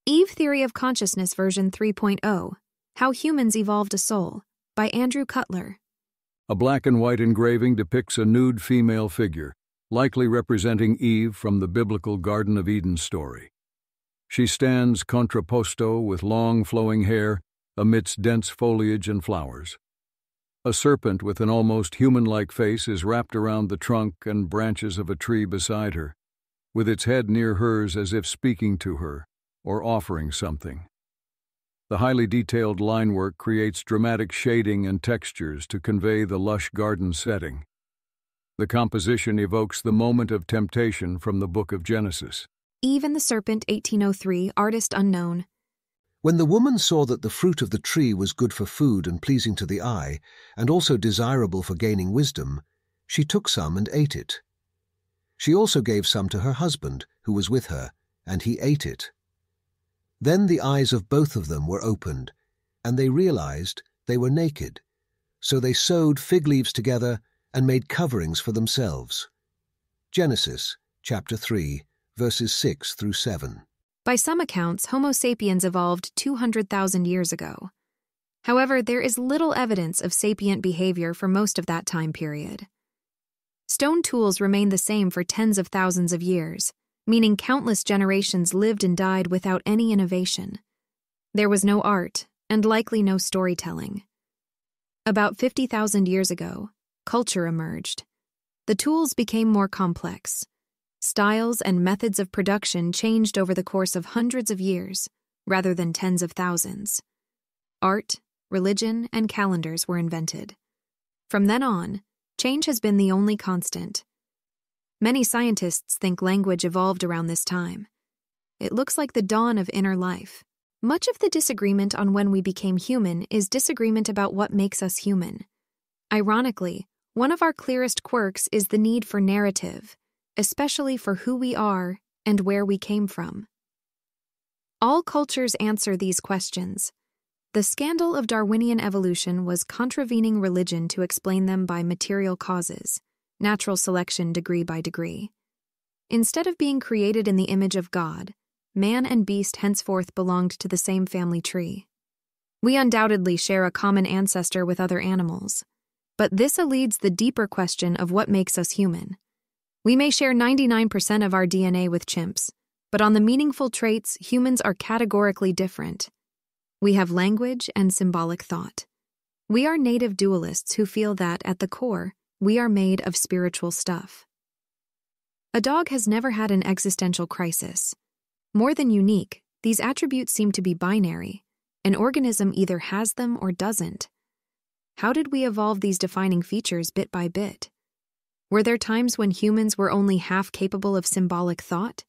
Eve Theory of Consciousness version 3.0, How Humans Evolved a Soul, by Andrew Cutler. A black and white engraving depicts a nude female figure, likely representing Eve from the biblical Garden of Eden story. She stands contrapposto with long flowing hair amidst dense foliage and flowers. A serpent with an almost human-like face is wrapped around the trunk and branches of a tree beside her, with its head near hers as if speaking to her or offering something. The highly detailed line work creates dramatic shading and textures to convey the lush garden setting. The composition evokes the moment of temptation from the book of Genesis. Eve and the Serpent, 1803, artist unknown. When the woman saw that the fruit of the tree was good for food and pleasing to the eye, and also desirable for gaining wisdom, she took some and ate it. She also gave some to her husband, who was with her, and he ate it. Then the eyes of both of them were opened, and they realized they were naked. So they sewed fig leaves together and made coverings for themselves. Genesis, chapter 3, verses 6 through 7. By some accounts, Homo sapiens evolved 200,000 years ago. However, there is little evidence of sapient behavior for most of that time period. Stone tools remain the same for tens of thousands of years, meaning countless generations lived and died without any innovation. There was no art, and likely no storytelling. About 50,000 years ago, culture emerged. The tools became more complex. Styles and methods of production changed over the course of hundreds of years, rather than tens of thousands. Art, religion, and calendars were invented. From then on, change has been the only constant. Many scientists think language evolved around this time. It looks like the dawn of inner life. Much of the disagreement on when we became human is disagreement about what makes us human. Ironically, one of our clearest quirks is the need for narrative, especially for who we are and where we came from. All cultures answer these questions. The scandal of Darwinian evolution was contravening religion to explain them by material causes, natural selection degree by degree. Instead of being created in the image of God, man and beast henceforth belonged to the same family tree. We undoubtedly share a common ancestor with other animals, but this eludes the deeper question of what makes us human. We may share 99% of our DNA with chimps, but on the meaningful traits, humans are categorically different. We have language and symbolic thought. We are native dualists who feel that, at the core, we are made of spiritual stuff. A dog has never had an existential crisis. More than unique, these attributes seem to be binary. An organism either has them or doesn't. How did we evolve these defining features bit by bit? Were there times when humans were only half capable of symbolic thought?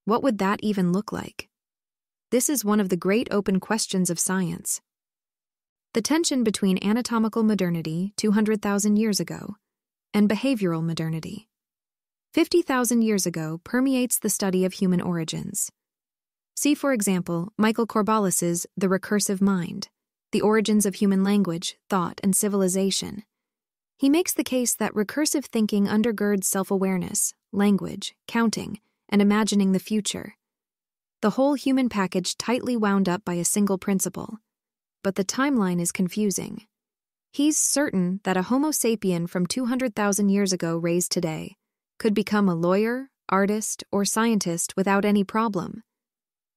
What would that even look like? This is one of the great open questions of science. The tension between anatomical modernity 200,000 years ago and behavioral modernity 50,000 years ago permeates the study of human origins. See, for example, Michael Corballis's The Recursive Mind, The Origins of Human Language, Thought, and Civilization. He makes the case that recursive thinking undergirds self-awareness, language, counting, and imagining the future. The whole human package tightly wound up by a single principle. But the timeline is confusing. He's certain that a Homo sapien from 200,000 years ago raised today could become a lawyer, artist, or scientist without any problem.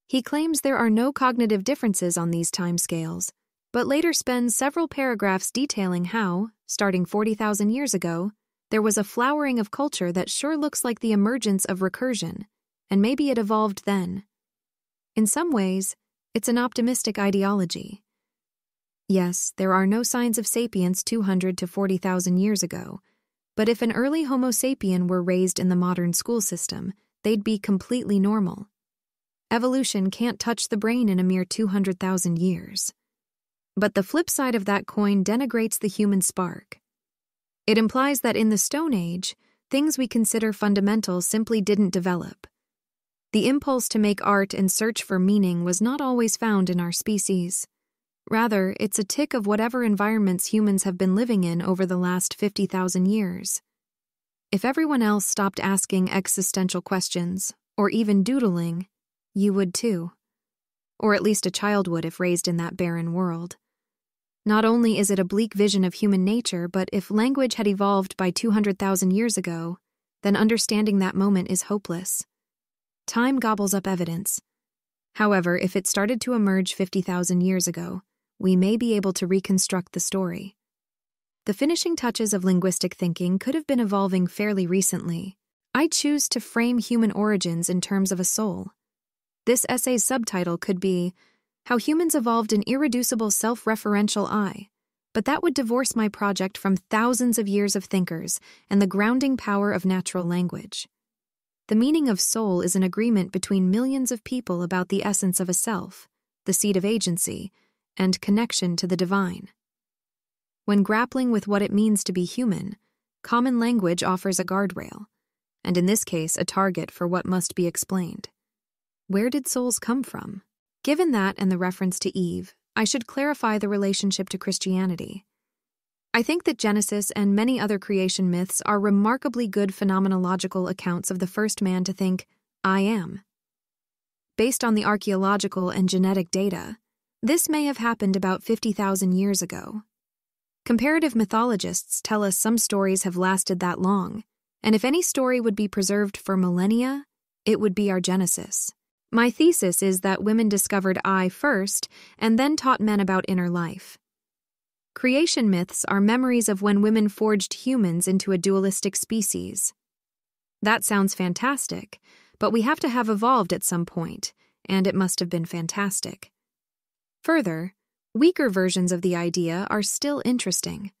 He claims there are no cognitive differences on these timescales, but later spends several paragraphs detailing how, starting 40,000 years ago, there was a flowering of culture that sure looks like the emergence of recursion, and maybe it evolved then. In some ways, it's an optimistic ideology. Yes, there are no signs of sapience 200 to 40,000 years ago, but if an early Homo sapien were raised in the modern school system, they'd be completely normal. Evolution can't touch the brain in a mere 200,000 years. But the flip side of that coin denigrates the human spark. It implies that in the Stone Age, things we consider fundamental simply didn't develop. The impulse to make art and search for meaning was not always found in our species. Rather, it's a tick of whatever environments humans have been living in over the last 50,000 years. If everyone else stopped asking existential questions, or even doodling, you would too. or at least a child would if raised in that barren world. Not only is it a bleak vision of human nature, but if language had evolved by 200,000 years ago, then understanding that moment is hopeless. Time gobbles up evidence. However, if it started to emerge 50,000 years ago, we may be able to reconstruct the story. The finishing touches of linguistic thinking could have been evolving fairly recently. I choose to frame human origins in terms of a soul. This essay's subtitle could be, How Humans Evolved an Irreducible Self-Referential I, but that would divorce my project from thousands of years of thinkers and the grounding power of natural language. The meaning of soul is an agreement between millions of people about the essence of a self, the seat of agency, and connection to the divine. When grappling with what it means to be human, common language offers a guardrail, and in this case a target for what must be explained. Where did souls come from? Given that and the reference to Eve, I should clarify the relationship to Christianity. I think that Genesis and many other creation myths are remarkably good phenomenological accounts of the first man to think, I am. Based on the archaeological and genetic data, this may have happened about 50,000 years ago. Comparative mythologists tell us some stories have lasted that long, and if any story would be preserved for millennia, it would be our Genesis. My thesis is that women discovered I first and then taught men about inner life. Creation myths are memories of when women forged humans into a dualistic species. That sounds fantastic, but we have to have evolved at some point, and it must have been fantastic. Further, weaker versions of the idea are still interesting.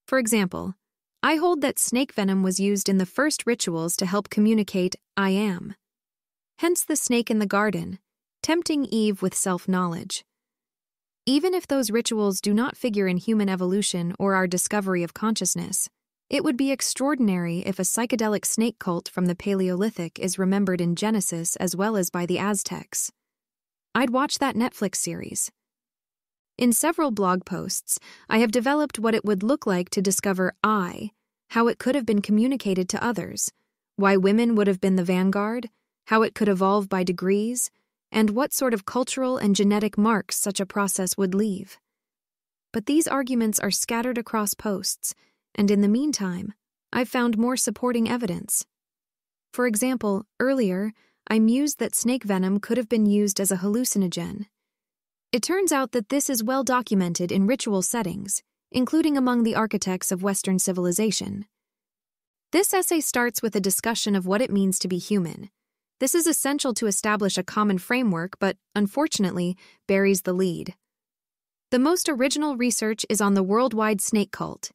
For example, I hold that snake venom was used in the first rituals to help communicate I am. Hence the snake in the garden, tempting Eve with self-knowledge. Even if those rituals do not figure in human evolution or our discovery of consciousness, it would be extraordinary if a psychedelic snake cult from the Paleolithic is remembered in Genesis as well as by the Aztecs. I'd watch that Netflix series. In several blog posts, I have developed what it would look like to discover I, how it could have been communicated to others, why women would have been the vanguard, how it could evolve by degrees, and what sort of cultural and genetic marks such a process would leave. But these arguments are scattered across posts, and in the meantime, I've found more supporting evidence. For example, earlier, I mused that snake venom could have been used as a hallucinogen. It turns out that this is well documented in ritual settings, including among the architects of Western civilization. This essay starts with a discussion of what it means to be human. This is essential to establish a common framework, but, unfortunately, buries the lead. The most original research is on the worldwide snake cult.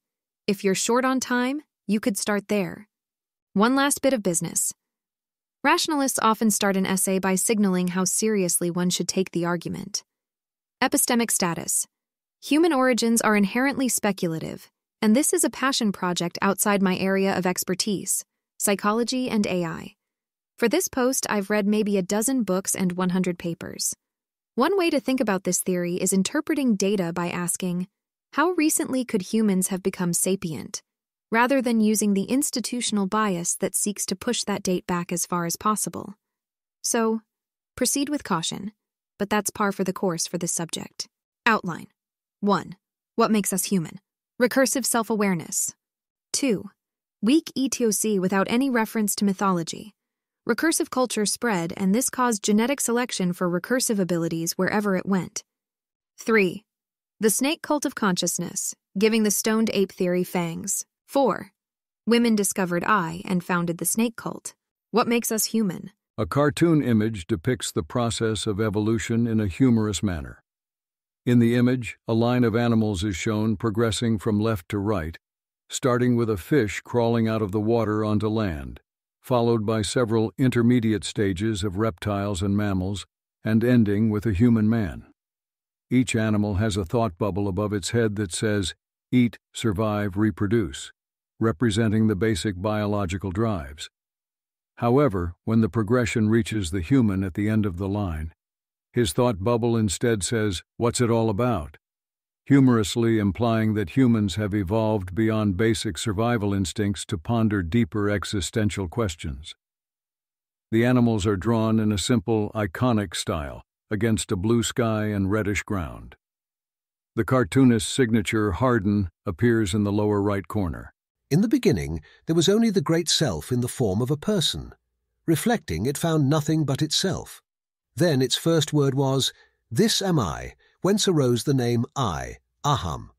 If you're short on time, you could start there. One last bit of business. Rationalists often start an essay by signaling how seriously one should take the argument. Epistemic status. Human origins are inherently speculative, and this is a passion project outside my area of expertise, psychology and AI. For this post, I've read maybe a dozen books and 100 papers. One way to think about this theory is interpreting data by asking, how recently could humans have become sapient, rather than using the institutional bias that seeks to push that date back as far as possible. So, proceed with caution, but that's par for the course for this subject. Outline. 1. What makes us human? Recursive self-awareness. 2. Weak ETOC without any reference to mythology. Recursive culture spread, and this caused genetic selection for recursive abilities wherever it went. 3. The snake cult of consciousness, giving the stoned ape theory fangs. 4. Women discovered I and founded the snake cult. What makes us human? A cartoon image depicts the process of evolution in a humorous manner. In the image, a line of animals is shown progressing from left to right, starting with a fish crawling out of the water onto land, followed by several intermediate stages of reptiles and mammals, and ending with a human man. Each animal has a thought bubble above its head that says, eat, survive, reproduce, representing the basic biological drives. However, when the progression reaches the human at the end of the line, his thought bubble instead says, what's it all about? Humorously implying that humans have evolved beyond basic survival instincts to ponder deeper existential questions. The animals are drawn in a simple, iconic style, against a blue sky and reddish ground. The cartoonist's signature, Harden, appears in the lower right corner. In the beginning, there was only the great self in the form of a person. Reflecting, it found nothing but itself. Then its first word was, "This am I," whence arose the name I, Aham.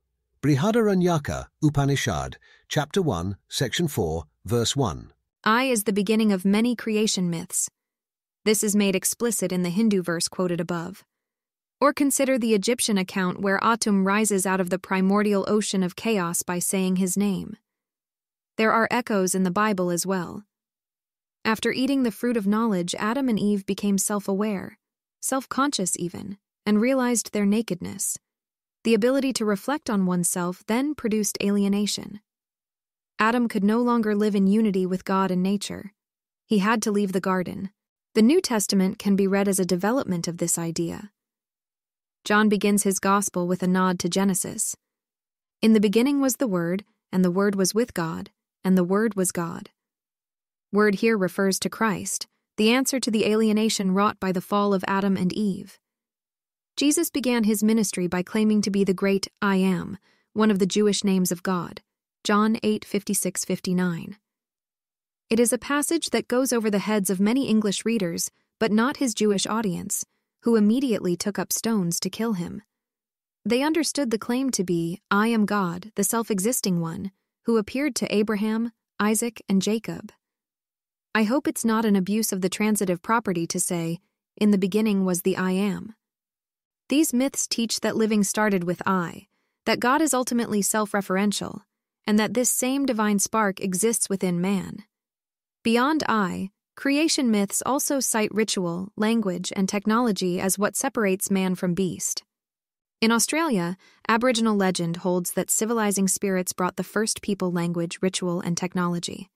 Brihadaranyaka Upanishad, Chapter 1, Section 4, Verse 1. I is the beginning of many creation myths. This is made explicit in the Hindu verse quoted above. Or consider the Egyptian account where Atum rises out of the primordial ocean of chaos by saying his name. There are echoes in the Bible as well. After eating the fruit of knowledge, Adam and Eve became self-aware, self-conscious even, and realized their nakedness. The ability to reflect on oneself then produced alienation. Adam could no longer live in unity with God and nature. He had to leave the garden. The New Testament can be read as a development of this idea. John begins his gospel with a nod to Genesis. In the beginning was the Word, and the Word was with God, and the Word was God. Word here refers to Christ, the answer to the alienation wrought by the fall of Adam and Eve. Jesus began his ministry by claiming to be the great I Am, one of the Jewish names of God. John 8:56-59. It is a passage that goes over the heads of many English readers, but not his Jewish audience, who immediately took up stones to kill him. They understood the claim to be, I am God, the self-existing one, who appeared to Abraham, Isaac, and Jacob. I hope it's not an abuse of the transitive property to say, in the beginning was the I Am. These myths teach that living started with I, that God is ultimately self-referential, and that this same divine spark exists within man. Beyond I, creation myths also cite ritual, language, and technology as what separates man from beast. In Australia, Aboriginal legend holds that civilizing spirits brought the first people language, ritual, and technology.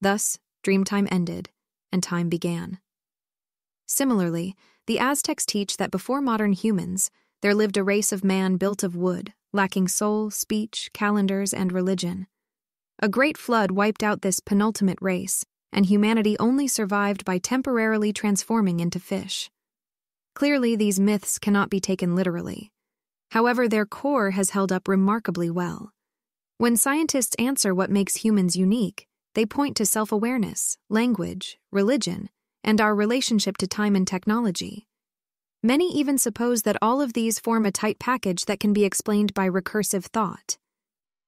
Thus, dreamtime ended, and time began. Similarly, the Aztecs teach that before modern humans, there lived a race of man built of wood, lacking soul, speech, calendars, and religion. A great flood wiped out this penultimate race, and humanity only survived by temporarily transforming into fish. Clearly, these myths cannot be taken literally. However, their core has held up remarkably well. When scientists answer what makes humans unique, they point to self-awareness, language, religion, and our relationship to time and technology. Many even suppose that all of these form a tight package that can be explained by recursive thought.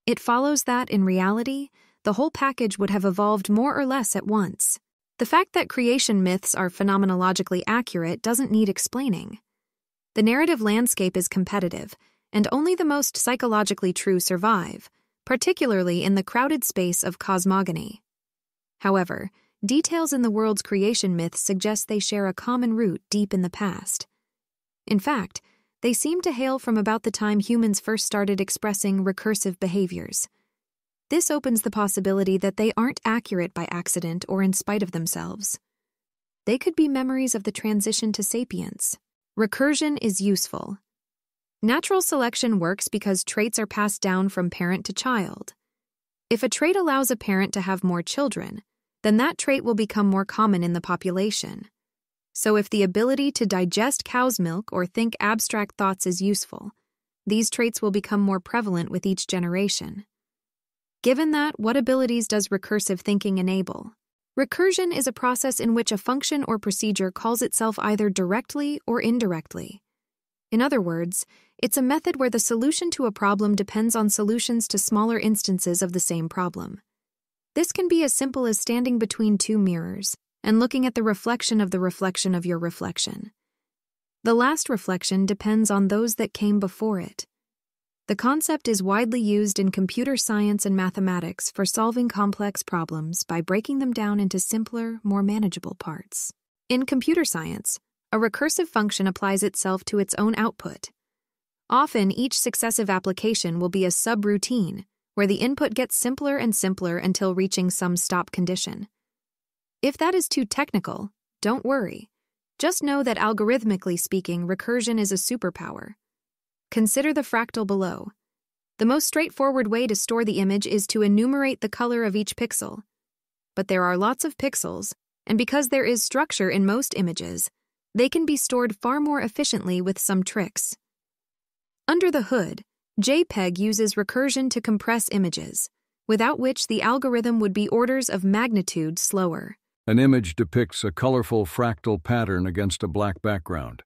It follows that, in reality, the whole package would have evolved more or less at once. The fact that creation myths are phenomenologically accurate doesn't need explaining. The narrative landscape is competitive, and only the most psychologically true survive, particularly in the crowded space of cosmogony. However, details in the world's creation myths suggest they share a common root deep in the past. In fact, they seem to hail from about the time humans first started expressing recursive behaviors. This opens the possibility that they aren't accurate by accident or in spite of themselves. They could be memories of the transition to sapience. Recursion is useful. Natural selection works because traits are passed down from parent to child. If a trait allows a parent to have more children, then that trait will become more common in the population. So if the ability to digest cow's milk or think abstract thoughts is useful, these traits will become more prevalent with each generation. Given that, what abilities does recursive thinking enable? Recursion is a process in which a function or procedure calls itself either directly or indirectly. In other words, it's a method where the solution to a problem depends on solutions to smaller instances of the same problem. This can be as simple as standing between two mirrors and looking at the reflection of your reflection. The last reflection depends on those that came before it. The concept is widely used in computer science and mathematics for solving complex problems by breaking them down into simpler, more manageable parts. In computer science, a recursive function applies itself to its own output. Often, each successive application will be a subroutine, where the input gets simpler and simpler until reaching some stop condition. If that is too technical, don't worry. Just know that algorithmically speaking, recursion is a superpower. Consider the fractal below. The most straightforward way to store the image is to enumerate the color of each pixel. But there are lots of pixels, and because there is structure in most images, they can be stored far more efficiently with some tricks. Under the hood, JPEG uses recursion to compress images, without which the algorithm would be orders of magnitude slower. An image depicts a colorful fractal pattern against a black background.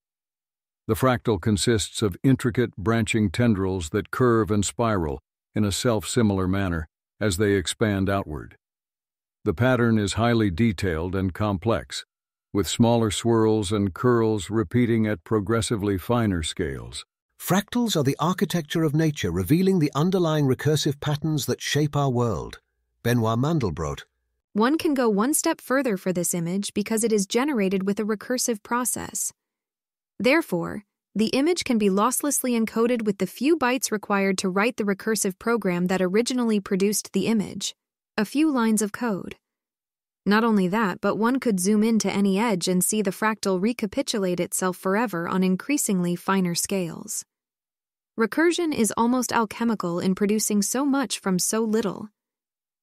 The fractal consists of intricate branching tendrils that curve and spiral in a self-similar manner as they expand outward. The pattern is highly detailed and complex, with smaller swirls and curls repeating at progressively finer scales. Fractals are the architecture of nature, revealing the underlying recursive patterns that shape our world. Benoit Mandelbrot. One can go one step further for this image because it is generated with a recursive process. Therefore, the image can be losslessly encoded with the few bytes required to write the recursive program that originally produced the image, a few lines of code. Not only that, but one could zoom into any edge and see the fractal recapitulate itself forever on increasingly finer scales. Recursion is almost alchemical in producing so much from so little.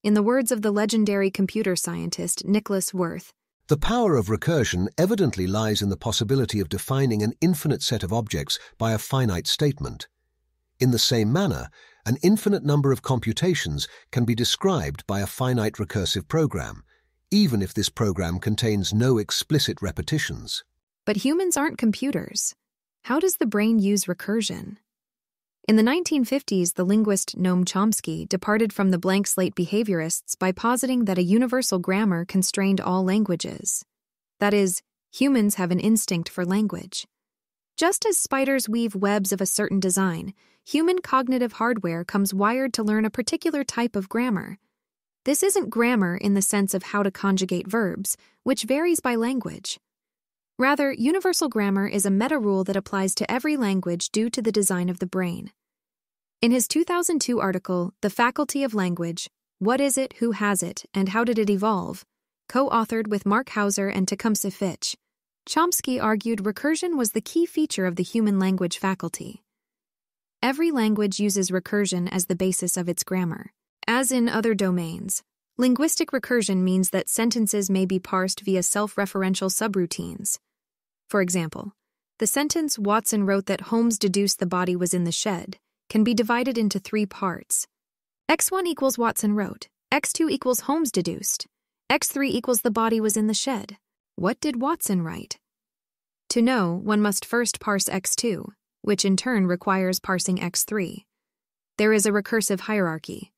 In the words of the legendary computer scientist Nicholas Wirth, the power of recursion evidently lies in the possibility of defining an infinite set of objects by a finite statement. In the same manner, an infinite number of computations can be described by a finite recursive program, even if this program contains no explicit repetitions. But humans aren't computers. How does the brain use recursion? In the 1950s, the linguist Noam Chomsky departed from the blank slate behaviorists by positing that a universal grammar constrained all languages. That is, humans have an instinct for language. Just as spiders weave webs of a certain design, human cognitive hardware comes wired to learn a particular type of grammar. This isn't grammar in the sense of how to conjugate verbs, which varies by language. Rather, universal grammar is a meta-rule that applies to every language due to the design of the brain. In his 2002 article, The Faculty of Language, What Is It, Who Has It, and How Did It Evolve?, co-authored with Mark Hauser and Tecumseh Fitch, Chomsky argued recursion was the key feature of the human language faculty. Every language uses recursion as the basis of its grammar. As in other domains, linguistic recursion means that sentences may be parsed via self-referential subroutines. For example, the sentence Watson wrote that Holmes deduced the body was in the shed can be divided into 3 parts. X1 equals Watson wrote, X2 equals Holmes deduced, X3 equals the body was in the shed. What did Watson write? To know, one must first parse X2, which in turn requires parsing X3. There is a recursive hierarchy.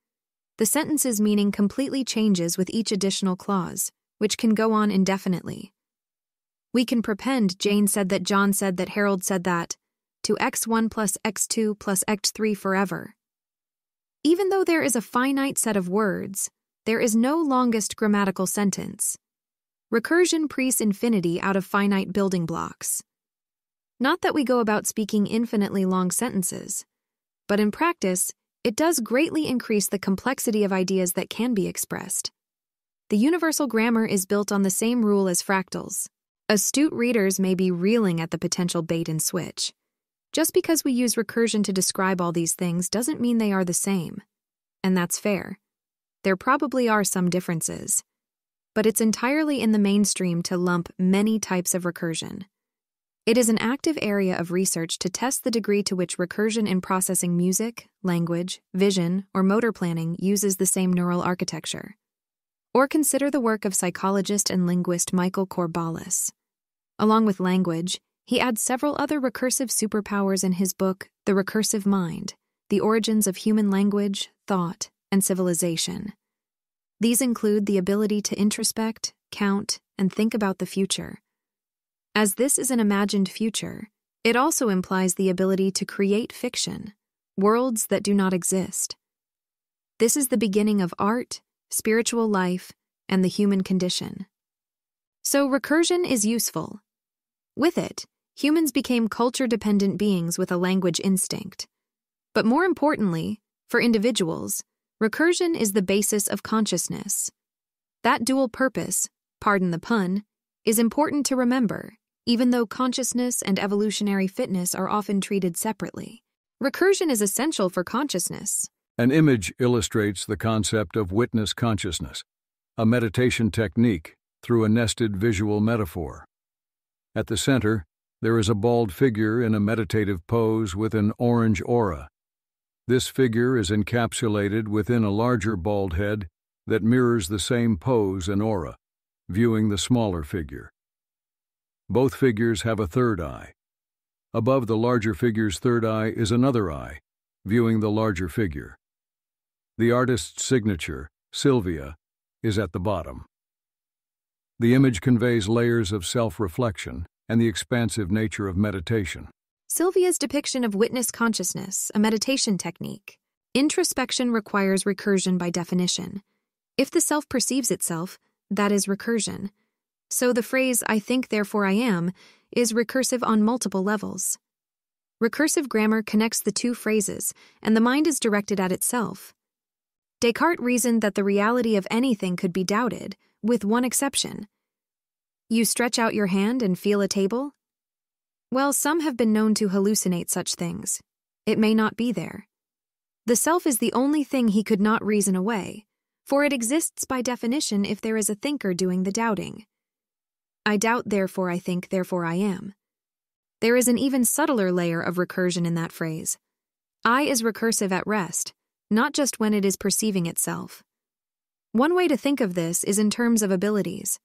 The sentence's meaning completely changes with each additional clause, which can go on indefinitely. We can prepend Jane said that John said that Harold said that, to X1 plus X2 plus X3 forever. Even though there is a finite set of words, there is no longest grammatical sentence. Recursion preys infinity out of finite building blocks. Not that we go about speaking infinitely long sentences, but in practice, it does greatly increase the complexity of ideas that can be expressed. The universal grammar is built on the same rule as fractals. Astute readers may be reeling at the potential bait and switch. Just because we use recursion to describe all these things doesn't mean they are the same. And that's fair. There probably are some differences. But it's entirely in the mainstream to lump many types of recursion. It is an active area of research to test the degree to which recursion in processing music, language, vision, or motor planning uses the same neural architecture. Or consider the work of psychologist and linguist Michael Corballis. Along with language, he adds several other recursive superpowers in his book, The Recursive Mind, The Origins of Human Language, Thought, and Civilization. These include the ability to introspect, count, and think about the future. As this is an imagined future, it also implies the ability to create fiction, worlds that do not exist. This is the beginning of art, spiritual life, and the human condition. So recursion is useful. With it, humans became culture-dependent beings with a language instinct. But more importantly, for individuals, recursion is the basis of consciousness. That dual purpose, pardon the pun, is important to remember, even though consciousness and evolutionary fitness are often treated separately. Recursion is essential for consciousness. An image illustrates the concept of witness consciousness, a meditation technique through a nested visual metaphor. At the center, there is a bald figure in a meditative pose with an orange aura. This figure is encapsulated within a larger bald head that mirrors the same pose and aura, viewing the smaller figure. Both figures have a third eye. Above the larger figure's third eye is another eye, viewing the larger figure. The artist's signature, Sylvia, is at the bottom. The image conveys layers of self-reflection and the expansive nature of meditation. Sylvia's depiction of witness consciousness, a meditation technique. Introspection requires recursion by definition. If the self perceives itself, that is recursion. So the phrase, "I think, therefore I am," is recursive on multiple levels. Recursive grammar connects the two phrases, and the mind is directed at itself. Descartes reasoned that the reality of anything could be doubted, with one exception. You stretch out your hand and feel a table? Well, some have been known to hallucinate such things. It may not be there. The self is the only thing he could not reason away, for it exists by definition if there is a thinker doing the doubting. I doubt, therefore I think, therefore I am. There is an even subtler layer of recursion in that phrase. I is recursive at rest, not just when it is perceiving itself. One way to think of this is in terms of abilities.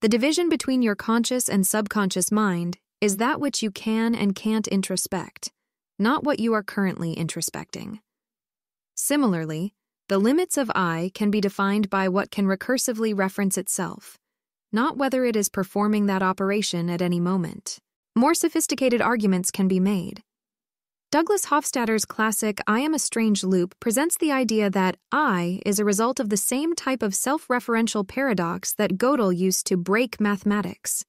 The division between your conscious and subconscious mind is that which you can and can't introspect, not what you are currently introspecting. Similarly, the limits of I can be defined by what can recursively reference itself, not whether it is performing that operation at any moment. More sophisticated arguments can be made. Douglas Hofstadter's classic I Am a Strange Loop presents the idea that I is a result of the same type of self-referential paradox that Gödel used to break mathematics.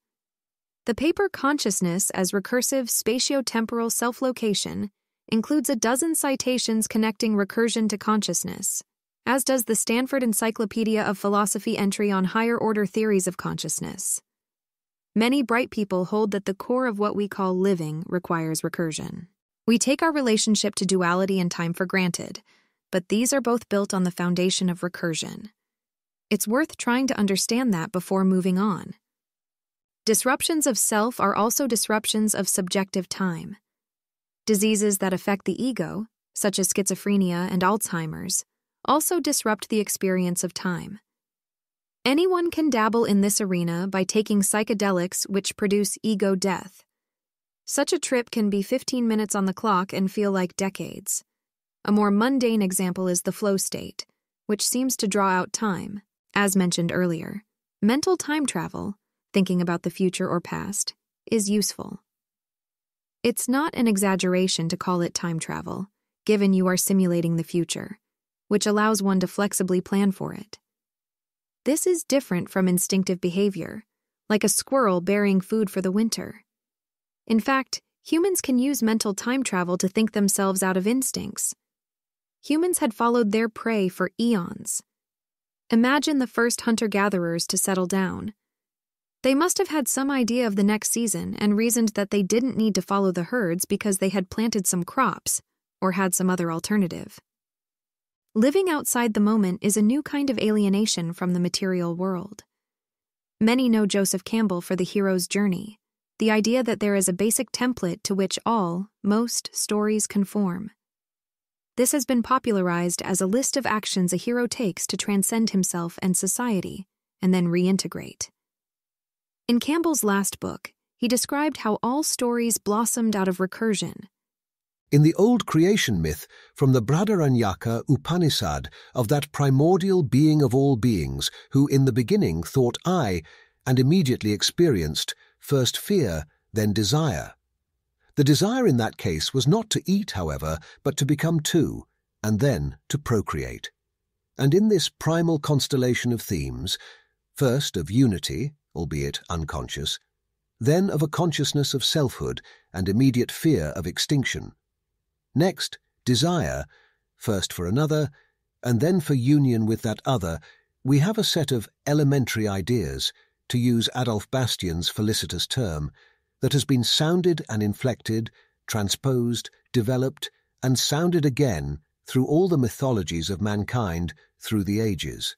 The paper Consciousness as Recursive Spatiotemporal Self-Location includes a dozen citations connecting recursion to consciousness, as does the Stanford Encyclopedia of Philosophy entry on higher-order theories of consciousness. Many bright people hold that the core of what we call living requires recursion. We take our relationship to duality and time for granted, but these are both built on the foundation of recursion. It's worth trying to understand that before moving on. Disruptions of self are also disruptions of subjective time. Diseases that affect the ego, such as schizophrenia and Alzheimer's, also disrupt the experience of time. Anyone can dabble in this arena by taking psychedelics which produce ego death. Such a trip can be 15 minutes on the clock and feel like decades. A more mundane example is the flow state, which seems to draw out time. As mentioned earlier, mental time travel, thinking about the future or past, is useful. It's not an exaggeration to call it time travel, given you are simulating the future, which allows one to flexibly plan for it. This is different from instinctive behavior, like a squirrel burying food for the winter. In fact, humans can use mental time travel to think themselves out of instincts. Humans had followed their prey for eons. Imagine the first hunter-gatherers to settle down. They must have had some idea of the next season and reasoned that they didn't need to follow the herds because they had planted some crops or had some other alternative. Living outside the moment is a new kind of alienation from the material world. Many know Joseph Campbell for the hero's journey, the idea that there is a basic template to which most stories conform. This has been popularized as a list of actions a hero takes to transcend himself and society, and then reintegrate. In Campbell's last book, he described how all stories blossomed out of recursion. In the old creation myth from the Brihadaranyaka Upanishad of that primordial being of all beings who in the beginning thought I and immediately experienced first fear, then desire. The desire in that case was not to eat, however, but to become two, and then to procreate. And in this primal constellation of themes, first of unity, albeit unconscious, then of a consciousness of selfhood and immediate fear of extinction. Next, desire, first for another, and then for union with that other, we have a set of elementary ideas, to use Adolf Bastian's felicitous term, that has been sounded and inflected, transposed, developed, and sounded again through all the mythologies of mankind through the ages.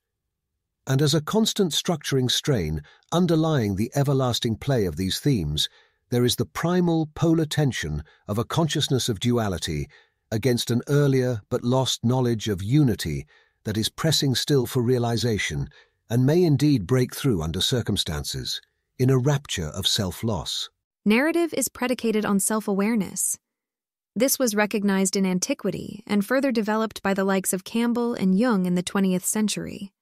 And as a constant structuring strain underlying the everlasting play of these themes, there is the primal polar tension of a consciousness of duality against an earlier but lost knowledge of unity that is pressing still for realization and may indeed break through under circumstances, in a rapture of self-loss. Narrative is predicated on self-awareness. This was recognized in antiquity and further developed by the likes of Campbell and Jung in the 20th century.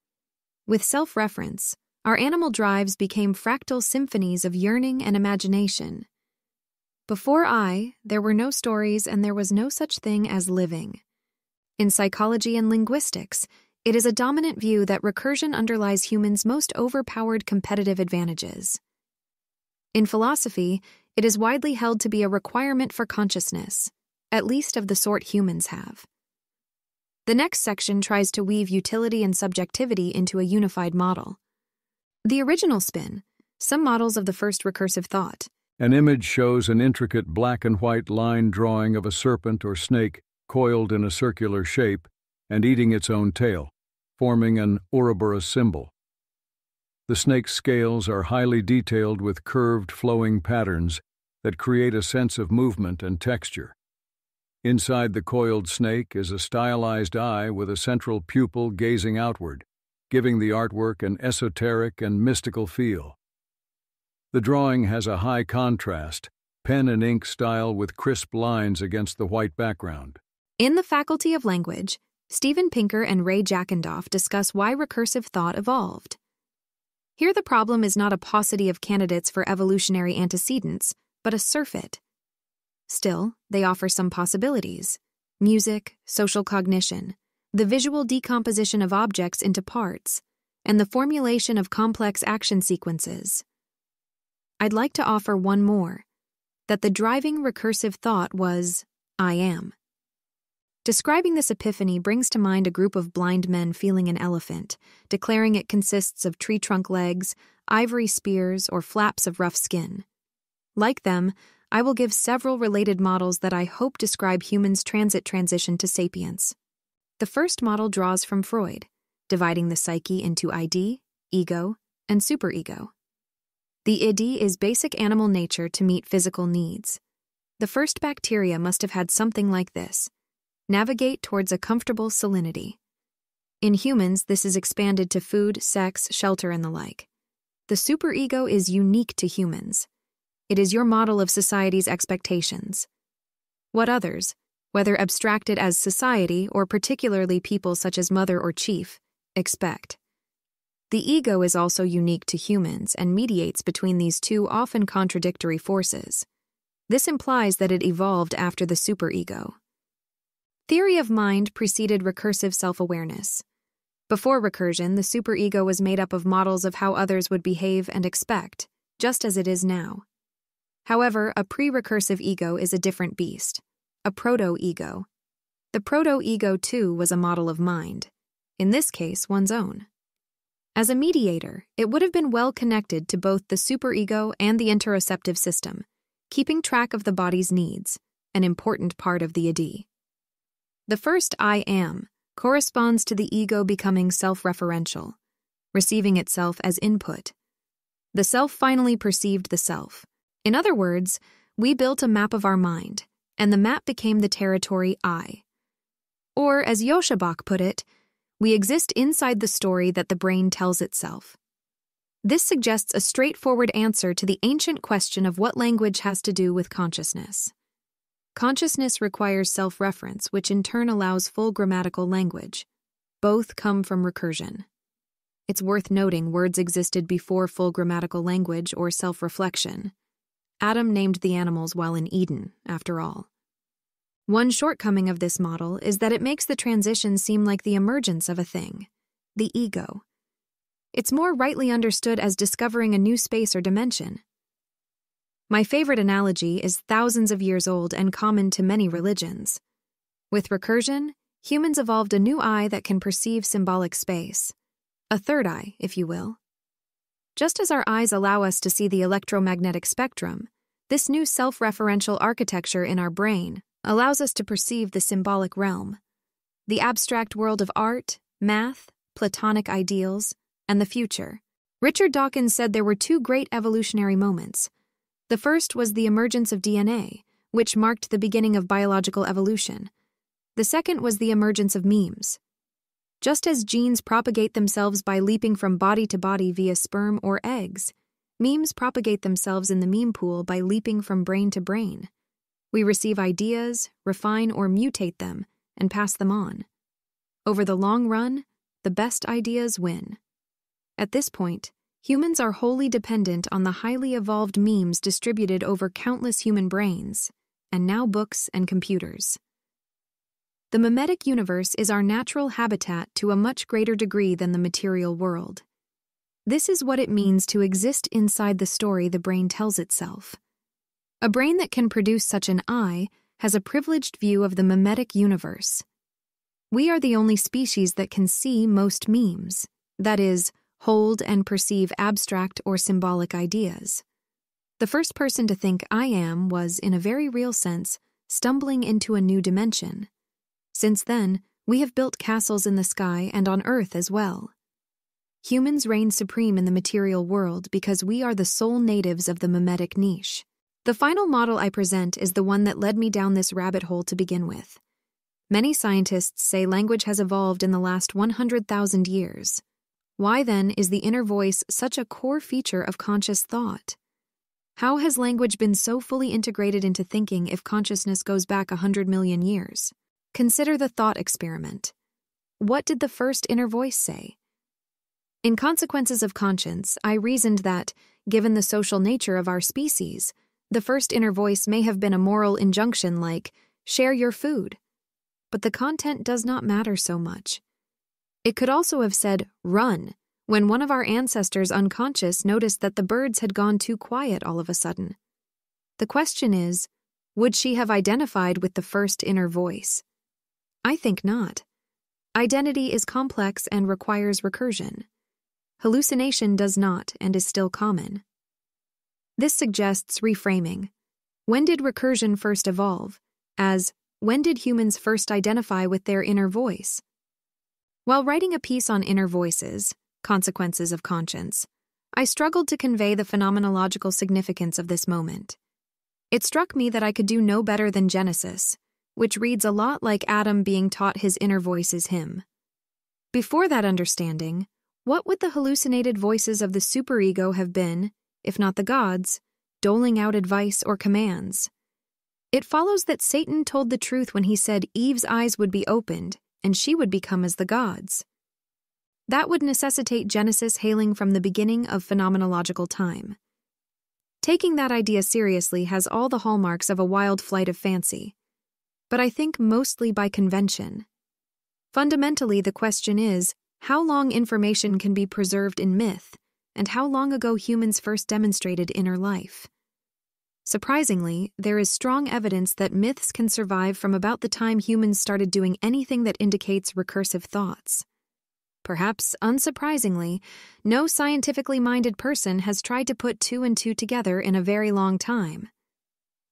With self-reference, our animal drives became fractal symphonies of yearning and imagination. Before I, there were no stories and there was no such thing as living. In psychology and linguistics, it is a dominant view that recursion underlies humans' most overpowered competitive advantages. In philosophy, it is widely held to be a requirement for consciousness, at least of the sort humans have. The next section tries to weave utility and subjectivity into a unified model. The original spin, some models of the first recursive thought. An image shows an intricate black and white line drawing of a serpent or snake coiled in a circular shape and eating its own tail, forming an Ouroboros symbol. The snake's scales are highly detailed with curved, flowing patterns that create a sense of movement and texture. Inside the coiled snake is a stylized eye with a central pupil gazing outward, giving the artwork an esoteric and mystical feel. The drawing has a high contrast, pen and ink style with crisp lines against the white background. In the Faculty of Language, Steven Pinker and Ray Jackendoff discuss why recursive thought evolved. Here the problem is not a paucity of candidates for evolutionary antecedents, but a surfeit. Still, they offer some possibilities: music, social cognition, the visual decomposition of objects into parts, and the formulation of complex action sequences. I'd like to offer one more, that the driving recursive thought was, I am. Describing this epiphany brings to mind a group of blind men feeling an elephant, declaring it consists of tree trunk legs, ivory spears, or flaps of rough skin. Like them, I will give several related models that I hope describe humans' transition to sapience. The first model draws from Freud, dividing the psyche into ID, ego, and superego. The ID is basic animal nature to meet physical needs. The first bacteria must have had something like this: navigate towards a comfortable salinity. In humans, this is expanded to food, sex, shelter, and the like. The superego is unique to humans. It is your model of society's expectations. What others, whether abstracted as society or particularly people such as mother or chief, expect. The ego is also unique to humans and mediates between these two often contradictory forces. This implies that it evolved after the superego. Theory of mind preceded recursive self-awareness. Before recursion, the superego was made up of models of how others would behave and expect, just as it is now. However, a pre-recursive ego is a different beast, a proto-ego. The proto-ego, too, was a model of mind, in this case, one's own. As a mediator, it would have been well connected to both the superego and the interoceptive system, keeping track of the body's needs, an important part of the ID. The first I am corresponds to the ego becoming self-referential, receiving itself as input. The self finally perceived the self. In other words, we built a map of our mind, and the map became the territory I. Or, as Joscha put it, we exist inside the story that the brain tells itself. This suggests a straightforward answer to the ancient question of what language has to do with consciousness. Consciousness requires self-reference, which in turn allows full grammatical language. Both come from recursion. It's worth noting words existed before full grammatical language or self-reflection. Adam named the animals while in Eden, after all. One shortcoming of this model is that it makes the transition seem like the emergence of a thing, the ego. It's more rightly understood as discovering a new space or dimension. My favorite analogy is thousands of years old and common to many religions. With recursion, humans evolved a new eye that can perceive symbolic space. A third eye, if you will. Just as our eyes allow us to see the electromagnetic spectrum, this new self-referential architecture in our brain allows us to perceive the symbolic realm, the abstract world of art, math, Platonic ideals, and the future. Richard Dawkins said there were two great evolutionary moments. The first was the emergence of DNA, which marked the beginning of biological evolution. The second was the emergence of memes. Just as genes propagate themselves by leaping from body to body via sperm or eggs, memes propagate themselves in the meme pool by leaping from brain to brain. We receive ideas, refine or mutate them, and pass them on. Over the long run, the best ideas win. At this point, humans are wholly dependent on the highly evolved memes distributed over countless human brains, and now books and computers. The memetic universe is our natural habitat to a much greater degree than the material world. This is what it means to exist inside the story the brain tells itself. A brain that can produce such an eye has a privileged view of the memetic universe. We are the only species that can see most memes, that is, hold and perceive abstract or symbolic ideas. The first person to think I am was, in a very real sense, stumbling into a new dimension. Since then, we have built castles in the sky and on Earth as well. Humans reign supreme in the material world because we are the sole natives of the memetic niche. The final model I present is the one that led me down this rabbit hole to begin with. Many scientists say language has evolved in the last 100,000 years. Why, then, is the inner voice such a core feature of conscious thought? How has language been so fully integrated into thinking if consciousness goes back 100 million years? Consider the thought experiment. What did the first inner voice say? In Consequences of Conscience, I reasoned that, given the social nature of our species, the first inner voice may have been a moral injunction like, share your food. But the content does not matter so much. It could also have said, run, when one of our ancestors unconscious noticed that the birds had gone too quiet all of a sudden. The question is, would she have identified with the first inner voice? I think not. Identity is complex and requires recursion. Hallucination does not and is still common. This suggests reframing. When did recursion first evolve? As, when did humans first identify with their inner voice? While writing a piece on inner voices, Consequences of Conscience, I struggled to convey the phenomenological significance of this moment. It struck me that I could do no better than Genesis, which reads a lot like Adam being taught his inner voice is him. Before that understanding, what would the hallucinated voices of the superego have been, if not the gods, doling out advice or commands? It follows that Satan told the truth when he said Eve's eyes would be opened and she would become as the gods. That would necessitate Genesis hailing from the beginning of phenomenological time. Taking that idea seriously has all the hallmarks of a wild flight of fancy, but I think mostly by convention. Fundamentally, the question is, how long information can be preserved in myth, and how long ago humans first demonstrated inner life. Surprisingly, there is strong evidence that myths can survive from about the time humans started doing anything that indicates recursive thoughts. Perhaps unsurprisingly, no scientifically minded person has tried to put two and two together in a very long time.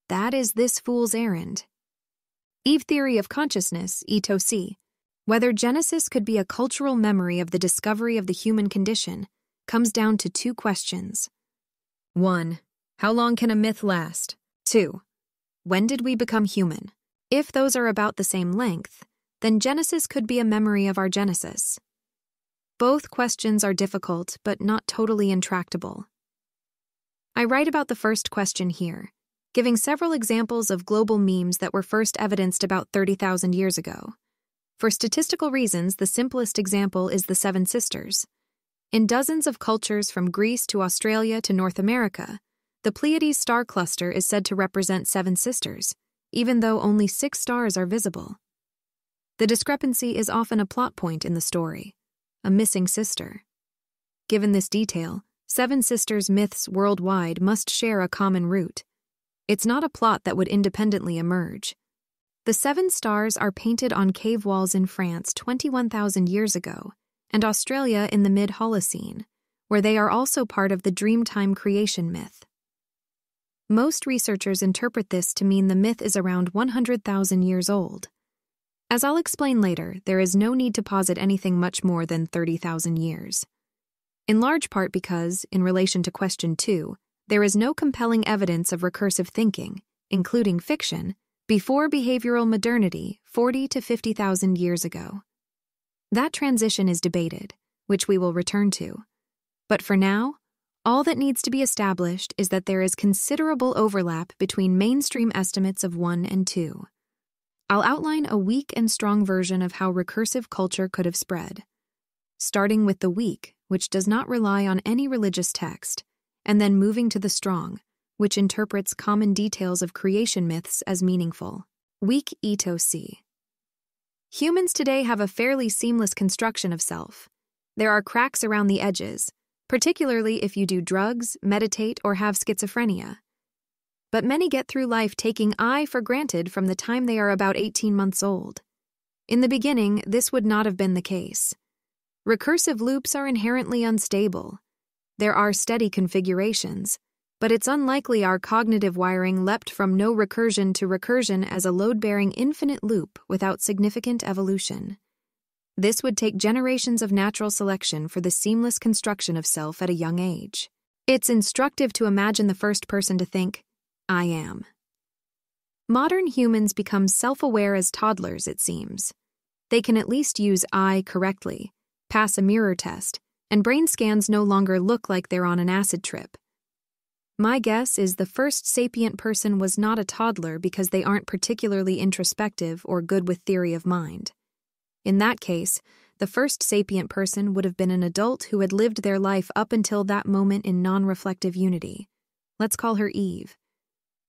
That is this fool's errand. Eve theory of consciousness, etosi. Whether Genesis could be a cultural memory of the discovery of the human condition comes down to two questions. 1. How long can a myth last? 2. When did we become human? If those are about the same length, then Genesis could be a memory of our genesis. Both questions are difficult, but not totally intractable. I write about the first question here, giving several examples of global memes that were first evidenced about 30,000 years ago. For statistical reasons, the simplest example is the Seven Sisters. In dozens of cultures from Greece to Australia to North America, the Pleiades star cluster is said to represent seven sisters, even though only 6 stars are visible. The discrepancy is often a plot point in the story, a missing sister. Given this detail, Seven Sisters myths worldwide must share a common root. It's not a plot that would independently emerge. The 7 stars are painted on cave walls in France 21,000 years ago, and Australia in the mid-Holocene, where they are also part of the Dreamtime creation myth. Most researchers interpret this to mean the myth is around 100,000 years old. As I'll explain later, there is no need to posit anything much more than 30,000 years. in large part because, in relation to question 2, there is no compelling evidence of recursive thinking, including fiction, before behavioral modernity 40 to 50,000 years ago. That transition is debated, which we will return to. But for now, all that needs to be established is that there is considerable overlap between mainstream estimates of 1 and 2. I'll outline a weak and strong version of how recursive culture could have spread, starting with the weak, which does not rely on any religious text, and then moving to the strong, which interprets common details of creation myths as meaningful. Weak ethos. Humans today have a fairly seamless construction of self. There are cracks around the edges, particularly if you do drugs, meditate, or have schizophrenia. But many get through life taking I for granted from the time they are about 18 months old. In the beginning, this would not have been the case. Recursive loops are inherently unstable. There are steady configurations, but it's unlikely our cognitive wiring leapt from no recursion to recursion as a load-bearing infinite loop without significant evolution. This would take generations of natural selection for the seamless construction of self at a young age. It's instructive to imagine the first person to think, I am. Modern humans become self-aware as toddlers, it seems. They can at least use I correctly, pass a mirror test, and brain scans no longer look like they're on an acid trip. My guess is the first sapient person was not a toddler because they aren't particularly introspective or good with theory of mind. In that case, the first sapient person would have been an adult who had lived their life up until that moment in non-reflective unity. Let's call her Eve.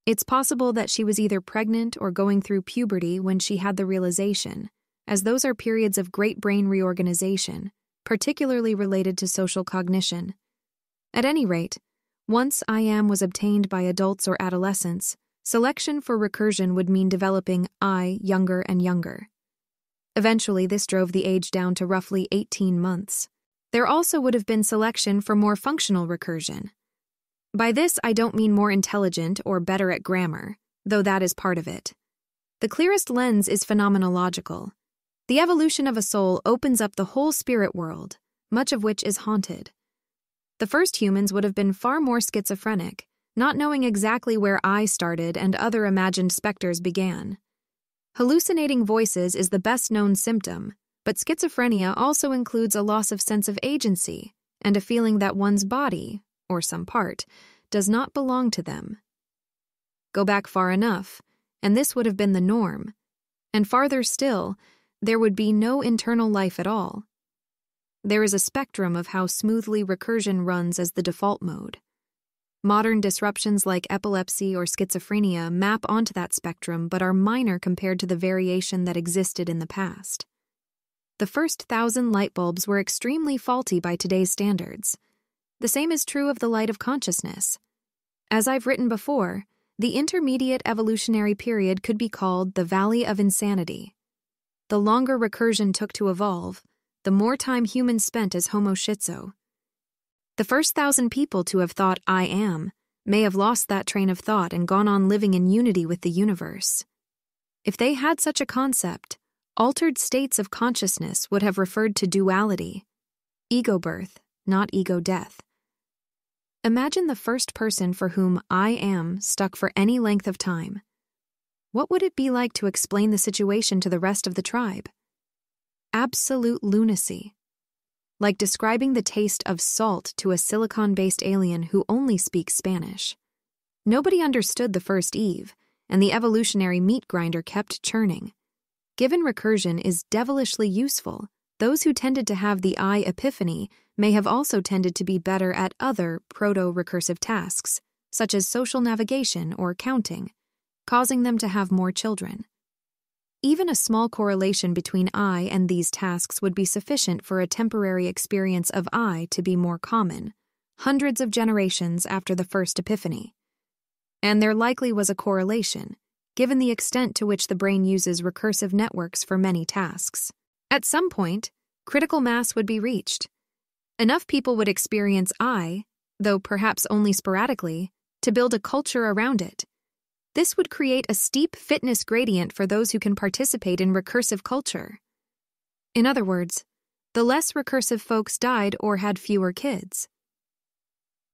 It's possible that she was either pregnant or going through puberty when she had the realization, as those are periods of great brain reorganization, particularly related to social cognition. At any rate, once I am was obtained by adults or adolescents, selection for recursion would mean developing I younger and younger. Eventually, this drove the age down to roughly 18 months. There also would have been selection for more functional recursion. By this, I don't mean more intelligent or better at grammar, though that is part of it. The clearest lens is phenomenological. The evolution of a soul opens up the whole spirit world, much of which is haunted. The first humans would have been far more schizophrenic, not knowing exactly where I started and other imagined specters began. Hallucinating voices is the best-known symptom, but schizophrenia also includes a loss of sense of agency and a feeling that one's body, or some part, does not belong to them. Go back far enough, and this would have been the norm, and farther still, there would be no internal life at all. There is a spectrum of how smoothly recursion runs as the default mode. Modern disruptions like epilepsy or schizophrenia map onto that spectrum but are minor compared to the variation that existed in the past. The first 1,000 light bulbs were extremely faulty by today's standards. The same is true of the light of consciousness. As I've written before, the intermediate evolutionary period could be called the Valley of Insanity. The longer recursion took to evolve, the more time humans spent as Homo schizo. The first 1,000 people to have thought I am may have lost that train of thought and gone on living in unity with the universe. If they had such a concept, altered states of consciousness would have referred to duality, ego birth, not ego death. Imagine the first person for whom I am stuck for any length of time. What would it be like to explain the situation to the rest of the tribe? Absolute lunacy. Like describing the taste of salt to a silicon-based alien who only speaks Spanish. Nobody understood the first Eve, and the evolutionary meat grinder kept churning. Given recursion is devilishly useful, those who tended to have the I epiphany may have also tended to be better at other proto-recursive tasks, such as social navigation or counting, causing them to have more children. Even a small correlation between I and these tasks would be sufficient for a temporary experience of I to be more common, hundreds of generations after the first epiphany. And there likely was a correlation, given the extent to which the brain uses recursive networks for many tasks. At some point, critical mass would be reached. Enough people would experience I, though perhaps only sporadically, to build a culture around it. This would create a steep fitness gradient for those who can participate in recursive culture. In other words, the less recursive folks died or had fewer kids.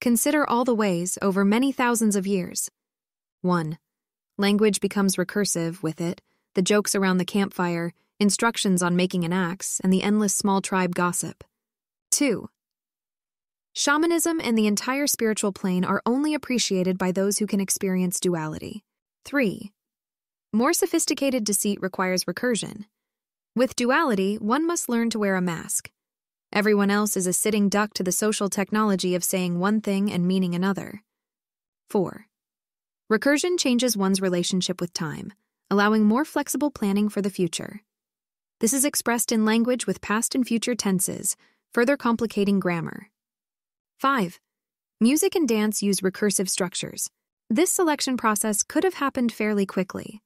Consider all the ways, over many thousands of years. 1. Language becomes recursive with it, the jokes around the campfire, instructions on making an axe, and the endless small tribe gossip. 2. Shamanism and the entire spiritual plane are only appreciated by those who can experience duality. 3. More sophisticated deceit requires recursion. With duality, one must learn to wear a mask. Everyone else is a sitting duck to the social technology of saying one thing and meaning another. 4. Recursion changes one's relationship with time, allowing more flexible planning for the future. This is expressed in language with past and future tenses, further complicating grammar. 5. Music and dance use recursive structures. This selection process could have happened fairly quickly.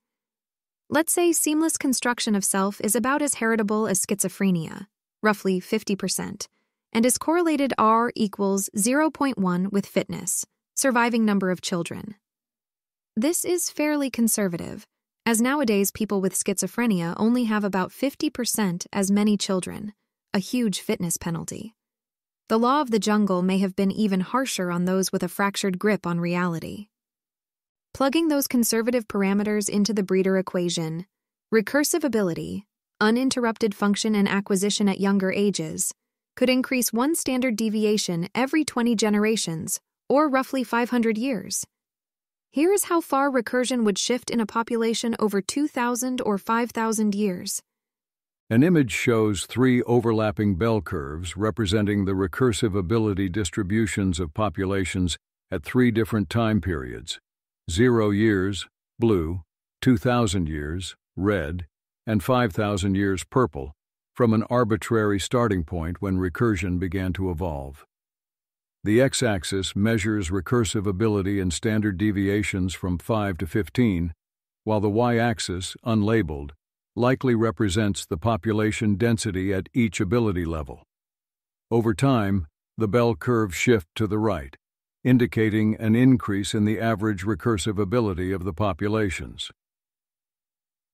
Let's say seamless construction of self is about as heritable as schizophrenia, roughly 50%, and is correlated R equals 0.1 with fitness, surviving number of children. This is fairly conservative, as nowadays people with schizophrenia only have about 50% as many children, a huge fitness penalty. The law of the jungle may have been even harsher on those with a fractured grip on reality. Plugging those conservative parameters into the breeder equation, recursive ability, uninterrupted function and acquisition at younger ages, could increase one standard deviation every 20 generations, or roughly 500 years. Here is how far recursion would shift in a population over 2,000 or 5,000 years. An image shows 3 overlapping bell curves representing the recursive ability distributions of populations at 3 different time periods: 0 years, blue, 2,000 years, red, and 5,000 years, purple, from an arbitrary starting point when recursion began to evolve. The x-axis measures recursive ability and standard deviations from 5 to 15, while the y-axis, unlabeled, likely represents the population density at each ability level. Over time, the bell curves shift to the right, indicating an increase in the average recursive ability of the populations.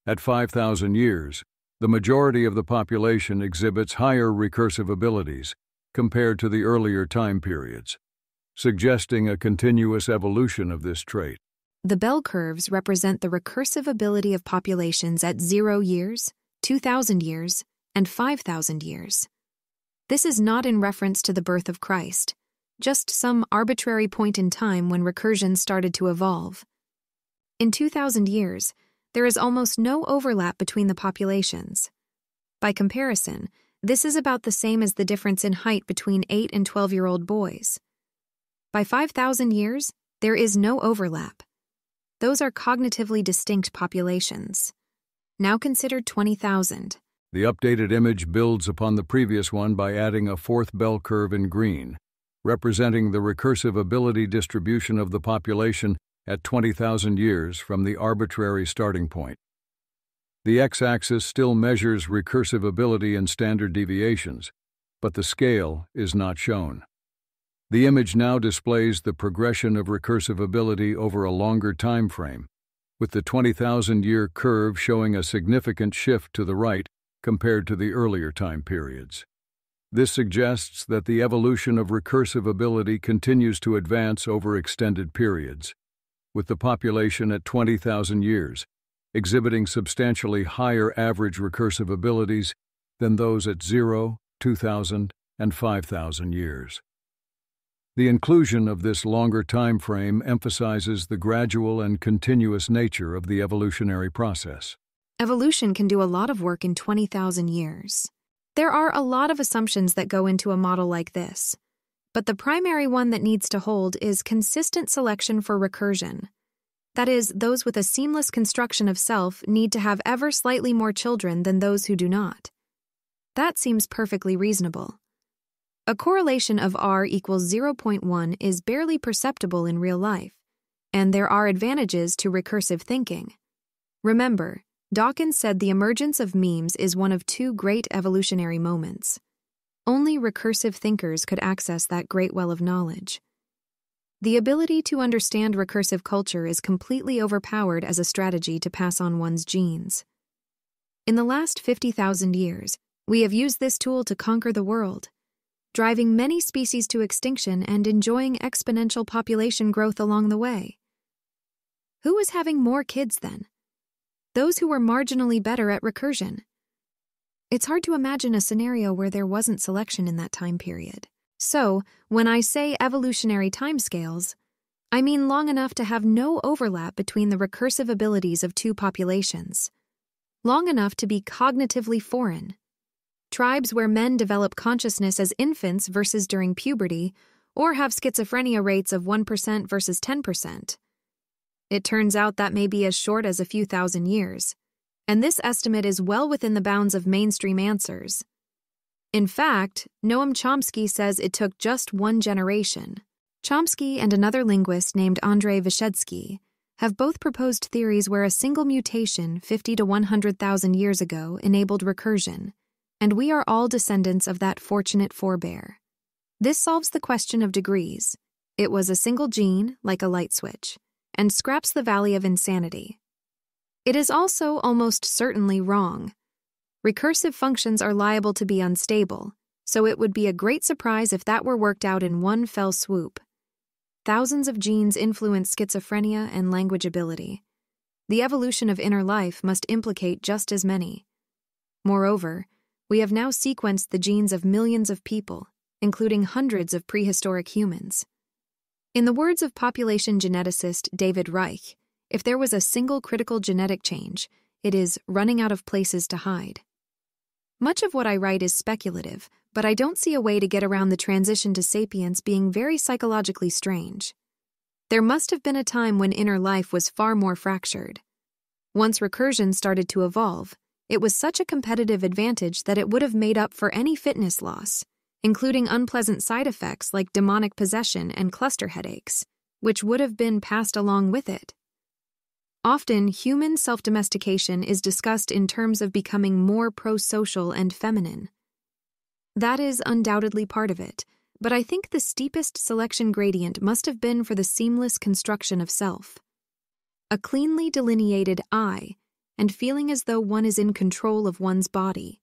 At 5,000 years, the majority of the population exhibits higher recursive abilities compared to the earlier time periods, suggesting a continuous evolution of this trait. The bell curves represent the recursive ability of populations at 0 years, 2,000 years, and 5,000 years. This is not in reference to the birth of Christ, just some arbitrary point in time when recursion started to evolve. In 2,000 years, there is almost no overlap between the populations. By comparison, this is about the same as the difference in height between 8 and 12-year-old boys. By 5,000 years, there is no overlap. Those are cognitively distinct populations. Now consider 20,000. The updated image builds upon the previous one by adding a 4th bell curve in green, representing the recursive ability distribution of the population at 20,000 years from the arbitrary starting point. The x-axis still measures recursive ability and standard deviations, but the scale is not shown. The image now displays the progression of recursive ability over a longer time frame, with the 20,000-year curve showing a significant shift to the right compared to the earlier time periods. This suggests that the evolution of recursive ability continues to advance over extended periods, with the population at 20,000 years exhibiting substantially higher average recursive abilities than those at 0, 2,000, and 5,000 years. The inclusion of this longer time frame emphasizes the gradual and continuous nature of the evolutionary process. Evolution can do a lot of work in 20,000 years. There are a lot of assumptions that go into a model like this, but the primary one that needs to hold is consistent selection for recursion. That is, those with a seamless construction of self need to have ever slightly more children than those who do not. That seems perfectly reasonable. A correlation of R equals 0.1 is barely perceptible in real life, and there are advantages to recursive thinking. Remember, Dawkins said the emergence of memes is one of 2 great evolutionary moments. Only recursive thinkers could access that great well of knowledge. The ability to understand recursive culture is completely overpowered as a strategy to pass on one's genes. In the last 50,000 years, We have used this tool to conquer the world, driving many species to extinction and enjoying exponential population growth along the way. Who was having more kids then? Those who were marginally better at recursion. It's hard to imagine a scenario where there wasn't selection in that time period. So, when I say evolutionary timescales, I mean long enough to have no overlap between the recursive abilities of two populations. Long enough to be cognitively foreign. Tribes where men develop consciousness as infants versus during puberty, or have schizophrenia rates of 1% versus 10%. It turns out that may be as short as a few thousand years, and this estimate is well within the bounds of mainstream answers. In fact, Noam Chomsky says it took just one generation. Chomsky and another linguist named Andrei Vyshetsky have both proposed theories where a single mutation 50 to 100,000 years ago enabled recursion, and we are all descendants of that fortunate forebear. This solves the question of degrees. It was a single gene, like a light switch, and scraps the valley of insanity. It is also almost certainly wrong. Recursive functions are liable to be unstable, so it would be a great surprise if that were worked out in one fell swoop. Thousands of genes influence schizophrenia and language ability. The evolution of inner life must implicate just as many. Moreover, we have now sequenced the genes of millions of people, including hundreds of prehistoric humans. In the words of population geneticist David Reich, if there was a single critical genetic change, it is running out of places to hide. Much of what I write is speculative, but I don't see a way to get around the transition to sapience being very psychologically strange. There must have been a time when inner life was far more fractured. Once recursion started to evolve, it was such a competitive advantage that it would have made up for any fitness loss, including unpleasant side effects like demonic possession and cluster headaches, which would have been passed along with it. Often, human self-domestication is discussed in terms of becoming more pro-social and feminine. That is undoubtedly part of it, but I think the steepest selection gradient must have been for the seamless construction of self. A cleanly delineated I, and feeling as though one is in control of one's body.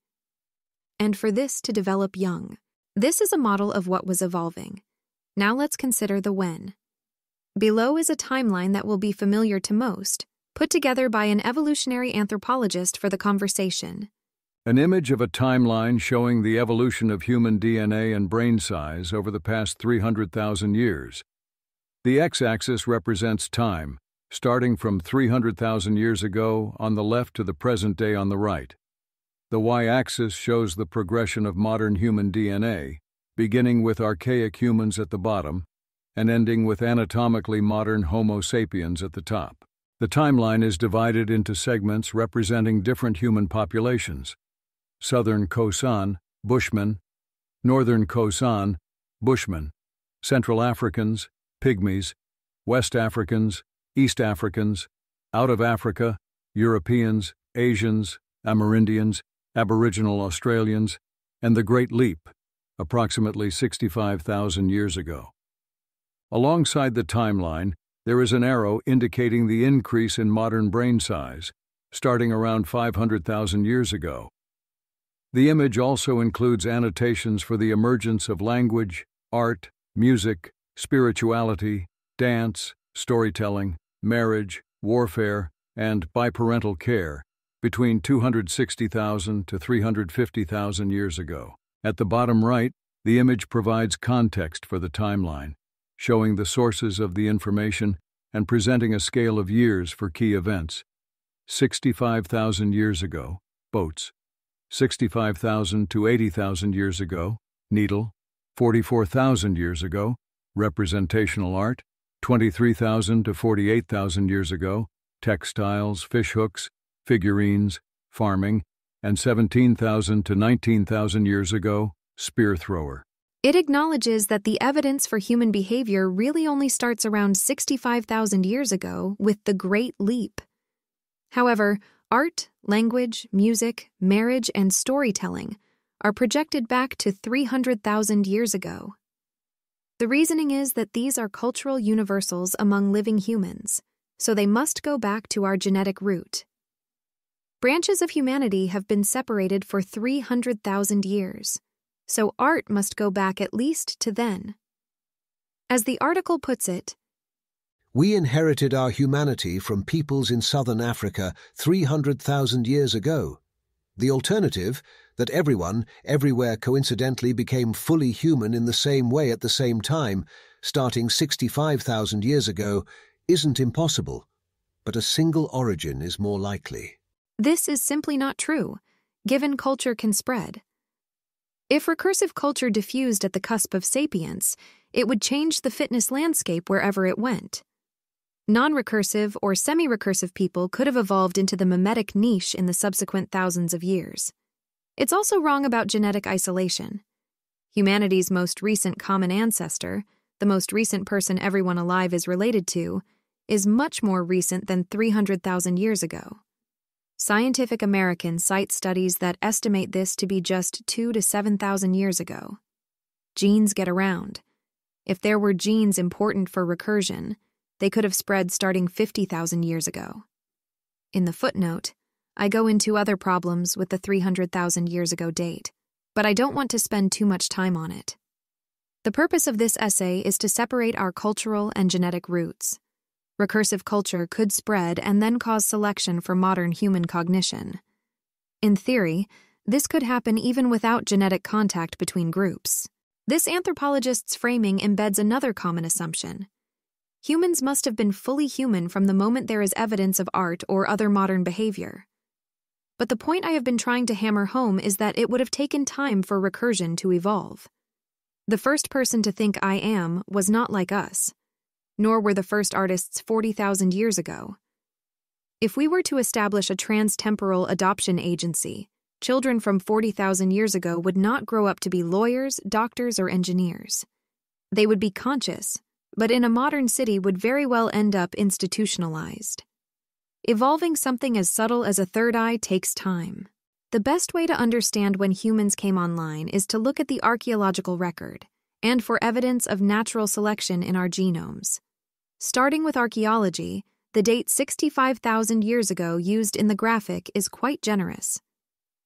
And for this to develop young. This is a model of what was evolving. Now let's consider the when. Below is a timeline that will be familiar to most, put together by an evolutionary anthropologist for the conversation. An image of a timeline showing the evolution of human DNA and brain size over the past 300,000 years. The x-axis represents time, starting from 300,000 years ago on the left to the present day on the right. The y-axis shows the progression of modern human DNA, beginning with archaic humans at the bottom and ending with anatomically modern Homo sapiens at the top. The timeline is divided into segments representing different human populations. Southern Khoisan, Bushmen; Northern Khoisan, Bushmen; Central Africans, Pygmies; West Africans, East Africans; out of Africa, Europeans, Asians, Amerindians, Aboriginal Australians, and the Great Leap, approximately 65,000 years ago. Alongside the timeline, there is an arrow indicating the increase in modern brain size, starting around 500,000 years ago. The image also includes annotations for the emergence of language, art, music, spirituality, dance, storytelling, marriage, warfare, and biparental care between 260,000 to 350,000 years ago. At the bottom right, the image provides context for the timeline, showing the sources of the information and presenting a scale of years for key events. 65,000 years ago, boats. 65,000 to 80,000 years ago, needle. 44,000 years ago, representational art. 23,000 to 48,000 years ago, textiles, fishhooks, figurines, farming, and 17,000 to 19,000 years ago, spear thrower. It acknowledges that the evidence for human behavior really only starts around 65,000 years ago with the Great Leap. However, art, language, music, marriage, and storytelling are projected back to 300,000 years ago. The reasoning is that these are cultural universals among living humans, so they must go back to our genetic root. Branches of humanity have been separated for 300,000 years, so art must go back at least to then. As the article puts it, we inherited our humanity from peoples in southern Africa 300,000 years ago. The alternative, that everyone, everywhere coincidentally became fully human in the same way at the same time, starting 65,000 years ago, isn't impossible, but a single origin is more likely. This is simply not true, given culture can spread. If recursive culture diffused at the cusp of sapience, it would change the fitness landscape wherever it went. Non-recursive or semi-recursive people could have evolved into the mimetic niche in the subsequent thousands of years. It's also wrong about genetic isolation. Humanity's most recent common ancestor, the most recent person everyone alive is related to, is much more recent than 300,000 years ago. Scientific American cite studies that estimate this to be just 2,000 to 7,000 years ago. Genes get around. If there were genes important for recursion, they could have spread starting 50,000 years ago. In the footnote, I go into other problems with the 300,000 years ago date, but I don't want to spend too much time on it. The purpose of this essay is to separate our cultural and genetic roots. Recursive culture could spread and then cause selection for modern human cognition. In theory, this could happen even without genetic contact between groups. This anthropologist's framing embeds another common assumption. Humans must have been fully human from the moment there is evidence of art or other modern behavior. But the point I have been trying to hammer home is that it would have taken time for recursion to evolve. The first person to think I am was not like us, nor were the first artists 40,000 years ago. If we were to establish a trans-temporal adoption agency, children from 40,000 years ago would not grow up to be lawyers, doctors, or engineers. They would be conscious, but in a modern city would very well end up institutionalized. Evolving something as subtle as a third eye takes time. The best way to understand when humans came online is to look at the archaeological record and for evidence of natural selection in our genomes. Starting with archaeology, the date 65,000 years ago used in the graphic is quite generous.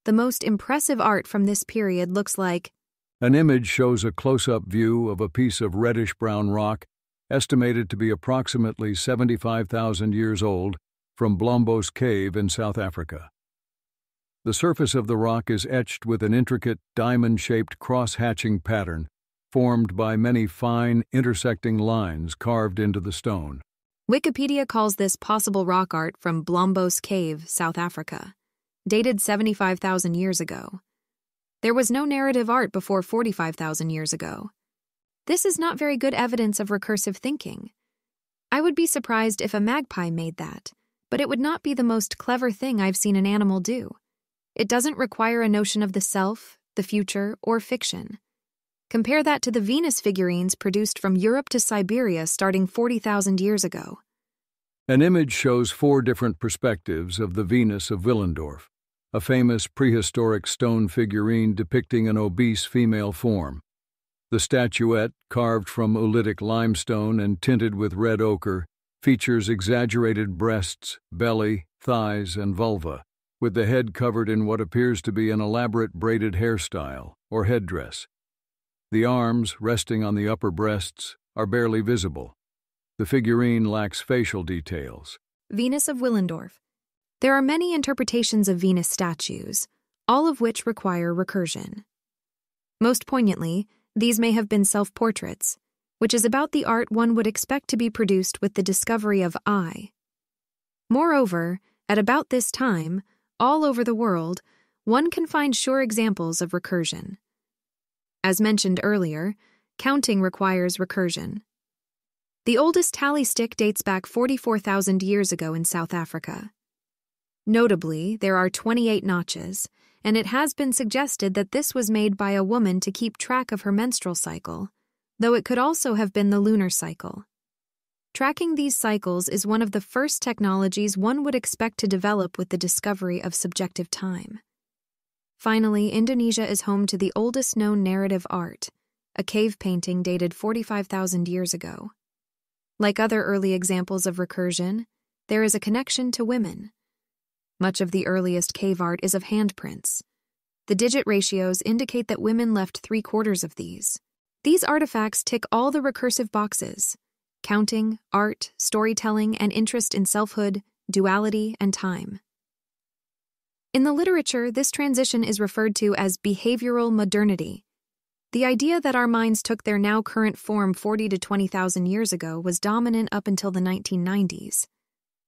The most impressive art from this period looks like an image shows a close-up view of a piece of reddish-brown rock estimated to be approximately 75,000 years old from Blombos Cave in South Africa. The surface of the rock is etched with an intricate diamond-shaped cross-hatching pattern formed by many fine, intersecting lines carved into the stone. Wikipedia calls this possible rock art from Blombos Cave, South Africa, dated 75,000 years ago. There was no narrative art before 45,000 years ago. This is not very good evidence of recursive thinking. I would be surprised if a magpie made that, but it would not be the most clever thing I've seen an animal do. It doesn't require a notion of the self, the future, or fiction. Compare that to the Venus figurines produced from Europe to Siberia starting 40,000 years ago. An image shows 4 different perspectives of the Venus of Willendorf, a famous prehistoric stone figurine depicting an obese female form. The statuette, carved from oolitic limestone and tinted with red ochre, features exaggerated breasts, belly, thighs, and vulva, with the head covered in what appears to be an elaborate braided hairstyle or headdress. The arms, resting on the upper breasts, are barely visible. The figurine lacks facial details. Venus of Willendorf. There are many interpretations of Venus statues, all of which require recursion. Most poignantly, these may have been self-portraits, which is about the art one would expect to be produced with the discovery of I. Moreover, at about this time, all over the world, one can find sure examples of recursion. As mentioned earlier, counting requires recursion. The oldest tally stick dates back 44,000 years ago in South Africa. Notably, there are 28 notches, and it has been suggested that this was made by a woman to keep track of her menstrual cycle, though it could also have been the lunar cycle. Tracking these cycles is one of the first technologies one would expect to develop with the discovery of subjective time. Finally, Indonesia is home to the oldest known narrative art, a cave painting dated 45,000 years ago. Like other early examples of recursion, there is a connection to women. Much of the earliest cave art is of handprints. The digit ratios indicate that women left 3/4 of these. These artifacts tick all the recursive boxes: counting, art, storytelling, and interest in selfhood, duality, and time. In the literature, this transition is referred to as behavioral modernity. The idea that our minds took their now current form 40 to 20,000 years ago was dominant up until the 1990s.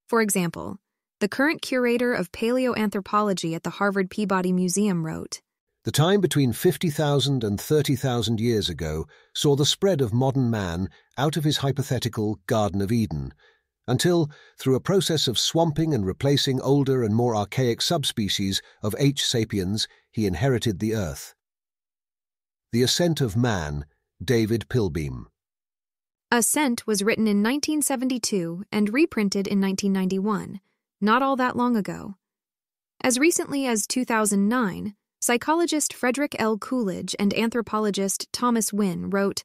For example, the current curator of paleoanthropology at the Harvard Peabody Museum wrote, "The time between 50,000 and 30,000 years ago saw the spread of modern man out of his hypothetical Garden of Eden, until, through a process of swamping and replacing older and more archaic subspecies of H. sapiens, he inherited the earth." The Ascent of Man, David Pilbeam. Ascent was written in 1972 and reprinted in 1991, not all that long ago. As recently as 2009, psychologist Frederick L. Coolidge and anthropologist Thomas Wynne wrote,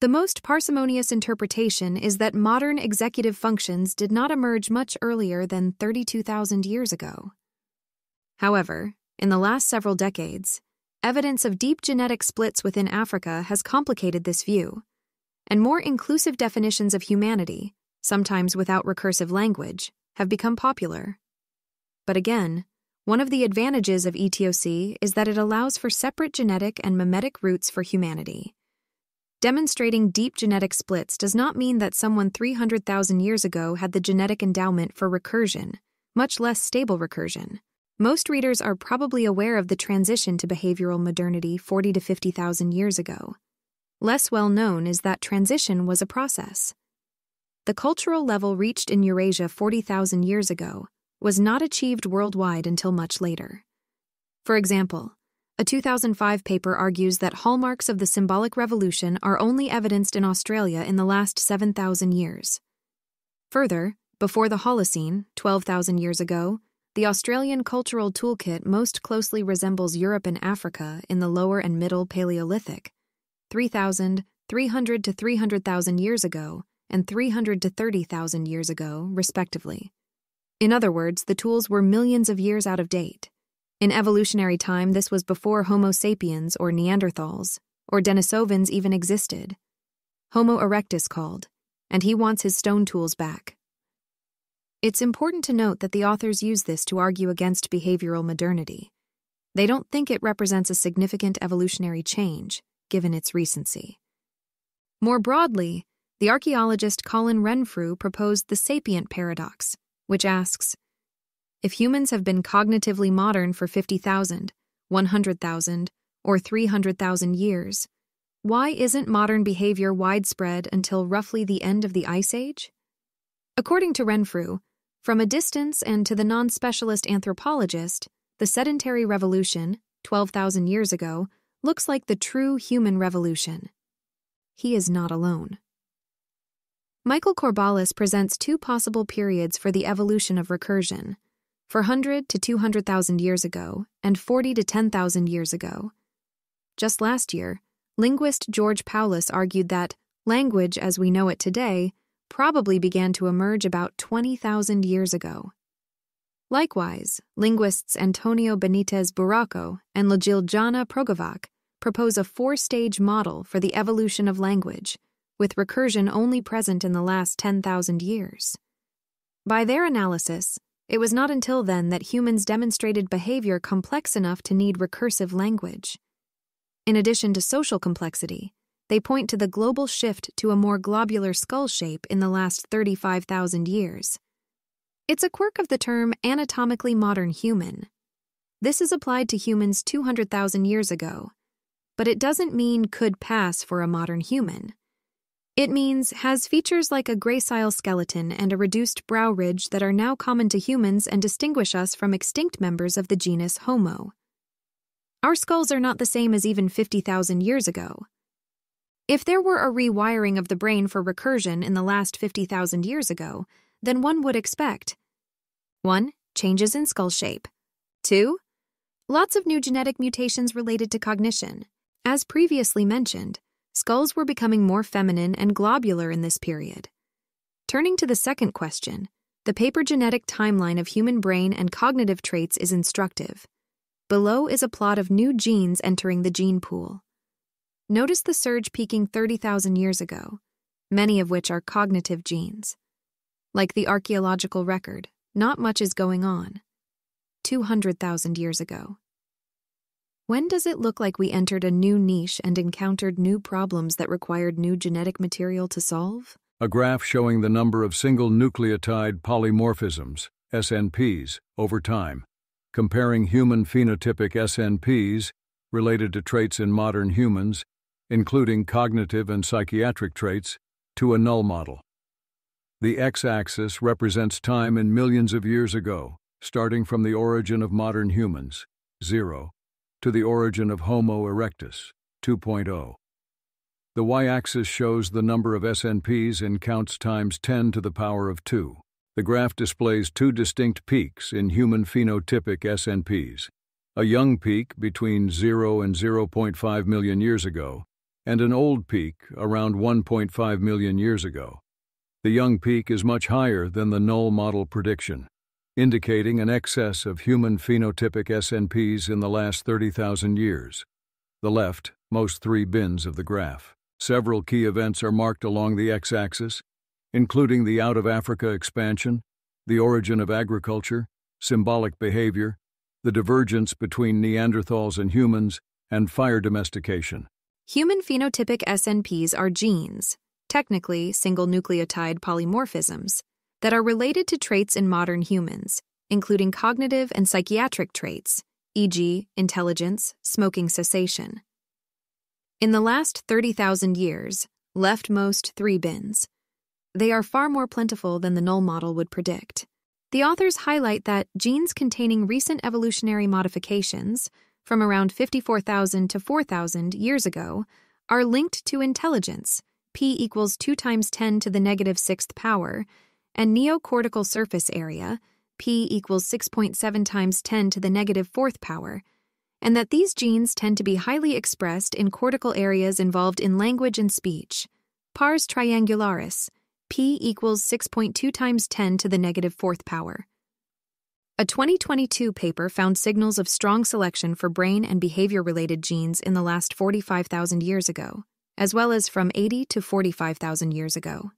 "The most parsimonious interpretation is that modern executive functions did not emerge much earlier than 32,000 years ago." However, in the last several decades, evidence of deep genetic splits within Africa has complicated this view, and more inclusive definitions of humanity, sometimes without recursive language, have become popular. But again, one of the advantages of ETOC is that it allows for separate genetic and memetic roots for humanity. Demonstrating deep genetic splits does not mean that someone 300,000 years ago had the genetic endowment for recursion, much less stable recursion. Most readers are probably aware of the transition to behavioral modernity 40 to 50,000 years ago. Less well known is that transition was a process. The cultural level reached in Eurasia 40,000 years ago was not achieved worldwide until much later. For example, a 2005 paper argues that hallmarks of the symbolic revolution are only evidenced in Australia in the last 7,000 years. Further, before the Holocene, 12,000 years ago, the Australian cultural toolkit most closely resembles Europe and Africa in the Lower and Middle Paleolithic, 3,300 to 300,000 years ago, and 300 to 30,000 years ago, respectively. In other words, the tools were millions of years out of date. In evolutionary time, this was before Homo sapiens or Neanderthals, or Denisovans even existed. Homo erectus called, and he wants his stone tools back. It's important to note that the authors use this to argue against behavioral modernity. They don't think it represents a significant evolutionary change, given its recency. More broadly, the archaeologist Colin Renfrew proposed the sapient paradox, which asks, if humans have been cognitively modern for 50,000, 100,000, or 300,000 years, why isn't modern behavior widespread until roughly the end of the Ice Age? According to Renfrew, from a distance and to the non-specialist anthropologist, the sedentary revolution, 12,000 years ago, looks like the true human revolution. He is not alone. Michael Corballis presents two possible periods for the evolution of recursion, 400 to 200,000 years ago and 40 to 10,000 years ago. Just last year, linguist George Paulus argued that language as we know it today probably began to emerge about 20,000 years ago. Likewise, linguists Antonio Benitez Buraco and Ljiljana Progovac propose a four-stage model for the evolution of language, with recursion only present in the last 10,000 years. By their analysis, it was not until then that humans demonstrated behavior complex enough to need recursive language. In addition to social complexity, they point to the global shift to a more globular skull shape in the last 35,000 years. It's a quirk of the term anatomically modern human. This is applied to humans 200,000 years ago, but it doesn't mean could pass for a modern human. It means has features like a gracile skeleton and a reduced brow ridge that are now common to humans and distinguish us from extinct members of the genus Homo. Our skulls are not the same as even 50,000 years ago. If there were a rewiring of the brain for recursion in the last 50,000 years ago, then one would expect 1. Changes in skull shape. 2. Lots of new genetic mutations related to cognition. As previously mentioned, skulls were becoming more feminine and globular in this period. Turning to the second question, The paper genetic timeline of human brain and cognitive traits is instructive. Below is a plot of new genes entering the gene pool. Notice the surge peaking 30,000 years ago, many of which are cognitive genes. Like the archaeological record, not much is going on. 200,000 years ago. When does it look like we entered a new niche and encountered new problems that required new genetic material to solve? A graph showing the number of single nucleotide polymorphisms, SNPs, over time, comparing human phenotypic SNPs related to traits in modern humans, including cognitive and psychiatric traits, to a null model. The x-axis represents time in millions of years ago, starting from the origin of modern humans, 0, to the origin of Homo erectus, 2.0. The y-axis shows the number of SNPs in counts times 10 to the power of 2. The graph displays two distinct peaks in human phenotypic SNPs, a young peak between 0 and 0.5 million years ago, and an old peak around 1.5 million years ago. The young peak is much higher than the null model prediction, indicating an excess of human phenotypic SNPs in the last 30,000 years. The leftmost three bins of the graph. Several key events are marked along the x-axis, including the out-of-Africa expansion, the origin of agriculture, symbolic behavior, the divergence between Neanderthals and humans, and fire domestication. Human phenotypic SNPs are genes, technically single nucleotide polymorphisms, that are related to traits in modern humans, including cognitive and psychiatric traits, e.g., intelligence, smoking cessation. In the last 30,000 years, leftmost three bins. They are far more plentiful than the null model would predict. The authors highlight that genes containing recent evolutionary modifications, from around 54,000 to 4,000 years ago, are linked to intelligence, p equals 2 times 10 to the negative 6th power, and neocortical surface area, p equals 6.7 times 10 to the negative 4th power, and that these genes tend to be highly expressed in cortical areas involved in language and speech, pars triangularis, p equals 6.2 times 10 to the negative 4th power. A 2022 paper found signals of strong selection for brain and behavior-related genes in the last 45,000 years ago, as well as from 80 to 45,000 years ago.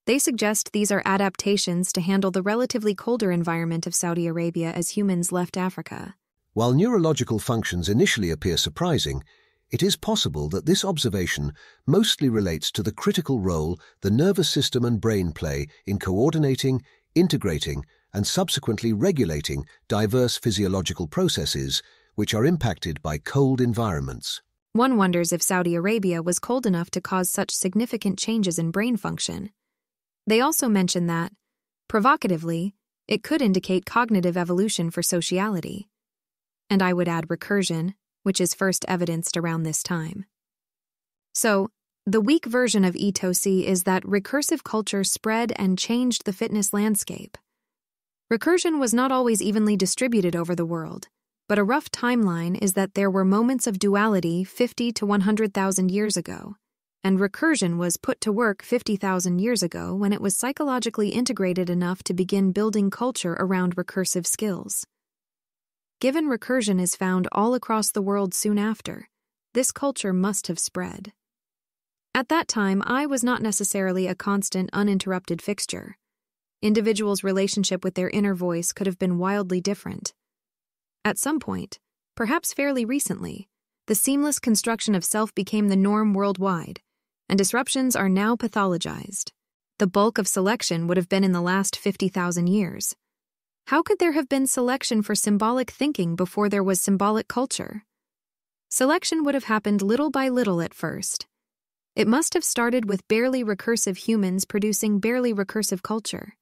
They suggest these are adaptations to handle the relatively colder environment of Saudi Arabia as humans left Africa. While neurological functions initially appear surprising, it is possible that this observation mostly relates to the critical role the nervous system and brain play in coordinating, integrating, and subsequently regulating diverse physiological processes which are impacted by cold environments. One wonders if Saudi Arabia was cold enough to cause such significant changes in brain function. They also mention that, provocatively, it could indicate cognitive evolution for sociality. And I would add recursion, which is first evidenced around this time. So, the weak version of etosi is that recursive culture spread and changed the fitness landscape. Recursion was not always evenly distributed over the world, but a rough timeline is that there were moments of duality 50 to 100,000 years ago, and recursion was put to work 50,000 years ago when it was psychologically integrated enough to begin building culture around recursive skills. Given recursion is found all across the world soon after, this culture must have spread. At that time, I was not necessarily a constant, uninterrupted fixture. Individuals' relationship with their inner voice could have been wildly different. At some point, perhaps fairly recently, the seamless construction of self became the norm worldwide, and disruptions are now pathologized. The bulk of selection would have been in the last 50,000 years. How could there have been selection for symbolic thinking before there was symbolic culture? Selection would have happened little by little at first. It must have started with barely recursive humans producing barely recursive culture.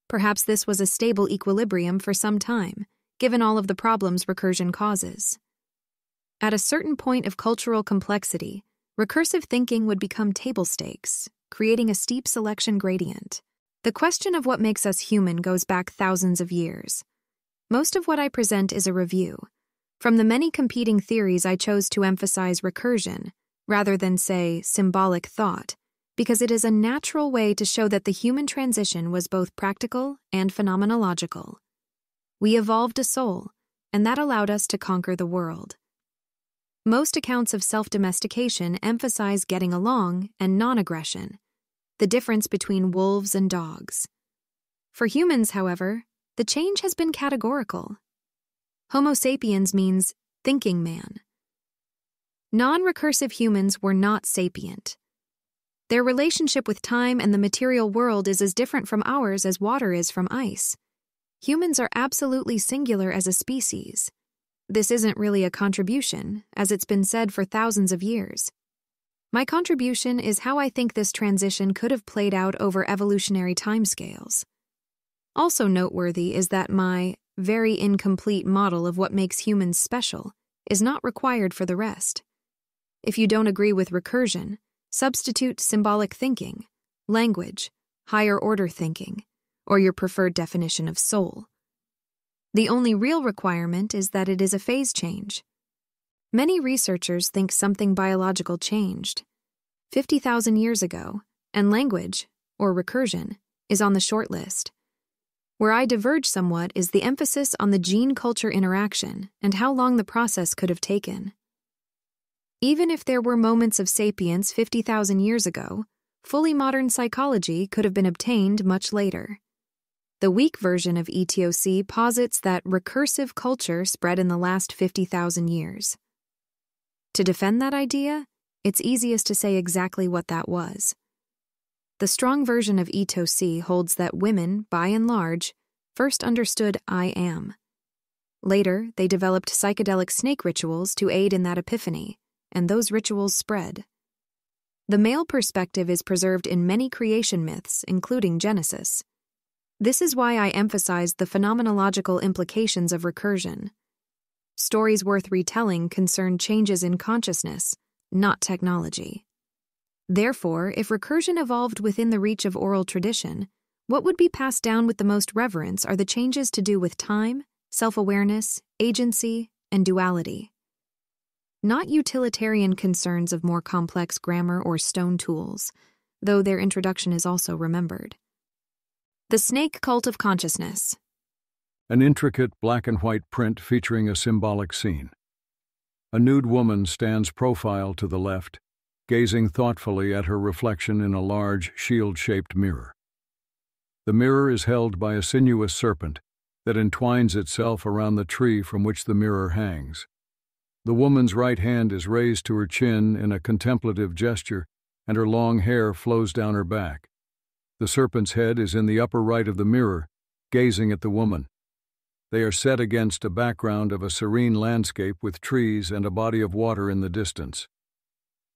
Perhaps this was a stable equilibrium for some time, given all of the problems recursion causes. At a certain point of cultural complexity, recursive thinking would become table stakes, creating a steep selection gradient. The question of what makes us human goes back thousands of years. Most of what I present is a review. From the many competing theories, I chose to emphasize recursion, rather than, say, symbolic thought, because it is a natural way to show that the human transition was both practical and phenomenological. We evolved a soul, and that allowed us to conquer the world. Most accounts of self-domestication emphasize getting along and non-aggression, the difference between wolves and dogs. For humans, however, the change has been categorical. Homo sapiens means thinking man. Non-recursive humans were not sapient. Their relationship with time and the material world is as different from ours as water is from ice. Humans are absolutely singular as a species. This isn't really a contribution, as it's been said for thousands of years. My contribution is how I think this transition could have played out over evolutionary timescales. Also noteworthy is that my very incomplete model of what makes humans special is not required for the rest. If you don't agree with recursion, substitute symbolic thinking, language, higher-order thinking, or your preferred definition of soul. The only real requirement is that it is a phase change. Many researchers think something biological changed 50,000 years ago, and language, or recursion, is on the short list. Where I diverge somewhat is the emphasis on the gene-culture interaction and how long the process could have taken. Even if there were moments of sapience 50,000 years ago, fully modern psychology could have been obtained much later. The weak version of ETOC posits that recursive culture spread in the last 50,000 years. To defend that idea, it's easiest to say exactly what that was. The strong version of ETOC holds that women, by and large, first understood I am. Later, they developed psychedelic snake rituals to aid in that epiphany, and those rituals spread. The male perspective is preserved in many creation myths, including Genesis. This is why I emphasized the phenomenological implications of recursion. Stories worth retelling concern changes in consciousness, not technology. Therefore, if recursion evolved within the reach of oral tradition, what would be passed down with the most reverence are the changes to do with time, self-awareness, agency, and duality. Not utilitarian concerns of more complex grammar or stone tools, though their introduction is also remembered. The Snake Cult of Consciousness. An intricate black and white print featuring a symbolic scene. A nude woman stands profile to the left, gazing thoughtfully at her reflection in a large, shield-shaped mirror. The mirror is held by a sinuous serpent that entwines itself around the tree from which the mirror hangs. The woman's right hand is raised to her chin in a contemplative gesture, and her long hair flows down her back. The serpent's head is in the upper right of the mirror, gazing at the woman. They are set against a background of a serene landscape with trees and a body of water in the distance.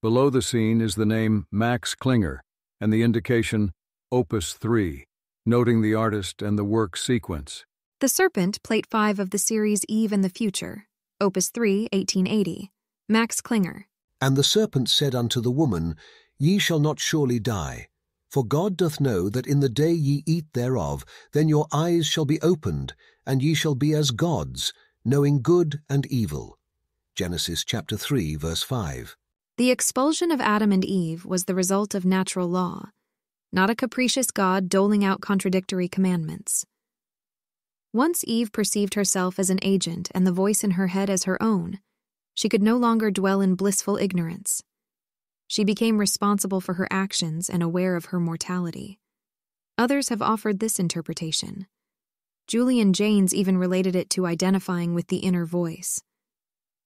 Below the scene is the name Max Klinger and the indication Opus 3, noting the artist and the work sequence. The Serpent, Plate 5 of the series Eve and the Future, Opus 3, 1880, Max Klinger. And the serpent said unto the woman, Ye shall not surely die. For God doth know that in the day ye eat thereof, then your eyes shall be opened, and ye shall be as gods, knowing good and evil. Genesis chapter 3, verse 5. The expulsion of Adam and Eve was the result of natural law, not a capricious God doling out contradictory commandments. Once Eve perceived herself as an agent and the voice in her head as her own, she could no longer dwell in blissful ignorance. She became responsible for her actions and aware of her mortality. Others have offered this interpretation. Julian Jaynes even related it to identifying with the inner voice.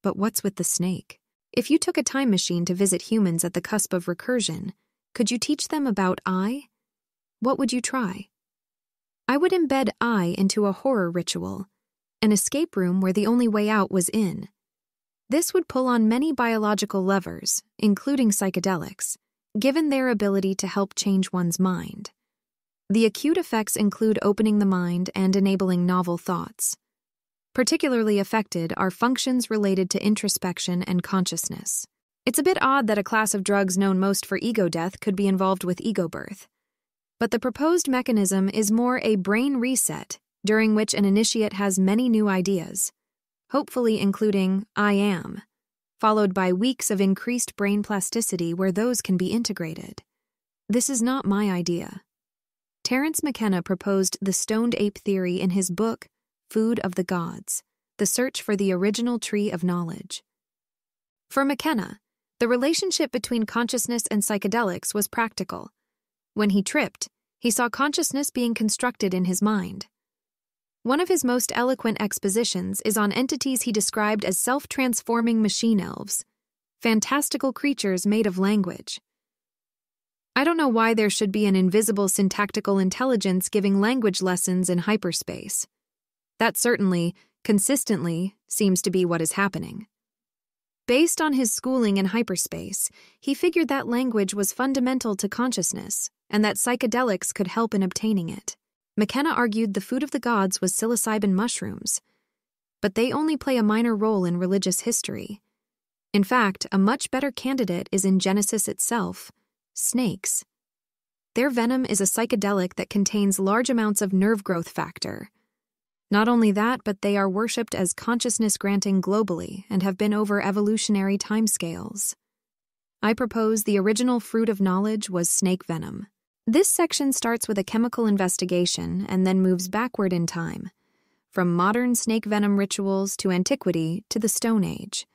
But what's with the snake? If you took a time machine to visit humans at the cusp of recursion, could you teach them about I? What would you try? I would embed I into a horror ritual, an escape room where the only way out was in. This would pull on many biological levers, including psychedelics, given their ability to help change one's mind. The acute effects include opening the mind and enabling novel thoughts. Particularly affected are functions related to introspection and consciousness. It's a bit odd that a class of drugs known most for ego death could be involved with ego birth. But the proposed mechanism is more a brain reset, during which an initiate has many new ideas, hopefully including I am, followed by weeks of increased brain plasticity where those can be integrated. This is not my idea. Terence McKenna proposed the stoned ape theory in his book, Food of the Gods, The Search for the Original Tree of Knowledge. For McKenna, the relationship between consciousness and psychedelics was practical. When he tripped, he saw consciousness being constructed in his mind. One of his most eloquent expositions is on entities he described as self-transforming machine elves, fantastical creatures made of language. I don't know why there should be an invisible syntactical intelligence giving language lessons in hyperspace. That certainly, consistently, seems to be what is happening. Based on his schooling in hyperspace, he figured that language was fundamental to consciousness and that psychedelics could help in obtaining it. McKenna argued the food of the gods was psilocybin mushrooms, but they only play a minor role in religious history. In fact, a much better candidate is in Genesis itself, snakes. Their venom is a psychedelic that contains large amounts of nerve growth factor. Not only that, but they are worshipped as consciousness-granting globally and have been over evolutionary timescales. I propose the original fruit of knowledge was snake venom. This section starts with a chemical investigation and then moves backward in time, from modern snake venom rituals to antiquity to the Stone Age.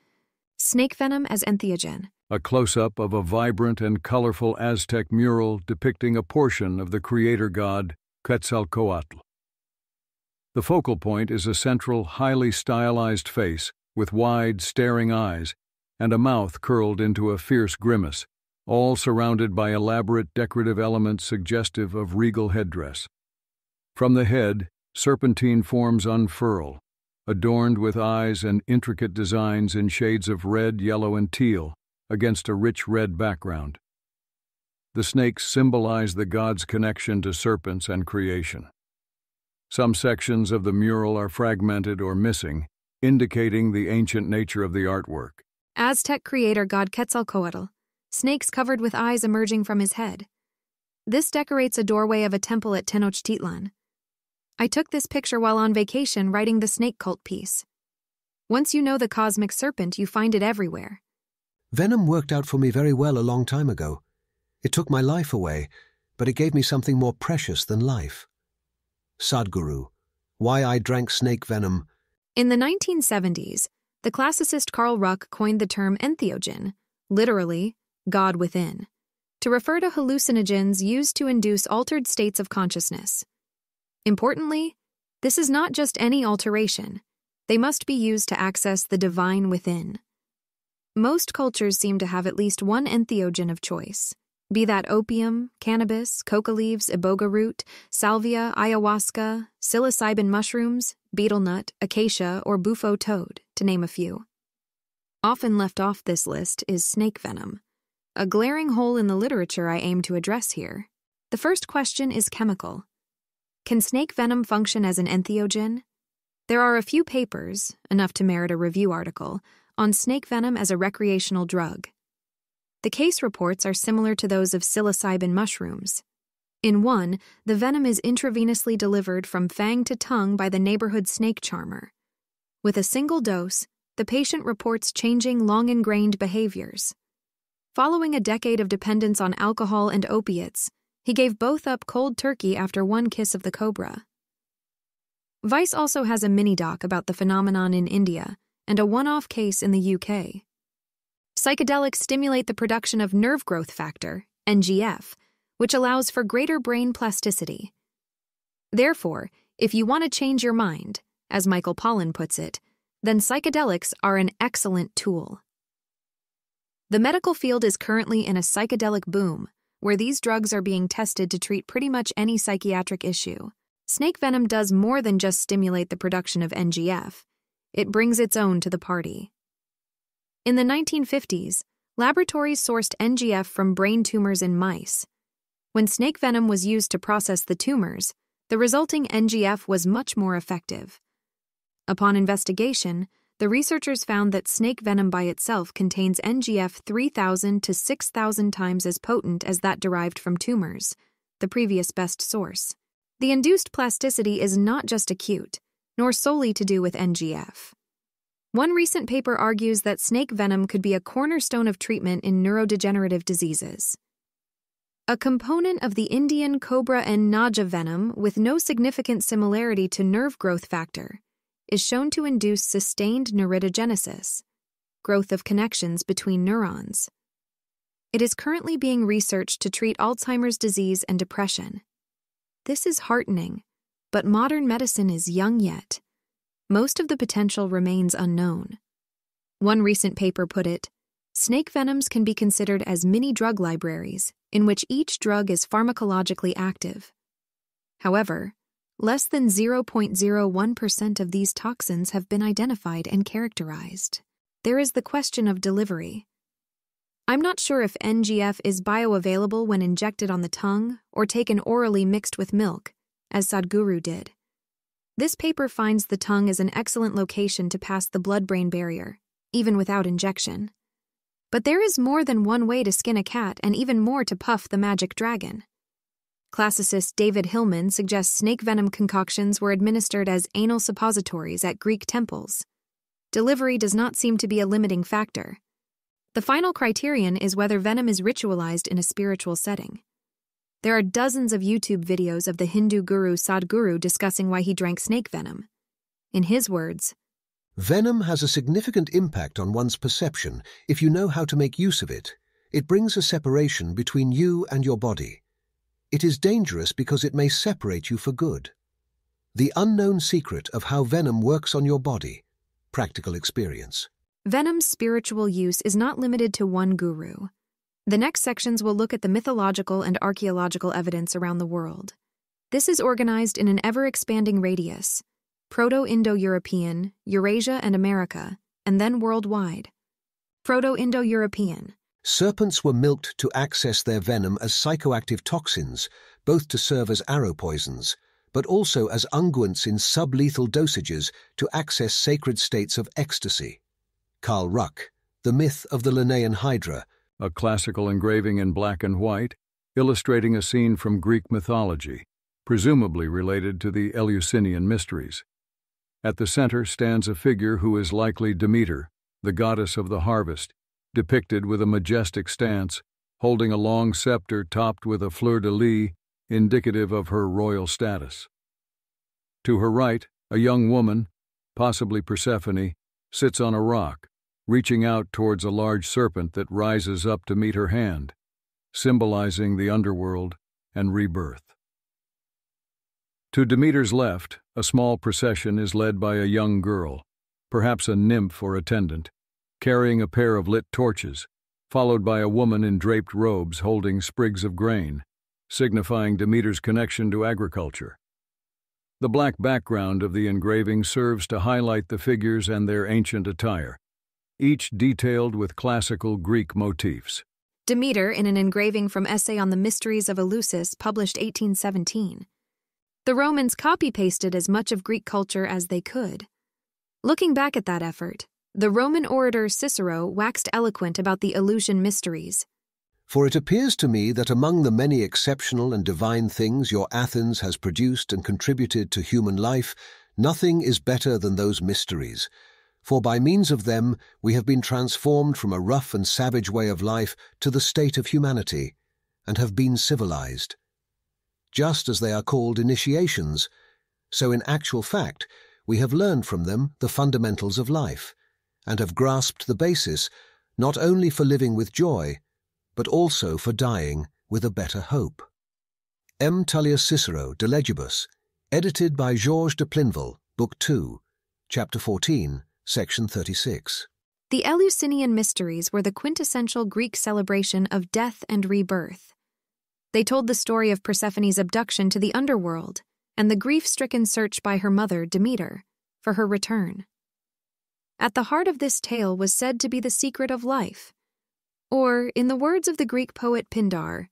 Snake venom as entheogen. A close-up of a vibrant and colorful Aztec mural depicting a portion of the creator god Quetzalcoatl. The focal point is a central, highly stylized face with wide, staring eyes and a mouth curled into a fierce grimace, all surrounded by elaborate decorative elements suggestive of regal headdress. From the head, serpentine forms unfurl, adorned with eyes and intricate designs in shades of red, yellow, and teal against a rich red background. The snakes symbolize the god's connection to serpents and creation. Some sections of the mural are fragmented or missing, indicating the ancient nature of the artwork. Aztec creator god Quetzalcoatl, snakes covered with eyes emerging from his head. This decorates a doorway of a temple at Tenochtitlan. I took this picture while on vacation writing the snake cult piece. Once you know the cosmic serpent, you find it everywhere. Venom worked out for me very well a long time ago. It took my life away, but it gave me something more precious than life. Sadhguru, why I drank snake venom. In the 1970s, the classicist Carl Ruck coined the term entheogen, literally, God within, to refer to hallucinogens used to induce altered states of consciousness. Importantly, this is not just any alteration. They must be used to access the divine within. Most cultures seem to have at least one entheogen of choice, be that opium, cannabis, coca leaves, iboga root, salvia, ayahuasca, psilocybin mushrooms, betel nut, acacia, or bufo toad, to name a few. Often left off this list is snake venom, a glaring hole in the literature I aim to address here. The first question is chemical. Can snake venom function as an entheogen? There are a few papers, enough to merit a review article, on snake venom as a recreational drug. The case reports are similar to those of psilocybin mushrooms. In one, the venom is intravenously delivered from fang to tongue by the neighborhood snake charmer. With a single dose, the patient reports changing long-ingrained behaviors. Following a decade of dependence on alcohol and opiates, he gave both up cold turkey after one kiss of the cobra. Vice also has a mini-doc about the phenomenon in India and a one-off case in the UK. Psychedelics stimulate the production of nerve growth factor, NGF, which allows for greater brain plasticity. Therefore, if you want to change your mind, as Michael Pollan puts it, then psychedelics are an excellent tool. The medical field is currently in a psychedelic boom, where these drugs are being tested to treat pretty much any psychiatric issue. Snake venom does more than just stimulate the production of NGF. It brings its own to the party. In the 1950s, laboratories sourced NGF from brain tumors in mice. When snake venom was used to process the tumors, the resulting NGF was much more effective. Upon investigation, the researchers found that snake venom by itself contains NGF 3,000 to 6,000 times as potent as that derived from tumors, the previous best source. The induced plasticity is not just acute, nor solely to do with NGF. One recent paper argues that snake venom could be a cornerstone of treatment in neurodegenerative diseases. a component of the Indian cobra and naja venom with no significant similarity to nerve growth factor, is shown to induce sustained neuridogenesis, growth of connections between neurons. It is currently being researched to treat Alzheimer's disease and depression. This is heartening, but modern medicine is young yet. Most of the potential remains unknown. One recent paper put it, snake venoms can be considered as mini drug libraries, in which each drug is pharmacologically active. However, less than 0.01% of these toxins have been identified and characterized. There is the question of delivery. I'm not sure if NGF is bioavailable when injected on the tongue or taken orally mixed with milk, as Sadhguru did. This paper finds the tongue is an excellent location to pass the blood-brain barrier, even without injection. But there is more than one way to skin a cat and even more to puff the magic dragon. Classicist David Hillman suggests snake venom concoctions were administered as anal suppositories at Greek temples. Delivery does not seem to be a limiting factor. The final criterion is whether venom is ritualized in a spiritual setting. There are dozens of YouTube videos of the Hindu guru Sadhguru discussing why he drank snake venom. In his words, "Venom has a significant impact on one's perception if you know how to make use of it. It brings a separation between you and your body. It is dangerous because it may separate you for good. The unknown secret of how venom works on your body. Practical experience." Venom's spiritual use is not limited to one guru. The next sections will look at the mythological and archaeological evidence around the world. This is organized in an ever-expanding radius: Proto-Indo-European, Eurasia and America, and then worldwide. Proto-Indo-European. Serpents were milked to access their venom as psychoactive toxins, both to serve as arrow poisons, but also as unguents in sublethal dosages to access sacred states of ecstasy. Karl Ruck, The Myth of the Linnaean Hydra, a classical engraving in black and white, illustrating a scene from Greek mythology, presumably related to the Eleusinian mysteries. At the center stands a figure who is likely Demeter, the goddess of the harvest, depicted with a majestic stance, holding a long scepter topped with a fleur-de-lis, indicative of her royal status. To her right, a young woman, possibly Persephone, sits on a rock, reaching out towards a large serpent that rises up to meet her hand, symbolizing the underworld and rebirth. To Demeter's left, a small procession is led by a young girl, perhaps a nymph or attendant, carrying a pair of lit torches, followed by a woman in draped robes holding sprigs of grain, signifying Demeter's connection to agriculture. The black background of the engraving serves to highlight the figures and their ancient attire, each detailed with classical Greek motifs. Demeter in an engraving from Essay on the Mysteries of Eleusis, published 1817. The Romans copy-pasted as much of Greek culture as they could. Looking back at that effort, the Roman orator Cicero waxed eloquent about the Eleusinian mysteries. "For it appears to me that among the many exceptional and divine things your Athens has produced and contributed to human life, nothing is better than those mysteries. For by means of them we have been transformed from a rough and savage way of life to the state of humanity, and have been civilized. Just as they are called initiations, so in actual fact we have learned from them the fundamentals of life, and have grasped the basis not only for living with joy, but also for dying with a better hope." M. Tullius Cicero, De Legibus, edited by Georges de Plinville, Book 2, Chapter 14, Section 36. The Eleusinian mysteries were the quintessential Greek celebration of death and rebirth. They told the story of Persephone's abduction to the underworld and the grief-stricken search by her mother, Demeter, for her return. At the heart of this tale was said to be the secret of life. Or, in the words of the Greek poet Pindar,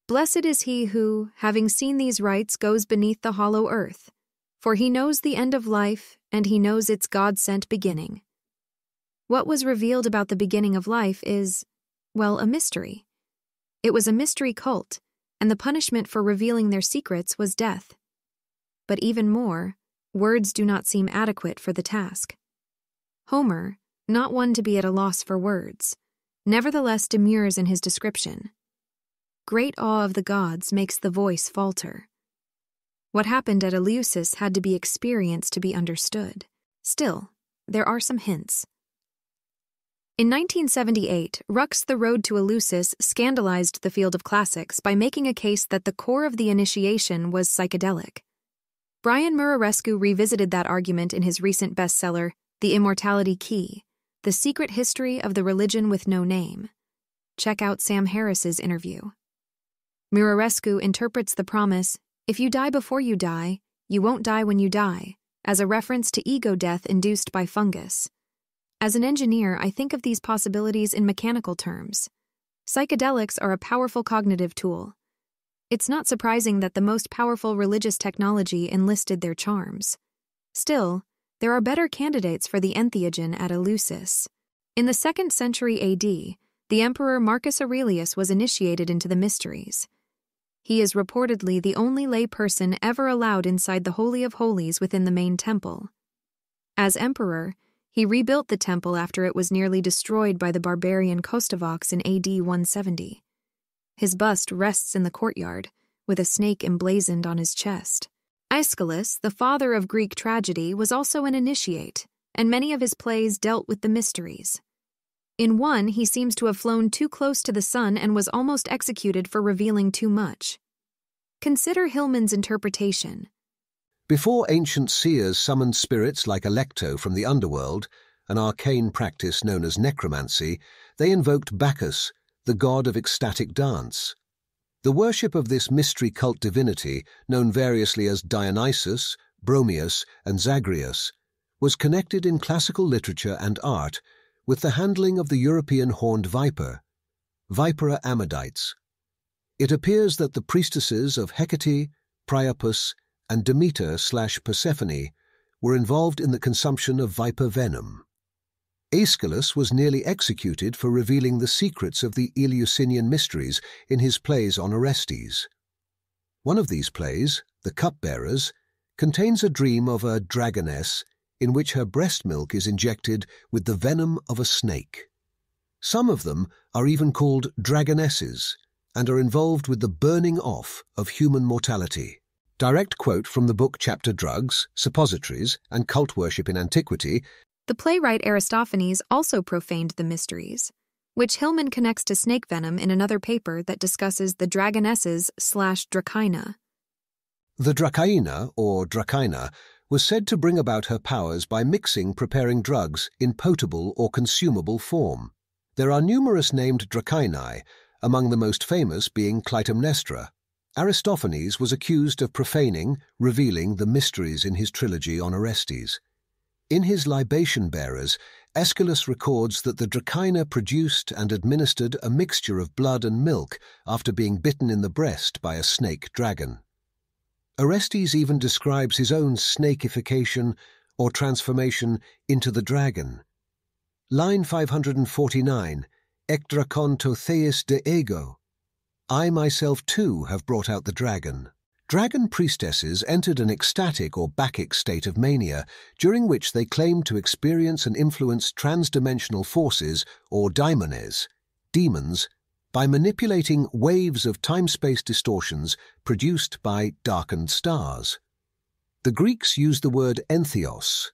"Blessed is he who, having seen these rites, goes beneath the hollow earth, for he knows the end of life, and he knows its God-sent beginning." What was revealed about the beginning of life is, well, a mystery. It was a mystery cult, and the punishment for revealing their secrets was death. But even more, words do not seem adequate for the task. Homer, not one to be at a loss for words, nevertheless demurs in his description. great awe of the gods makes the voice falter. What happened at Eleusis had to be experienced to be understood. Still, there are some hints. In 1978, Ruck's The Road to Eleusis scandalized the field of classics by making a case that the core of the initiation was psychedelic. Brian Muraresku revisited that argument in his recent bestseller, The Immortality Key: The Secret History of the Religion with No Name. Check out Sam Harris's interview. Muraresku interprets the promise, "If you die before you die, you won't die when you die," as a reference to ego death induced by fungus. As an engineer, I think of these possibilities in mechanical terms. Psychedelics are a powerful cognitive tool. It's not surprising that the most powerful religious technology enlisted their charms. Still, there are better candidates for the entheogen at Eleusis. In the 2nd century AD, the emperor Marcus Aurelius was initiated into the mysteries. He is reportedly the only lay person ever allowed inside the Holy of Holies within the main temple. As emperor, he rebuilt the temple after it was nearly destroyed by the barbarian Kostovoks in AD 170. His bust rests in the courtyard, with a snake emblazoned on his chest. Aeschylus, the father of Greek tragedy, was also an initiate, and many of his plays dealt with the mysteries. In one, he seems to have flown too close to the sun and was almost executed for revealing too much. Consider Hillman's interpretation. Before ancient seers summoned spirits like Alecto from the underworld, an arcane practice known as necromancy, they invoked Bacchus, the god of ecstatic dance. The worship of this mystery cult divinity, known variously as Dionysus, Bromius, and Zagreus, was connected in classical literature and art with the handling of the European horned viper, Vipera amadites. It appears that the priestesses of Hecate, Priapus, and Demeter/Persephone were involved in the consumption of viper venom. Aeschylus was nearly executed for revealing the secrets of the Eleusinian mysteries in his plays on Orestes. One of these plays, The Cupbearers, contains a dream of a dragoness in which her breast milk is injected with the venom of a snake. Some of them are even called dragonesses and are involved with the burning off of human mortality. Direct quote from the book Chapter Drugs, Suppositories, and Cult Worship in Antiquity. The playwright Aristophanes also profaned the mysteries, which Hillman connects to snake venom in another paper that discusses the dragonesses/Dracaina. The Dracaina, or Dracaina, was said to bring about her powers by preparing drugs in potable or consumable form. There are numerous named Dracainae, among the most famous being Clytemnestra. Aristophanes was accused of profaning, revealing the mysteries in his trilogy on Orestes. In his Libation Bearers, Aeschylus records that the Dracaina produced and administered a mixture of blood and milk after being bitten in the breast by a snake dragon. Orestes even describes his own snakeification or transformation into the dragon. Line 549, Ek drakon to theis de ego. I myself too have brought out the dragon. Dragon priestesses entered an ecstatic or Bacchic state of mania, during which they claimed to experience and influence transdimensional forces, or daimones, demons, by manipulating waves of time-space distortions produced by darkened stars. The Greeks used the word entheos,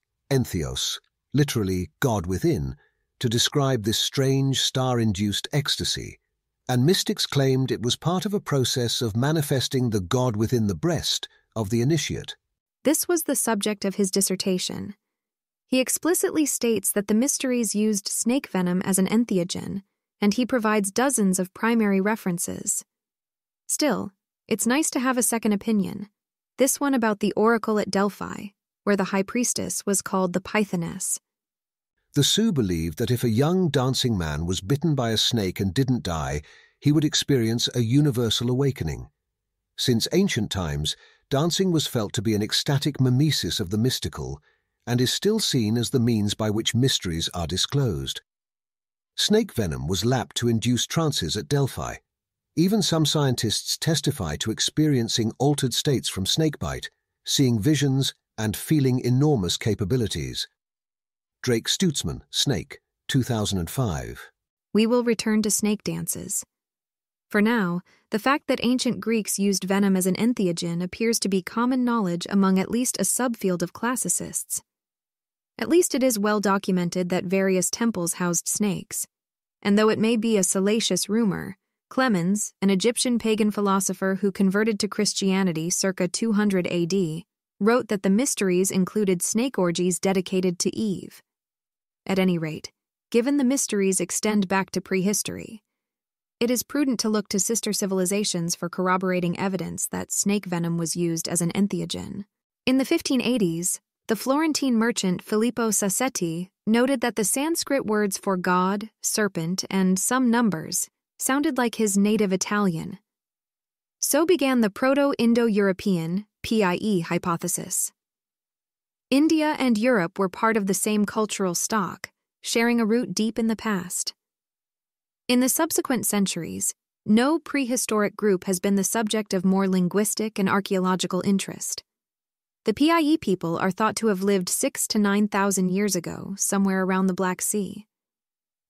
literally God within, to describe this strange star-induced ecstasy, and mystics claimed it was part of a process of manifesting the God within the breast of the initiate. This was the subject of his dissertation. He explicitly states that the mysteries used snake venom as an entheogen, and he provides dozens of primary references. Still, it's nice to have a second opinion, this one about the oracle at Delphi, where the high priestess was called the Pythoness. The Sioux believed that if a young dancing man was bitten by a snake and didn't die, he would experience a universal awakening. Since ancient times, dancing was felt to be an ecstatic mimesis of the mystical, and is still seen as the means by which mysteries are disclosed. Snake venom was lapped to induce trances at Delphi. Even some scientists testify to experiencing altered states from snakebite, seeing visions, and feeling enormous capabilities. Drake Stutzman, Snake, 2005. We will return to snake dances. For now, the fact that ancient Greeks used venom as an entheogen appears to be common knowledge among at least a subfield of classicists. At least it is well documented that various temples housed snakes. And though it may be a salacious rumor, Clemens, an Egyptian pagan philosopher who converted to Christianity circa 200 AD, wrote that the mysteries included snake orgies dedicated to Eve. At any rate, given the mysteries extend back to prehistory, it is prudent to look to sister civilizations for corroborating evidence that snake venom was used as an entheogen. In the 1580s, the Florentine merchant Filippo Sassetti noted that the Sanskrit words for god, serpent, and some numbers sounded like his native Italian. So began the Proto-Indo-European (PIE) hypothesis. India and Europe were part of the same cultural stock, sharing a root deep in the past. In the subsequent centuries, no prehistoric group has been the subject of more linguistic and archaeological interest. The PIE people are thought to have lived 6,000 to 9,000 years ago, somewhere around the Black Sea.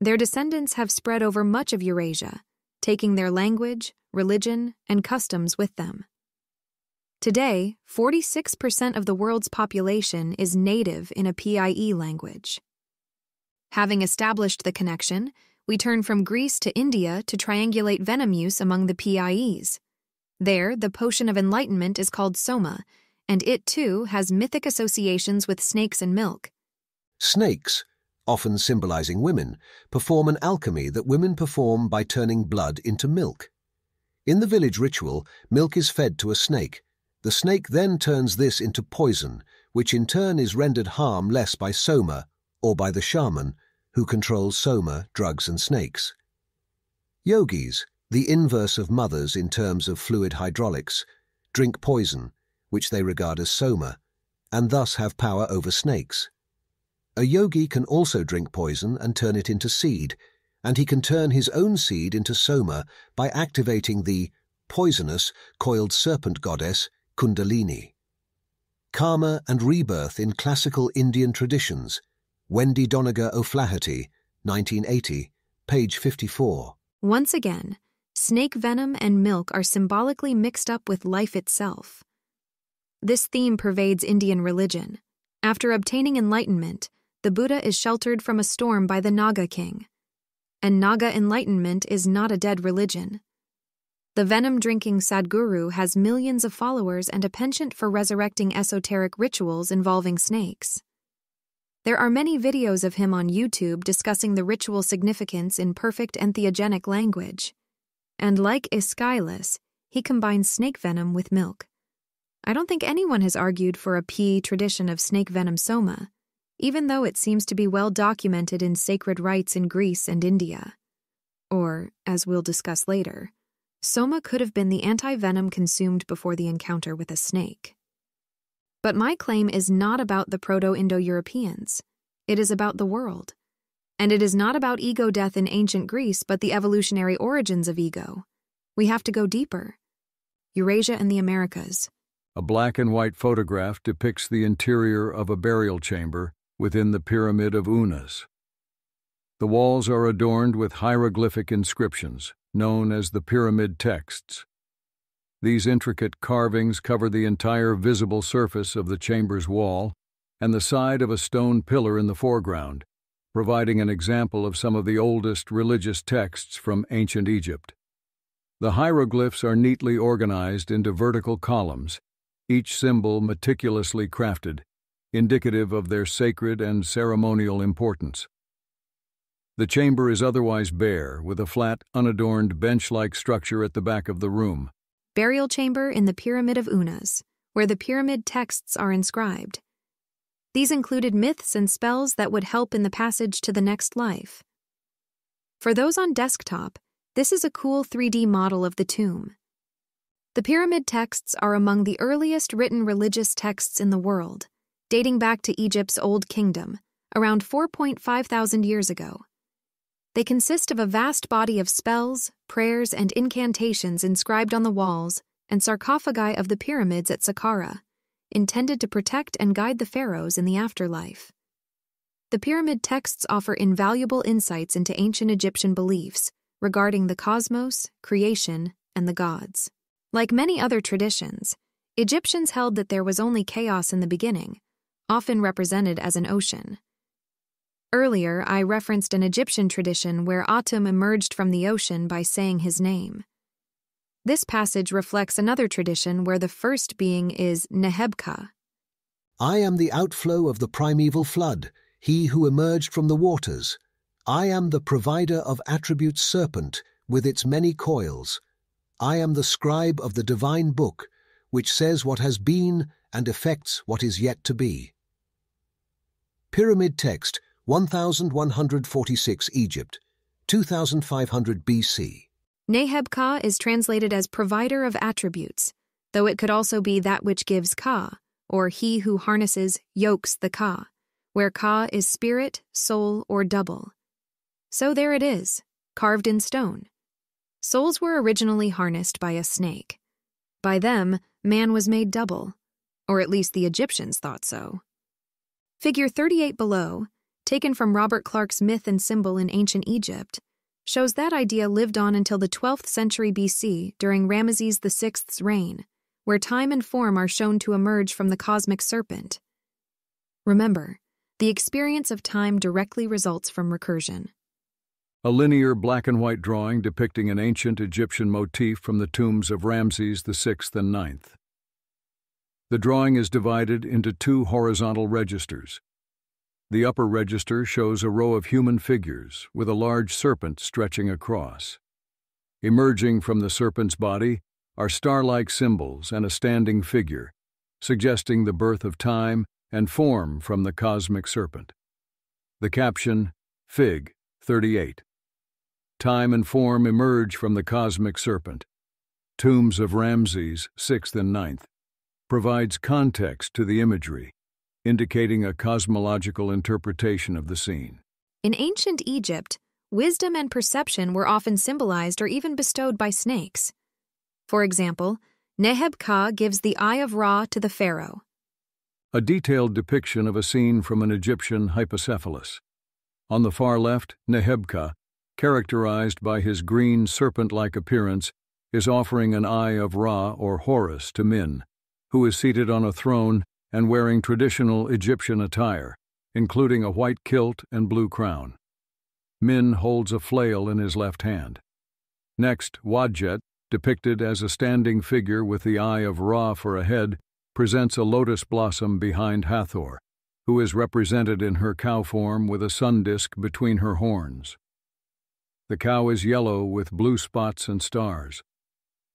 Their descendants have spread over much of Eurasia, taking their language, religion, and customs with them. Today, 46% of the world's population is native in a PIE language. Having established the connection, we turn from Greece to India to triangulate venom use among the PIEs. There, the potion of enlightenment is called soma, and it too has mythic associations with snakes and milk. Snakes, often symbolizing women, perform an alchemy that women perform by turning blood into milk. In the village ritual, milk is fed to a snake. The snake then turns this into poison, which in turn is rendered harmless by soma, or by the shaman, who controls soma, drugs and snakes. Yogis, the inverse of mothers in terms of fluid hydraulics, drink poison, which they regard as soma, and thus have power over snakes. A yogi can also drink poison and turn it into seed, and he can turn his own seed into soma by activating the poisonous, coiled serpent goddess Kundalini. Karma and rebirth in classical Indian traditions. Wendy Doniger O'Flaherty, 1980, page 54. Once again, snake venom and milk are symbolically mixed up with life itself. This theme pervades Indian religion. After obtaining enlightenment, the Buddha is sheltered from a storm by the Naga king. And Naga enlightenment is not a dead religion. The venom-drinking Sadhguru has millions of followers and a penchant for resurrecting esoteric rituals involving snakes. There are many videos of him on YouTube discussing the ritual significance in perfect entheogenic language. And like Aeschylus, he combines snake venom with milk. I don't think anyone has argued for a PIE tradition of snake venom soma, even though it seems to be well documented in sacred rites in Greece and India. Or, as we'll discuss later, soma could have been the anti-venom consumed before the encounter with a snake. But my claim is not about the Proto-Indo-Europeans. It is about the world. And it is not about ego death in ancient Greece, but the evolutionary origins of ego. We have to go deeper. Eurasia and the Americas. A black and white photograph depicts the interior of a burial chamber within the Pyramid of Unas. The walls are adorned with hieroglyphic inscriptions, known as the pyramid texts. These intricate carvings cover the entire visible surface of the chamber's wall and the side of a stone pillar in the foreground, providing an example of some of the oldest religious texts from ancient Egypt. The hieroglyphs are neatly organized into vertical columns, each symbol meticulously crafted, indicative of their sacred and ceremonial importance. The chamber is otherwise bare, with a flat, unadorned bench-like structure at the back of the room. Burial chamber in the Pyramid of Unas, where the pyramid texts are inscribed. These included myths and spells that would help in the passage to the next life. For those on desktop, this is a cool 3D model of the tomb. The pyramid texts are among the earliest written religious texts in the world, dating back to Egypt's Old Kingdom, around 4,500 years ago. They consist of a vast body of spells, prayers, and incantations inscribed on the walls and sarcophagi of the pyramids at Saqqara, intended to protect and guide the pharaohs in the afterlife. The pyramid texts offer invaluable insights into ancient Egyptian beliefs, regarding the cosmos, creation, and the gods. Like many other traditions, Egyptians held that there was only chaos in the beginning, often represented as an ocean. Earlier, I referenced an Egyptian tradition where Atum emerged from the ocean by saying his name. This passage reflects another tradition where the first being is Nehebka. I am the outflow of the primeval flood, he who emerged from the waters. I am the provider of attributes serpent with its many coils. I am the scribe of the divine book, which says what has been and effects what is yet to be. Pyramid text 1146 Egypt, 2500 BC. Neheb-Ka is translated as provider of attributes, though it could also be that which gives Ka, or he who harnesses, yokes the Ka, where Ka is spirit, soul, or double. So there it is, carved in stone. Souls were originally harnessed by a snake. By them, man was made double, or at least the Egyptians thought so. Figure 38 below, taken from Robert Clark's Myth and Symbol in Ancient Egypt, shows that idea lived on until the 12th century BC during Ramesses VI's reign, where time and form are shown to emerge from the cosmic serpent. Remember, the experience of time directly results from recursion. A linear black-and-white drawing depicting an ancient Egyptian motif from the tombs of Ramses VI and IX. The drawing is divided into two horizontal registers. The upper register shows a row of human figures with a large serpent stretching across. Emerging from the serpent's body are star-like symbols and a standing figure, suggesting the birth of time and form from the cosmic serpent. The caption, Fig. 38. Time and form emerge from the cosmic serpent. Tombs of Ramses VI and IX provides context to the imagery, indicating a cosmological interpretation of the scene. In ancient Egypt, wisdom and perception were often symbolized or even bestowed by snakes. For example, Neheb-Ka gives the Eye of Ra to the pharaoh. A detailed depiction of a scene from an Egyptian hypocephalus. On the far left, Neheb-Ka, characterized by his green serpent-like appearance, is offering an Eye of Ra or Horus to Min, who is seated on a throne and wearing traditional Egyptian attire, including a white kilt and blue crown. Min holds a flail in his left hand. Next, Wadjet, depicted as a standing figure with the Eye of Ra for a head, presents a lotus blossom behind Hathor, who is represented in her cow form with a sun disk between her horns. The cow is yellow with blue spots and stars.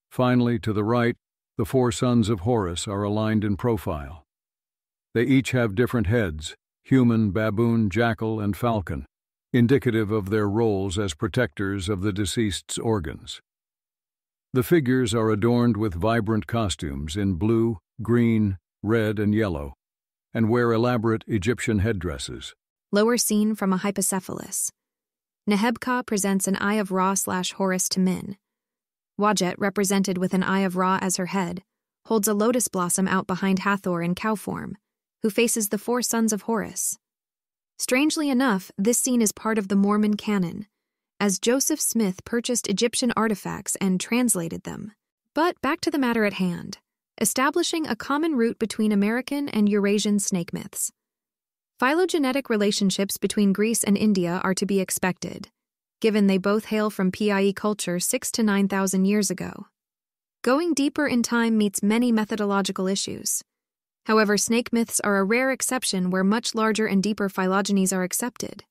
Finally, to the right, the four sons of Horus are aligned in profile. They each have different heads, human, baboon, jackal, and falcon, indicative of their roles as protectors of the deceased's organs. The figures are adorned with vibrant costumes in blue, green, red, and yellow, and wear elaborate Egyptian headdresses. Lower scene from a hypocephalus. Neheb-Ka presents an Eye of Ra/Horus to Min. Wadjet, represented with an Eye of Ra as her head, holds a lotus blossom out behind Hathor in cow form, who faces the four sons of Horus. Strangely enough, this scene is part of the Mormon canon, as Joseph Smith purchased Egyptian artifacts and translated them. But back to the matter at hand, establishing a common root between American and Eurasian snake myths. Phylogenetic relationships between Greece and India are to be expected, given they both hail from PIE culture 6,000 to 9,000 years ago. Going deeper in time meets many methodological issues. However, snake myths are a rare exception where much larger and deeper phylogenies are accepted.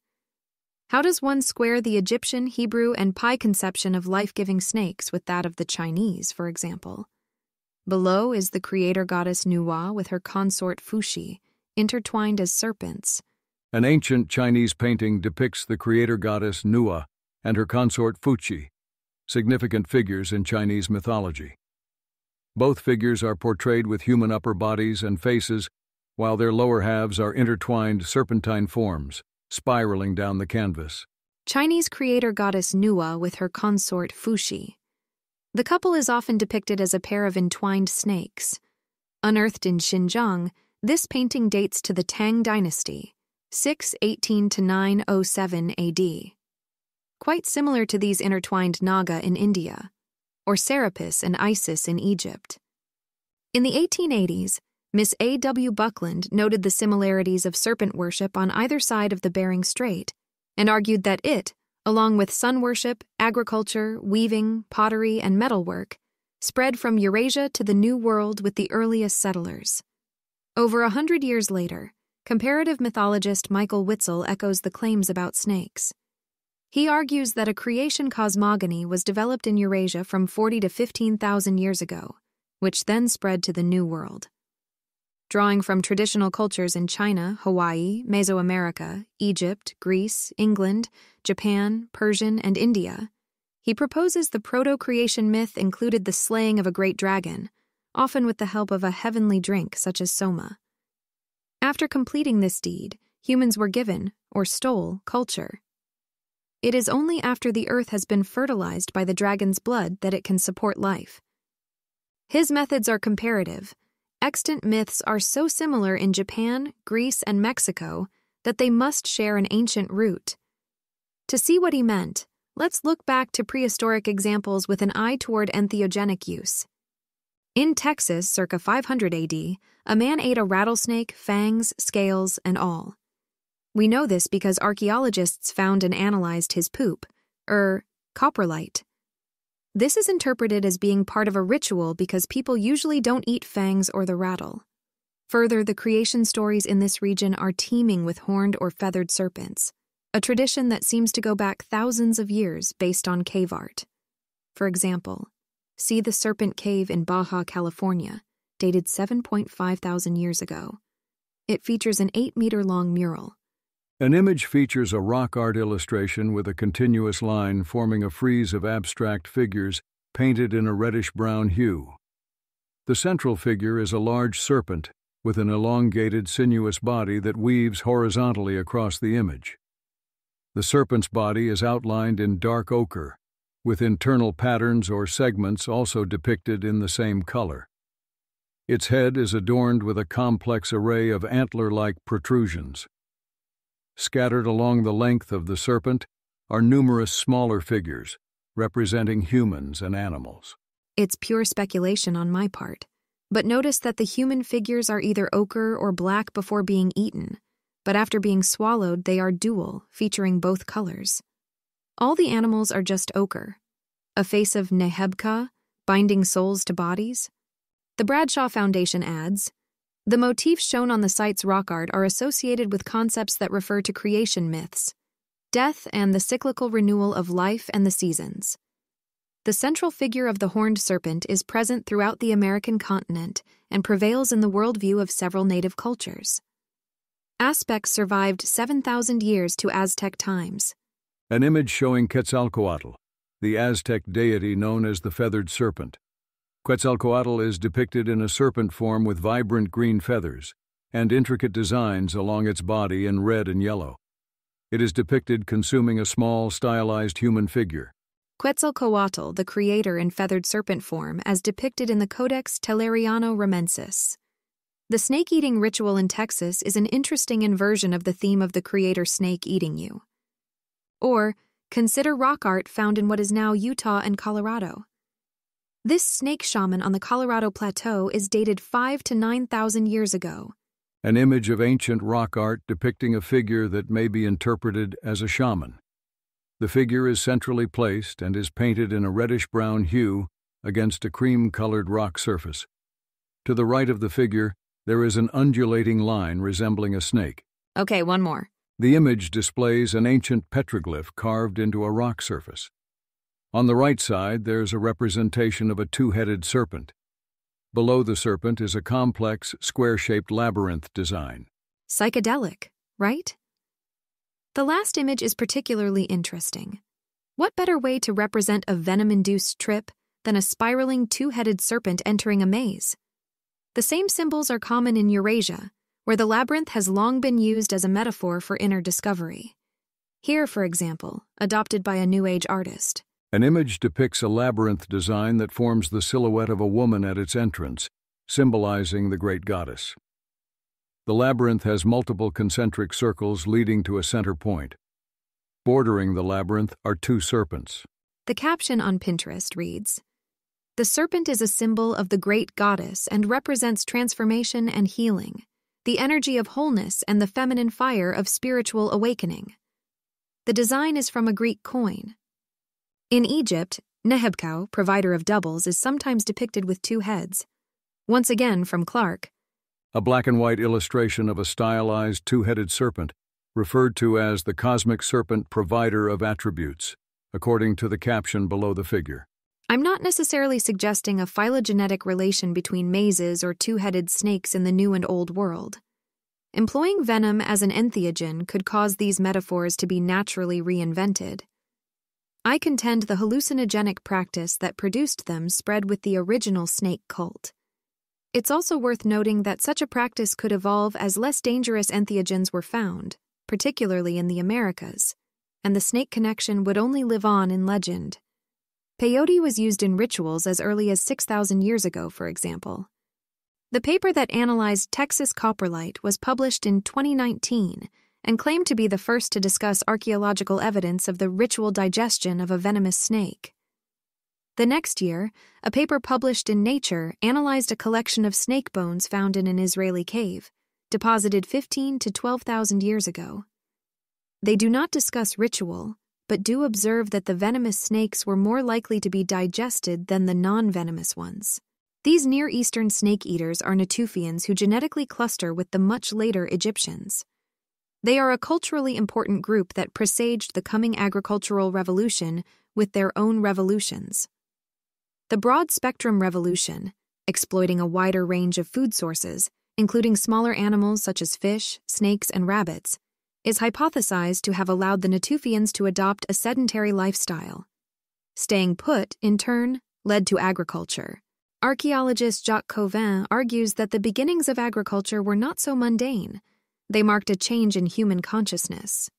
How does one square the Egyptian, Hebrew, and Pi conception of life-giving snakes with that of the Chinese, for example? Below is the creator goddess Nuwa with her consort Fuxi, intertwined as serpents. An ancient Chinese painting depicts the creator goddess Nuwa and her consort Fuxi, significant figures in Chinese mythology. Both figures are portrayed with human upper bodies and faces, while their lower halves are intertwined serpentine forms, spiraling down the canvas. Chinese creator goddess Nuwa with her consort Fuxi. The couple is often depicted as a pair of entwined snakes. Unearthed in Xinjiang, this painting dates to the Tang dynasty, 618 to 907 AD. quite similar to these intertwined Naga in India, or Serapis and Isis in Egypt. In the 1880s, Miss A. W. Buckland noted the similarities of serpent worship on either side of the Bering Strait and argued that it, along with sun worship, agriculture, weaving, pottery, and metalwork, spread from Eurasia to the New World with the earliest settlers. Over 100 years later, comparative mythologist Michael Witzel echoes the claims about snakes. He argues that a creation cosmogony was developed in Eurasia from 40 to 15,000 years ago, which then spread to the New World. Drawing from traditional cultures in China, Hawaii, Mesoamerica, Egypt, Greece, England, Japan, Persian, and India, he proposes the proto-creation myth included the slaying of a great dragon, often with the help of a heavenly drink such as soma. After completing this deed, humans were given, or stole, culture. It is only after the earth has been fertilized by the dragon's blood that it can support life. His methods are comparative. Extant myths are so similar in Japan, Greece, and Mexico that they must share an ancient root. To see what he meant, let's look back to prehistoric examples with an eye toward entheogenic use. In Texas, circa 500 AD, a man ate a rattlesnake, fangs, scales, and all. We know this because archaeologists found and analyzed his poop, coprolite. This is interpreted as being part of a ritual because people usually don't eat fangs or the rattle. Further, the creation stories in this region are teeming with horned or feathered serpents, a tradition that seems to go back thousands of years based on cave art. For example, see the Serpent Cave in Baja California, dated 7.5 thousand years ago. It features an 8-meter-long mural. An image features a rock art illustration with a continuous line forming a frieze of abstract figures painted in a reddish-brown hue. The central figure is a large serpent with an elongated, sinuous body that weaves horizontally across the image. The serpent's body is outlined in dark ochre, with internal patterns or segments also depicted in the same color. Its head is adorned with a complex array of antler-like protrusions. Scattered along the length of the serpent are numerous smaller figures, representing humans and animals. It's pure speculation on my part, but notice that the human figures are either ochre or black before being eaten, but after being swallowed they are dual, featuring both colors. All the animals are just ochre. A face of Nehebka, binding souls to bodies. The Bradshaw Foundation adds, the motifs shown on the site's rock art are associated with concepts that refer to creation myths, death and the cyclical renewal of life and the seasons. The central figure of the horned serpent is present throughout the American continent and prevails in the worldview of several native cultures. Aspects survived 7,000 years to Aztec times. An image showing Quetzalcoatl, the Aztec deity known as the feathered serpent. Quetzalcoatl is depicted in a serpent form with vibrant green feathers and intricate designs along its body in red and yellow. It is depicted consuming a small, stylized human figure. Quetzalcoatl, the creator in feathered serpent form, as depicted in the Codex Telleriano-Ramensis. The snake-eating ritual in Texas is an interesting inversion of the theme of the creator snake eating you. Or, consider rock art found in what is now Utah and Colorado. This snake shaman on the Colorado Plateau is dated 5,000 to 9,000 years ago. An image of ancient rock art depicting a figure that may be interpreted as a shaman. The figure is centrally placed and is painted in a reddish-brown hue against a cream-colored rock surface. To the right of the figure, there is an undulating line resembling a snake. Okay, one more. The image displays an ancient petroglyph carved into a rock surface. On the right side, there's a representation of a two-headed serpent. Below the serpent is a complex, square-shaped labyrinth design. Psychedelic, right? The last image is particularly interesting. What better way to represent a venom-induced trip than a spiraling two-headed serpent entering a maze? The same symbols are common in Eurasia, where the labyrinth has long been used as a metaphor for inner discovery. Here, for example, adopted by a New Age artist. An image depicts a labyrinth design that forms the silhouette of a woman at its entrance, symbolizing the great goddess. The labyrinth has multiple concentric circles leading to a center point. Bordering the labyrinth are two serpents. The caption on Pinterest reads, "The serpent is a symbol of the great goddess and represents transformation and healing, the energy of wholeness and the feminine fire of spiritual awakening." The design is from a Greek coin. In Egypt, Nehebkau, provider of doubles, is sometimes depicted with two heads. Once again from Clark, A black and white illustration of a stylized two-headed serpent, referred to as the cosmic serpent provider of attributes, according to the caption below the figure. I'm not necessarily suggesting a phylogenetic relation between mazes or two-headed snakes in the New and Old World. Employing venom as an entheogen could cause these metaphors to be naturally reinvented. I contend the hallucinogenic practice that produced them spread with the original snake cult. It's also worth noting that such a practice could evolve as less dangerous entheogens were found, particularly in the Americas, and the snake connection would only live on in legend. Peyote was used in rituals as early as 6,000 years ago, for example. The paper that analyzed Texas coprolite was published in 2019 and claimed to be the first to discuss archaeological evidence of the ritual digestion of a venomous snake. The next year, a paper published in Nature analyzed a collection of snake bones found in an Israeli cave, deposited 15 to 12,000 years ago. They do not discuss ritual, but do observe that the venomous snakes were more likely to be digested than the non-venomous ones. These Near Eastern snake eaters are Natufians who genetically cluster with the much later Egyptians. They are a culturally important group that presaged the coming agricultural revolution with their own revolutions. The broad-spectrum revolution, exploiting a wider range of food sources, including smaller animals such as fish, snakes, and rabbits, is hypothesized to have allowed the Natufians to adopt a sedentary lifestyle. Staying put, in turn, led to agriculture. Archaeologist Jacques Cauvin argues that the beginnings of agriculture were not so mundane. They marked a change in human consciousness.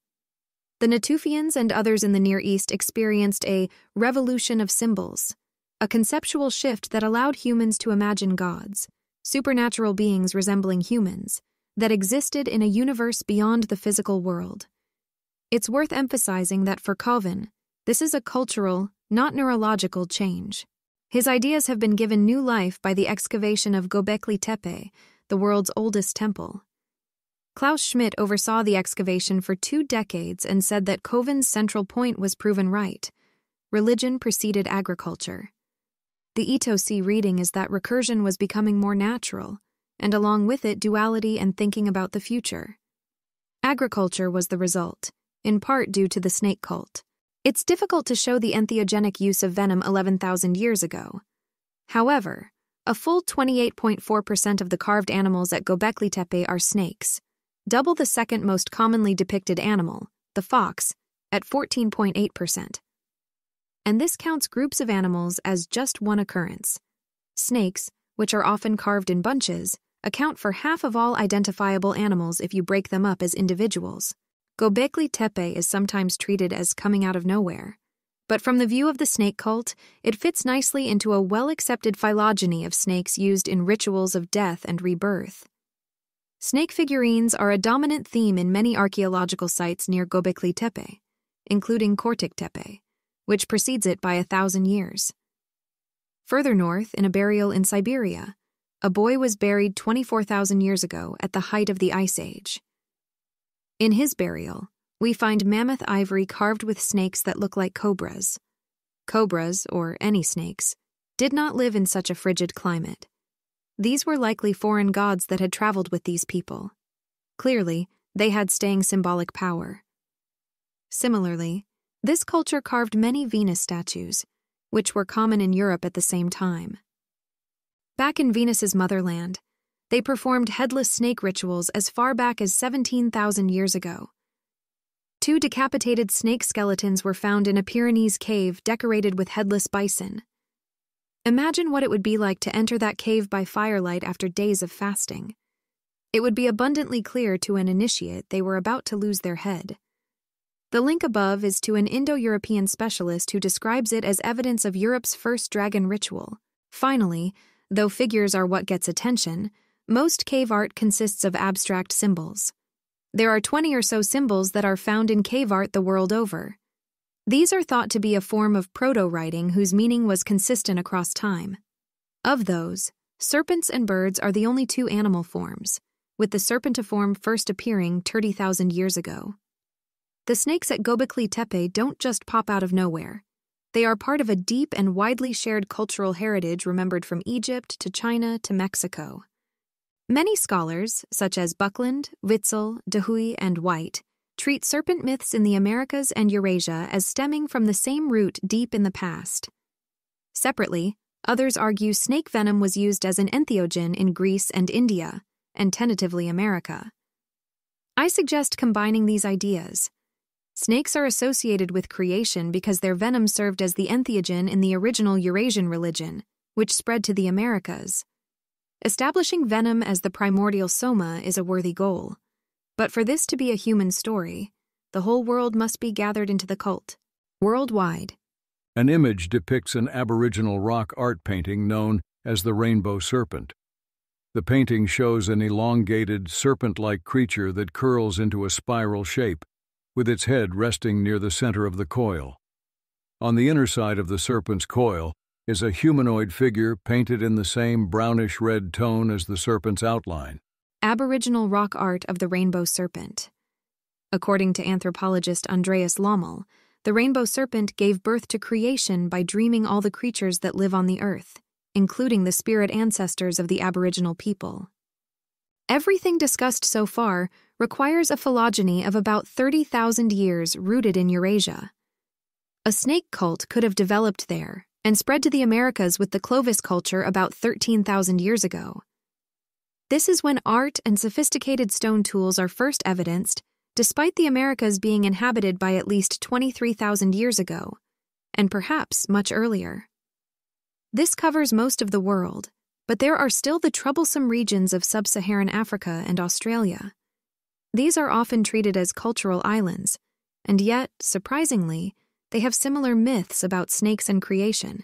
The Natufians and others in the Near East experienced a revolution of symbols, a conceptual shift that allowed humans to imagine gods, supernatural beings resembling humans, that existed in a universe beyond the physical world. It's worth emphasizing that for Cauvin, this is a cultural, not neurological change. His ideas have been given new life by the excavation of Göbekli Tepe, the world's oldest temple. Klaus Schmidt oversaw the excavation for 2 decades and said that Cauvin's central point was proven right. Religion preceded agriculture. The Itosi reading is that recursion was becoming more natural, and along with it duality and thinking about the future. Agriculture was the result, in part due to the snake cult. It's difficult to show the entheogenic use of venom 11,000 years ago. However, a full 28.4% of the carved animals at Göbekli Tepe are snakes, double the second most commonly depicted animal, the fox, at 14.8%. And this counts groups of animals as just one occurrence. Snakes, which are often carved in bunches, account for half of all identifiable animals if you break them up as individuals. Göbekli Tepe is sometimes treated as coming out of nowhere, but from the view of the snake cult, it fits nicely into a well-accepted phylogeny of snakes used in rituals of death and rebirth. Snake figurines are a dominant theme in many archaeological sites near Göbekli Tepe, including Kortik Tepe, which precedes it by 1,000 years. Further north, in a burial in Siberia, a boy was buried 24,000 years ago at the height of the Ice Age. In his burial, we find mammoth ivory carved with snakes that look like cobras. Cobras, or any snakes, did not live in such a frigid climate. These were likely foreign gods that had traveled with these people. Clearly, they had staying symbolic power. Similarly, this culture carved many Venus statues, which were common in Europe at the same time. Back in Venus's motherland, they performed headless snake rituals as far back as 17,000 years ago. 2 decapitated snake skeletons were found in a Pyrenees cave decorated with headless bison. Imagine what it would be like to enter that cave by firelight after days of fasting. It would be abundantly clear to an initiate they were about to lose their head. The link above is to an Indo-European specialist who describes it as evidence of Europe's first dragon ritual. Finally, though figures are what gets attention, most cave art consists of abstract symbols. There are 20 or so symbols that are found in cave art the world over. These are thought to be a form of proto-writing whose meaning was consistent across time. Of those, serpents and birds are the only two animal forms, with the serpentiform first appearing 30,000 years ago. The snakes at Göbekli Tepe don't just pop out of nowhere. They are part of a deep and widely shared cultural heritage remembered from Egypt to China to Mexico. Many scholars, such as Buckland, Witzel, DeHuy, and White, treat serpent myths in the Americas and Eurasia as stemming from the same root deep in the past. Separately, others argue snake venom was used as an entheogen in Greece and India, and tentatively America. I suggest combining these ideas. Snakes are associated with creation because their venom served as the entheogen in the original Eurasian religion, which spread to the Americas. Establishing venom as the primordial soma is a worthy goal. But for this to be a human story, the whole world must be gathered into the cult, worldwide. An image depicts an Aboriginal rock art painting known as the Rainbow Serpent. The painting shows an elongated, serpent-like creature that curls into a spiral shape, with its head resting near the center of the coil. On the inner side of the serpent's coil is a humanoid figure painted in the same brownish-red tone as the serpent's outline. Aboriginal rock art of the rainbow serpent. According to anthropologist Andreas Lommel, the rainbow serpent gave birth to creation by dreaming all the creatures that live on the earth, including the spirit ancestors of the Aboriginal people. Everything discussed so far requires a phylogeny of about 30,000 years rooted in Eurasia. A snake cult could have developed there and spread to the Americas with the Clovis culture about 13,000 years ago. This is when art and sophisticated stone tools are first evidenced, despite the Americas being inhabited by at least 23,000 years ago, and perhaps much earlier. This covers most of the world, but there are still the troublesome regions of sub-Saharan Africa and Australia. These are often treated as cultural islands, and yet, surprisingly, they have similar myths about snakes and creation.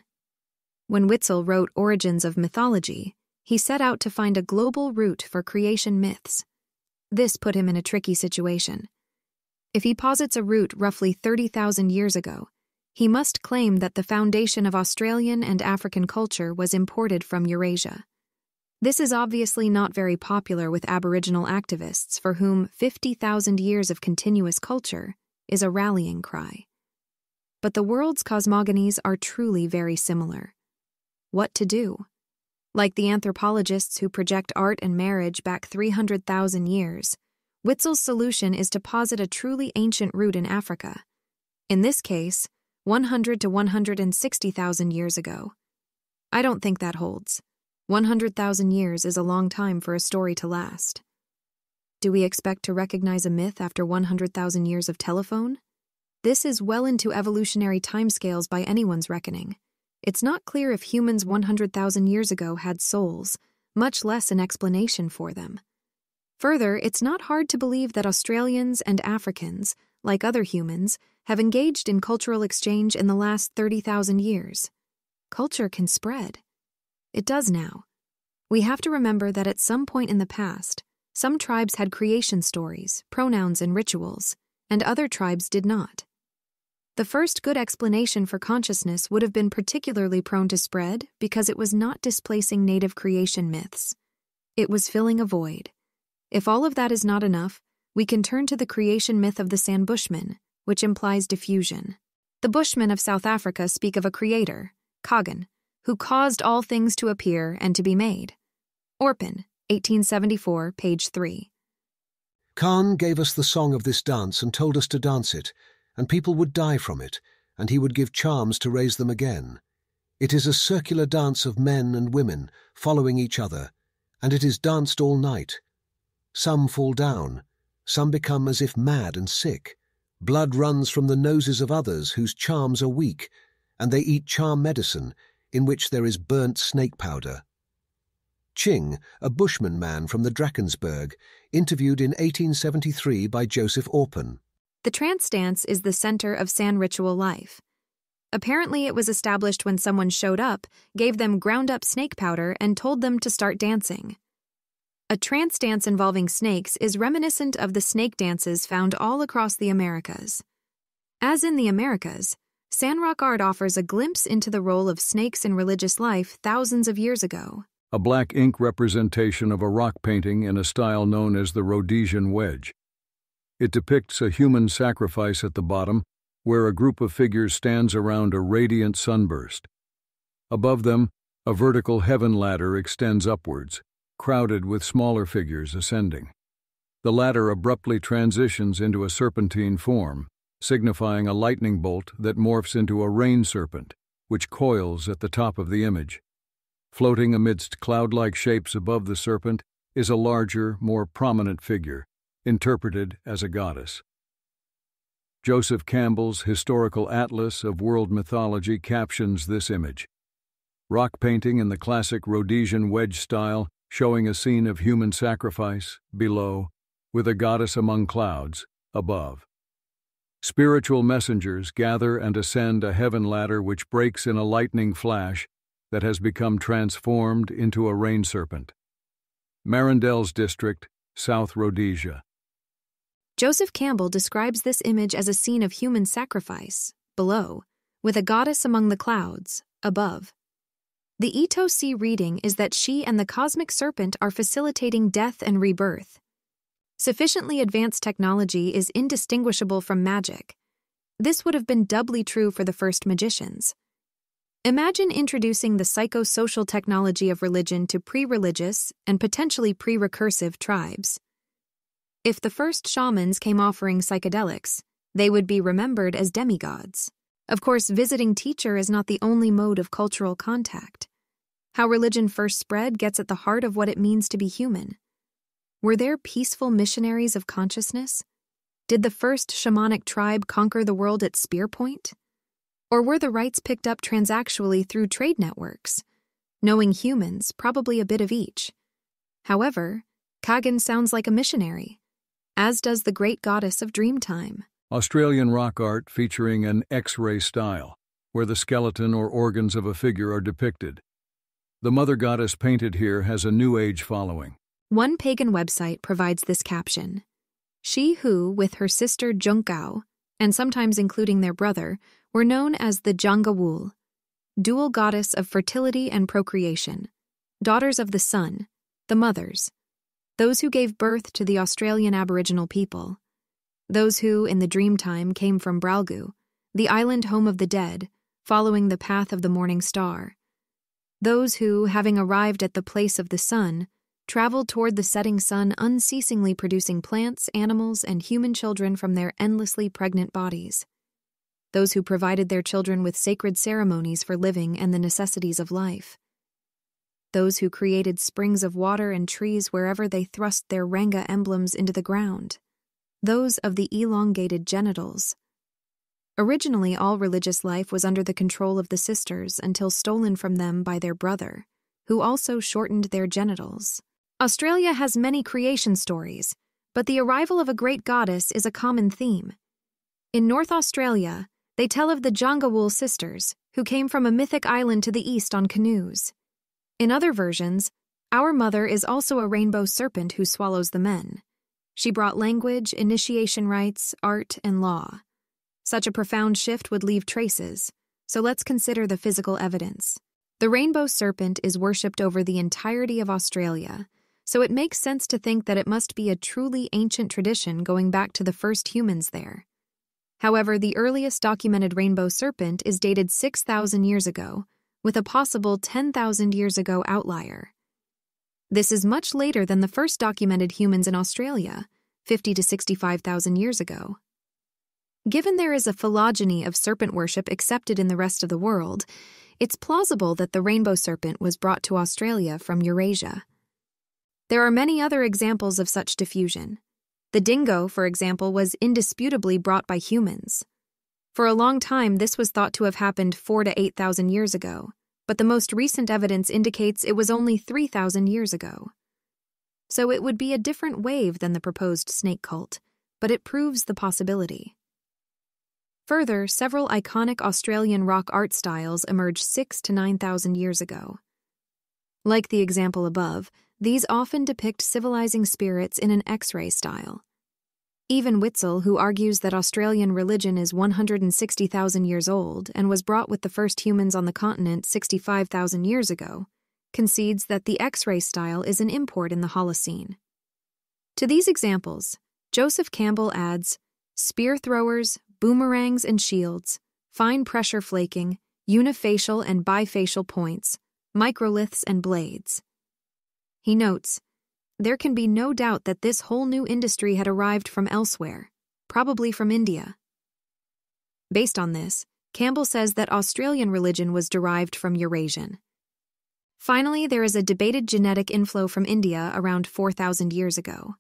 When Witzel wrote Origins of Mythology, he set out to find a global root for creation myths. This put him in a tricky situation. If he posits a root roughly 30,000 years ago, he must claim that the foundation of Australian and African culture was imported from Eurasia. This is obviously not very popular with Aboriginal activists for whom 50,000 years of continuous culture is a rallying cry. But the world's cosmogonies are truly very similar. What to do? Like the anthropologists who project art and marriage back 300,000 years, Witzel's solution is to posit a truly ancient root in Africa. In this case, 100 to 160,000 years ago. I don't think that holds. 100,000 years is a long time for a story to last. Do we expect to recognize a myth after 100,000 years of telephone? This is well into evolutionary timescales by anyone's reckoning. It's not clear if humans 100,000 years ago had souls, much less an explanation for them. Further, it's not hard to believe that Australians and Africans, like other humans, have engaged in cultural exchange in the last 30,000 years. Culture can spread. It does now. We have to remember that at some point in the past, some tribes had creation stories, pronouns, and rituals, and other tribes did not. The first good explanation for consciousness would have been particularly prone to spread because it was not displacing native creation myths. It was filling a void. If all of that is not enough, we can turn to the creation myth of the San Bushmen, which implies diffusion. The Bushmen of South Africa speak of a creator, Kagan, who caused all things to appear and to be made. Orpin, 1874, page 3. Khan gave us the song of this dance and told us to dance it, and people would die from it, and he would give charms to raise them again. It is a circular dance of men and women, following each other, and it is danced all night. Some fall down, some become as if mad and sick. Blood runs from the noses of others whose charms are weak, and they eat charm medicine, in which there is burnt snake powder. Ching, a bushman man from the Drakensberg, interviewed in 1873 by Joseph Orpin. The trance dance is the center of San ritual life. Apparently it was established when someone showed up, gave them ground-up snake powder, and told them to start dancing. A trance dance involving snakes is reminiscent of the snake dances found all across the Americas. As in the Americas, sandrock art offers a glimpse into the role of snakes in religious life thousands of years ago. A black ink representation of a rock painting in a style known as the Rhodesian wedge. It depicts a human sacrifice at the bottom, where a group of figures stands around a radiant sunburst. Above them, a vertical heaven ladder extends upwards, crowded with smaller figures ascending. The ladder abruptly transitions into a serpentine form, signifying a lightning bolt that morphs into a rain serpent, which coils at the top of the image. Floating amidst cloud-like shapes above the serpent is a larger, more prominent figure, interpreted as a goddess. Joseph Campbell's Historical Atlas of World Mythology captions this image. Rock painting in the classic Rhodesian wedge style, showing a scene of human sacrifice, below, with a goddess among clouds, above. Spiritual messengers gather and ascend a heaven ladder which breaks in a lightning flash that has become transformed into a rain serpent. Marindell's District, South Rhodesia. Joseph Campbell describes this image as a scene of human sacrifice, below, with a goddess among the clouds, above. The Ito C reading is that she and the cosmic serpent are facilitating death and rebirth. Sufficiently advanced technology is indistinguishable from magic. This would have been doubly true for the first magicians. Imagine introducing the psychosocial technology of religion to pre-religious and potentially pre-recursive tribes. If the first shamans came offering psychedelics, they would be remembered as demigods. Of course, visiting teacher is not the only mode of cultural contact. How religion first spread gets at the heart of what it means to be human. Were there peaceful missionaries of consciousness? Did the first shamanic tribe conquer the world at spear point? Or were the rites picked up transactually through trade networks? Knowing humans, probably a bit of each. However, Kagan sounds like a missionary, as does the great goddess of Dreamtime. Australian rock art featuring an X-ray style, where the skeleton or organs of a figure are depicted. The mother goddess painted here has a New Age following. One pagan website provides this caption. She who, with her sister Junkao, and sometimes including their brother, were known as the Jangawul, dual goddess of fertility and procreation, daughters of the sun, the mothers, those who gave birth to the Australian Aboriginal people, those who, in the Dreamtime, came from Bralgu, the island home of the dead, following the path of the morning star, those who, having arrived at the place of the sun, traveled toward the setting sun unceasingly producing plants, animals, and human children from their endlessly pregnant bodies, those who provided their children with sacred ceremonies for living and the necessities of life, those who created springs of water and trees wherever they thrust their Ranga emblems into the ground, those of the elongated genitals. Originally, all religious life was under the control of the sisters until stolen from them by their brother, who also shortened their genitals. Australia has many creation stories, but the arrival of a great goddess is a common theme. In North Australia, they tell of the Jangawul sisters, who came from a mythic island to the east on canoes. In other versions, our mother is also a rainbow serpent who swallows the men. She brought language, initiation rites, art, and law. Such a profound shift would leave traces, so let's consider the physical evidence. The rainbow serpent is worshipped over the entirety of Australia, so it makes sense to think that it must be a truly ancient tradition going back to the first humans there. However, the earliest documented rainbow serpent is dated 6,000 years ago, with a possible 10,000 years ago outlier. This is much later than the first documented humans in Australia, 50 to 65,000 years ago. Given there is a phylogeny of serpent worship accepted in the rest of the world, it's plausible that the rainbow serpent was brought to Australia from Eurasia. There are many other examples of such diffusion. The dingo, for example, was indisputably brought by humans. For a long time, this was thought to have happened 4,000 to 8,000 years ago, but the most recent evidence indicates it was only 3,000 years ago. So it would be a different wave than the proposed snake cult, but it proves the possibility. Further, several iconic Australian rock art styles emerged 6,000 to 9,000 years ago. Like the example above, these often depict civilizing spirits in an X-ray style. Even Witzel, who argues that Australian religion is 160,000 years old and was brought with the first humans on the continent 65,000 years ago, concedes that the X-ray style is an import in the Holocene. To these examples, Joseph Campbell adds spear throwers, boomerangs and shields, fine pressure flaking, unifacial and bifacial points, microliths and blades. He notes, there can be no doubt that this whole new industry had arrived from elsewhere, probably from India. Based on this, Campbell says that Australian religion was derived from Eurasian. Finally, there is a debated genetic inflow from India around 4,000 years ago.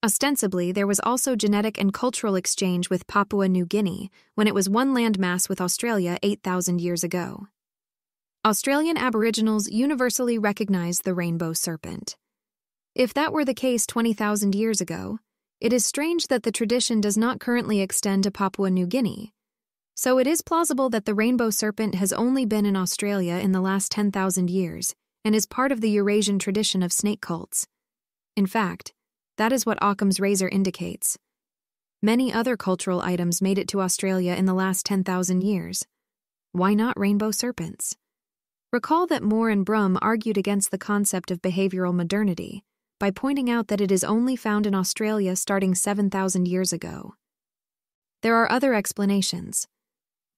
Ostensibly, there was also genetic and cultural exchange with Papua New Guinea when it was one landmass with Australia 8,000 years ago. Australian Aboriginals universally recognize the rainbow serpent. If that were the case 20,000 years ago, it is strange that the tradition does not currently extend to Papua New Guinea. So it is plausible that the rainbow serpent has only been in Australia in the last 10,000 years and is part of the Eurasian tradition of snake cults. In fact, that is what Occam's razor indicates. Many other cultural items made it to Australia in the last 10,000 years. Why not rainbow serpents? Recall that Moore and Brum argued against the concept of behavioral modernity by pointing out that it is only found in Australia starting 7,000 years ago. There are other explanations.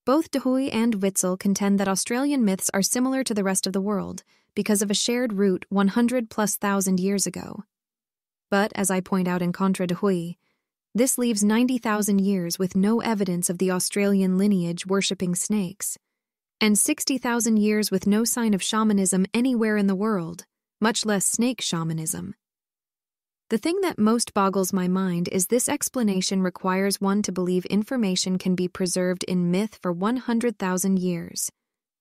Both De Huy and Witzel contend that Australian myths are similar to the rest of the world because of a shared root 100,000+ years ago. But, as I point out in Contra De Huy, this leaves 90,000 years with no evidence of the Australian lineage worshipping snakes, and 60,000 years with no sign of shamanism anywhere in the world, much less snake shamanism. The thing that most boggles my mind is this explanation requires one to believe information can be preserved in myth for 100,000 years,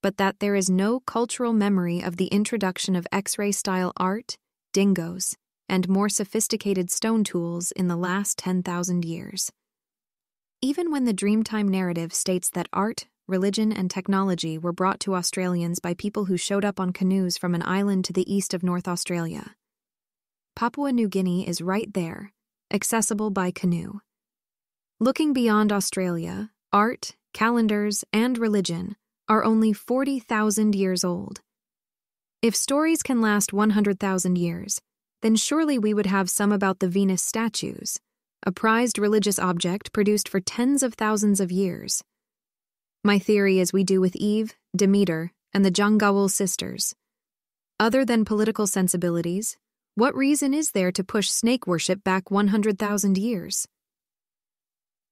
but that there is no cultural memory of the introduction of X-ray-style art, dingoes, and more sophisticated stone tools in the last 10,000 years. Even when the Dreamtime narrative states that art, religion, and technology were brought to Australians by people who showed up on canoes from an island to the east of North Australia, Papua New Guinea is right there, accessible by canoe. Looking beyond Australia, art, calendars, and religion are only 40,000 years old. If stories can last 100,000 years, then surely we would have some about the Venus statues, a prized religious object produced for tens of thousands of years. My theory is we do with Eve, Demeter, and the Jangawul sisters. Other than political sensibilities, what reason is there to push snake worship back 100,000 years?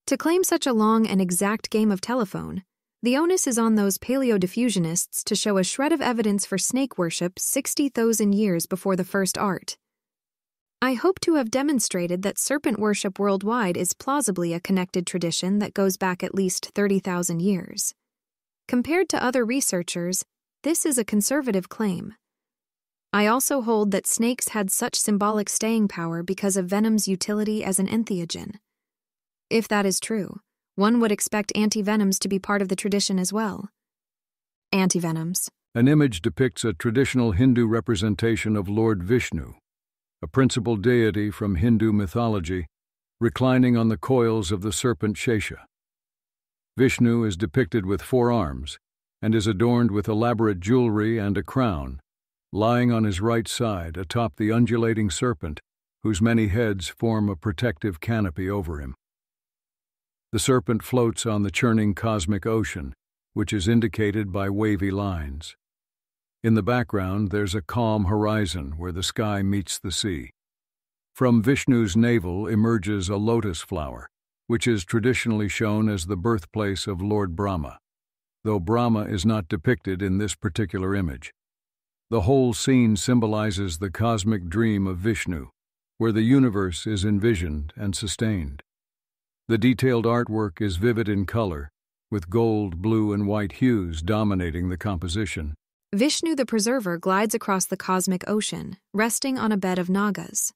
To claim such a long and exact game of telephone, the onus is on those paleodiffusionists to show a shred of evidence for snake worship 60,000 years before the first art. I hope to have demonstrated that serpent worship worldwide is plausibly a connected tradition that goes back at least 30,000 years. Compared to other researchers, this is a conservative claim. I also hold that snakes had such symbolic staying power because of venom's utility as an entheogen. If that is true, one would expect antivenoms to be part of the tradition as well. Antivenoms. An image depicts a traditional Hindu representation of Lord Vishnu, a principal deity from Hindu mythology, reclining on the coils of the serpent Shesha. Vishnu is depicted with 4 arms and is adorned with elaborate jewelry and a crown, lying on his right side atop the undulating serpent, whose many heads form a protective canopy over him. The serpent floats on the churning cosmic ocean, which is indicated by wavy lines. In the background, there's a calm horizon where the sky meets the sea. From Vishnu's navel emerges a lotus flower, which is traditionally shown as the birthplace of Lord Brahma, though Brahma is not depicted in this particular image. The whole scene symbolizes the cosmic dream of Vishnu, where the universe is envisioned and sustained. The detailed artwork is vivid in color, with gold, blue, and white hues dominating the composition. Vishnu the Preserver glides across the cosmic ocean, resting on a bed of nagas.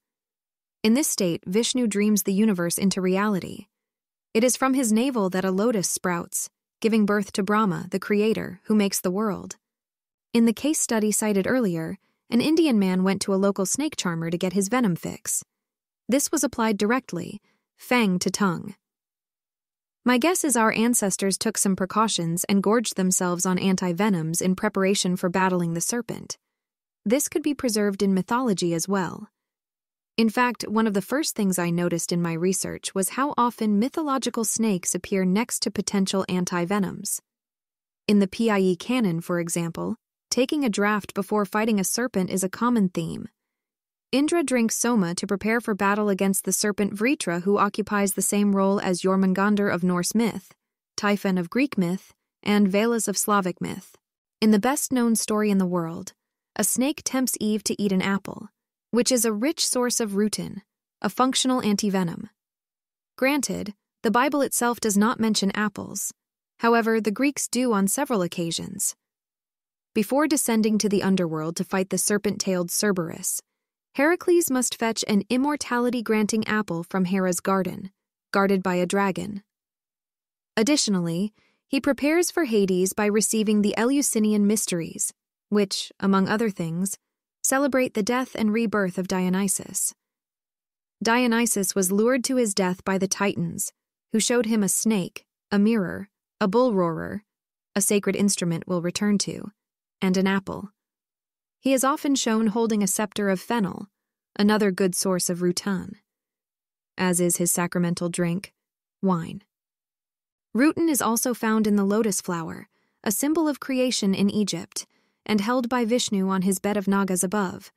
In this state, Vishnu dreams the universe into reality. It is from his navel that a lotus sprouts, giving birth to Brahma, the creator, who makes the world. In the case study cited earlier, an Indian man went to a local snake charmer to get his venom fix. This was applied directly, fang to tongue. My guess is our ancestors took some precautions and gorged themselves on anti-venoms in preparation for battling the serpent. This could be preserved in mythology as well. In fact, one of the first things I noticed in my research was how often mythological snakes appear next to potential anti-venoms. In the PIE canon, for example, taking a draft before fighting a serpent is a common theme. Indra drinks soma to prepare for battle against the serpent Vritra, who occupies the same role as Jormungandr of Norse myth, Typhon of Greek myth, and Velas of Slavic myth. In the best-known story in the world, a snake tempts Eve to eat an apple, which is a rich source of rutin, a functional antivenom. Granted, the Bible itself does not mention apples. However, the Greeks do on several occasions. Before descending to the underworld to fight the serpent-tailed Cerberus, Heracles must fetch an immortality-granting apple from Hera's garden, guarded by a dragon. Additionally, he prepares for Hades by receiving the Eleusinian mysteries, which, among other things, celebrate the death and rebirth of Dionysus. Dionysus was lured to his death by the Titans, who showed him a snake, a mirror, a bull roarer, a sacred instrument we'll return to, and an apple. He is often shown holding a scepter of fennel, another good source of rutan, as is his sacramental drink, wine. Rutin is also found in the lotus flower, a symbol of creation in Egypt, and held by Vishnu on his bed of Nagas above.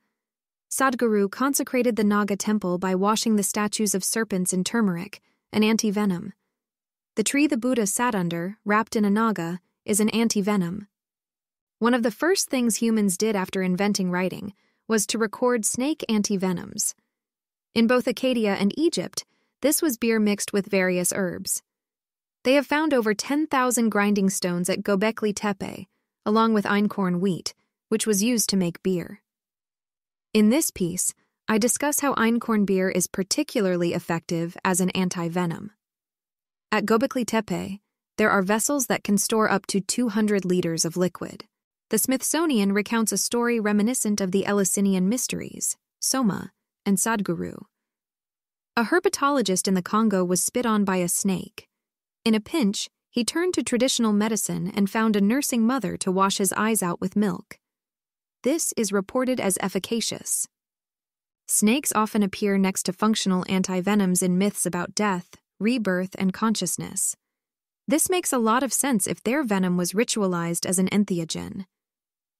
Sadhguru consecrated the Naga temple by washing the statues of serpents in turmeric, an antivenom. The tree the Buddha sat under, wrapped in a naga, is an antivenom. One of the first things humans did after inventing writing was to record snake antivenoms. In both Acadia and Egypt, this was beer mixed with various herbs. They have found over 10,000 grinding stones at Göbekli Tepe, along with einkorn wheat, which was used to make beer. In this piece, I discuss how einkorn beer is particularly effective as an antivenom. At Göbekli Tepe, there are vessels that can store up to 200 liters of liquid. The Smithsonian recounts a story reminiscent of the Eleusinian mysteries, Soma, and Sadhguru. A herpetologist in the Congo was spit on by a snake. In a pinch, he turned to traditional medicine and found a nursing mother to wash his eyes out with milk. This is reported as efficacious. Snakes often appear next to functional antivenoms in myths about death, rebirth, and consciousness. This makes a lot of sense if their venom was ritualized as an entheogen.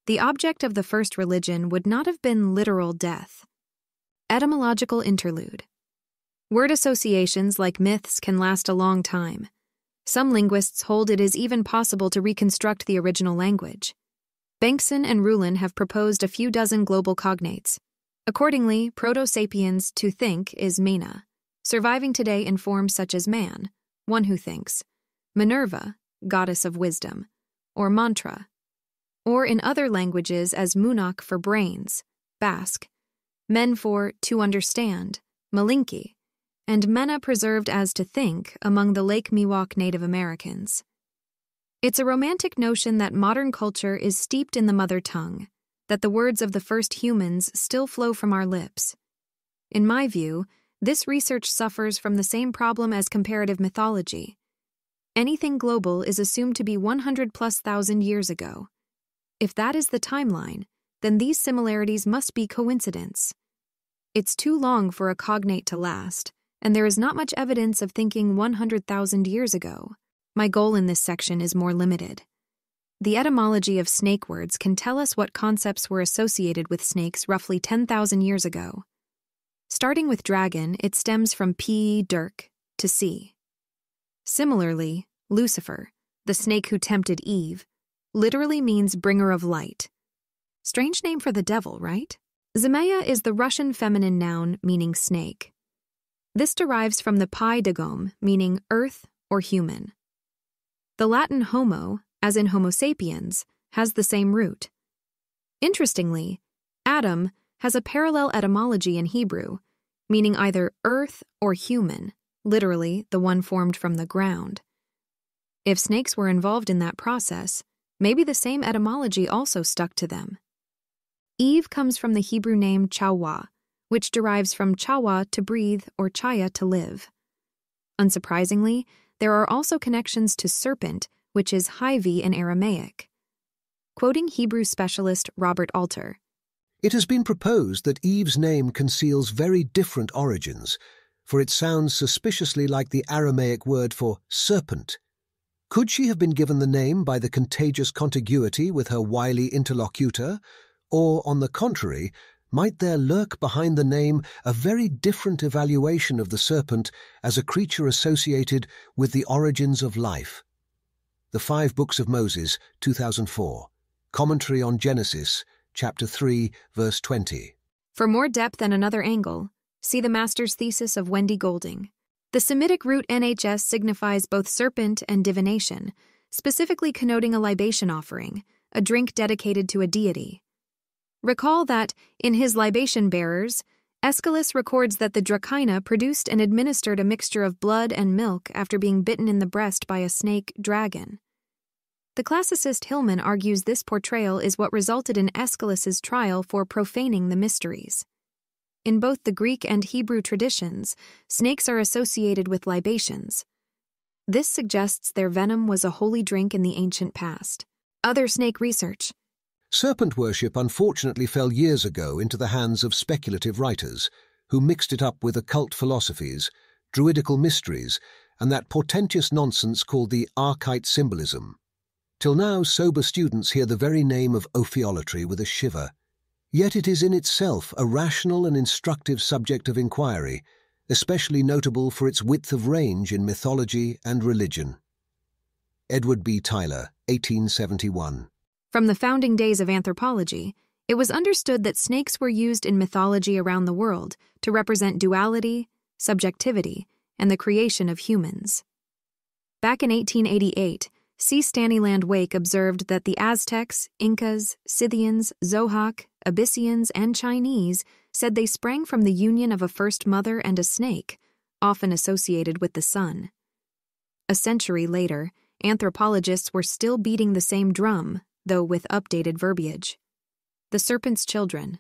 The object of the first religion would not have been literal death. Etymological interlude. Word associations like myths can last a long time. Some linguists hold it is even possible to reconstruct the original language. Bengtson and Rulin have proposed a few dozen global cognates. Accordingly, Proto-Sapiens to think is Mena, surviving today in forms such as man, one who thinks, Minerva, goddess of wisdom, or mantra, or in other languages as Munak for brains, Basque, Men for to understand, Malinki, and Mena preserved as to think among the Lake Miwok Native Americans. It's a romantic notion that modern culture is steeped in the mother tongue, that the words of the first humans still flow from our lips. In my view, this research suffers from the same problem as comparative mythology. Anything global is assumed to be 100,000+ years ago. If that is the timeline, then these similarities must be coincidence. It's too long for a cognate to last, and there is not much evidence of thinking 100,000 years ago. My goal in this section is more limited. The etymology of snake words can tell us what concepts were associated with snakes roughly 10,000 years ago. Starting with dragon, it stems from dirk, to see. Similarly, Lucifer, the snake who tempted Eve, literally means bringer of light. Strange name for the devil, right? Zmeya is the Russian feminine noun meaning snake. This derives from the pi dagom, meaning earth or human. The Latin homo, as in Homo sapiens, has the same root. Interestingly, Adam has a parallel etymology in Hebrew, meaning either earth or human, literally the one formed from the ground. If snakes were involved in that process, maybe the same etymology also stuck to them. Eve comes from the Hebrew name Chawwa, which derives from chawa to breathe or chaya to live. Unsurprisingly, there are also connections to serpent, which is Hyvi in Aramaic. Quoting Hebrew specialist Robert Alter, "It has been proposed that Eve's name conceals very different origins, for it sounds suspiciously like the Aramaic word for serpent. Could she have been given the name by the contagious contiguity with her wily interlocutor, or, on the contrary, might there lurk behind the name a very different evaluation of the serpent as a creature associated with the origins of life?" The Five Books of Moses, 2004. Commentary on Genesis, Chapter 3, Verse 20. For more depth and another angle, see the master's thesis of Wendy Golding. The Semitic root NHS signifies both serpent and divination, specifically connoting a libation offering, a drink dedicated to a deity. Recall that, in his Libation Bearers, Aeschylus records that the Dracaena produced and administered a mixture of blood and milk after being bitten in the breast by a snake dragon. The classicist Hillman argues this portrayal is what resulted in Aeschylus's trial for profaning the mysteries. In both the Greek and Hebrew traditions, snakes are associated with libations. This suggests their venom was a holy drink in the ancient past. Other snake research. Serpent worship unfortunately fell years ago into the hands of speculative writers, who mixed it up with occult philosophies, druidical mysteries, and that portentous nonsense called the archite symbolism. Till now, sober students hear the very name of ophiolatry with a shiver. Yet it is in itself a rational and instructive subject of inquiry, especially notable for its width of range in mythology and religion. Edward B. Tyler, 1871. From the founding days of anthropology, it was understood that snakes were used in mythology around the world to represent duality, subjectivity, and the creation of humans. Back in 1888, C. Staniland Wake observed that the Aztecs, Incas, Scythians, Zohak, Abyssinians, and Chinese said they sprang from the union of a first mother and a snake, often associated with the sun. A century later, anthropologists were still beating the same drum, though with updated verbiage. The Serpent's Children.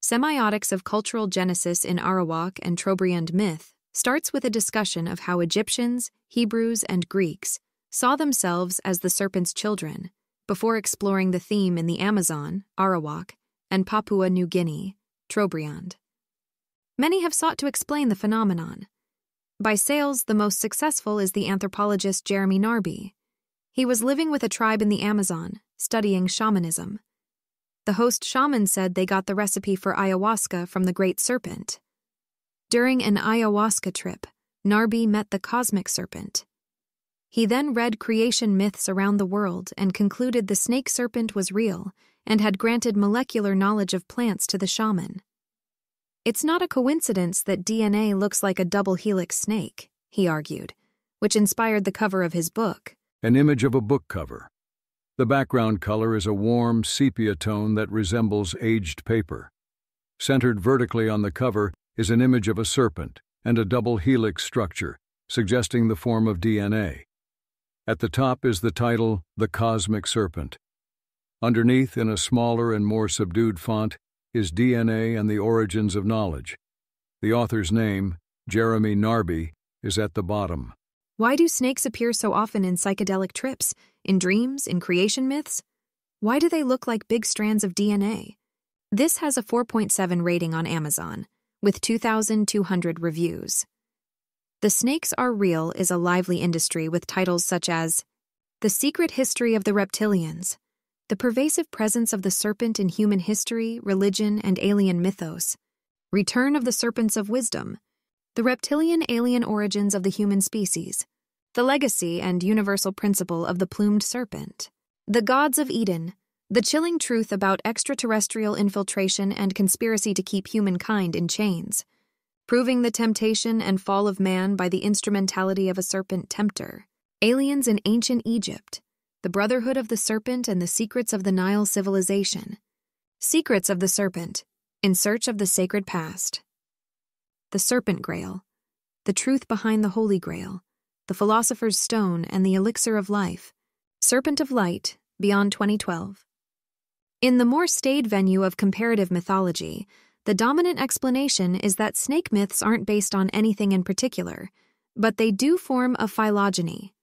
Semiotics of Cultural Genesis in Arawak and Trobriand myth starts with a discussion of how Egyptians, Hebrews, and Greeks saw themselves as the serpent's children, before exploring the theme in the Amazon, Arawak, and Papua New Guinea, Trobriand. Many have sought to explain the phenomenon. By sales, the most successful is the anthropologist Jeremy Narby. He was living with a tribe in the Amazon, studying shamanism. The host shaman said they got the recipe for ayahuasca from the Great Serpent. During an ayahuasca trip, Narby met the cosmic serpent. He then read creation myths around the world and concluded the snake serpent was real and had granted molecular knowledge of plants to the shaman. It's not a coincidence that DNA looks like a double helix snake, he argued, which inspired the cover of his book. An image of a book cover. The background color is a warm sepia tone that resembles aged paper. Centered vertically on the cover is an image of a serpent and a double helix structure, suggesting the form of DNA. At the top is the title, The Cosmic Serpent. Underneath, in a smaller and more subdued font, is DNA and the Origins of Knowledge. The author's name, Jeremy Narby, is at the bottom. Why do snakes appear so often in psychedelic trips, in dreams, in creation myths? Why do they look like big strands of DNA? This has a 4.7 rating on Amazon, with 2,200 reviews. The Snakes Are Real is a lively industry with titles such as The Secret History of the Reptilians, The Pervasive Presence of the Serpent in Human History, Religion, and Alien Mythos, Return of the Serpents of Wisdom, The Reptilian Alien Origins of the Human Species, The Legacy and Universal Principle of the Plumed Serpent, The Gods of Eden, The Chilling Truth About Extraterrestrial Infiltration and Conspiracy to Keep Humankind in Chains, Proving the Temptation and Fall of Man by the Instrumentality of a Serpent Tempter, Aliens in Ancient Egypt, The Brotherhood of the Serpent and the Secrets of the Nile Civilization, Secrets of the Serpent, In Search of the Sacred Past, The Serpent Grail, The Truth Behind the Holy Grail, The Philosopher's Stone and the Elixir of Life, Serpent of Light, Beyond 2012. In the more staid venue of comparative mythology, the dominant explanation is that snake myths aren't based on anything in particular, but they do form a phylogeny.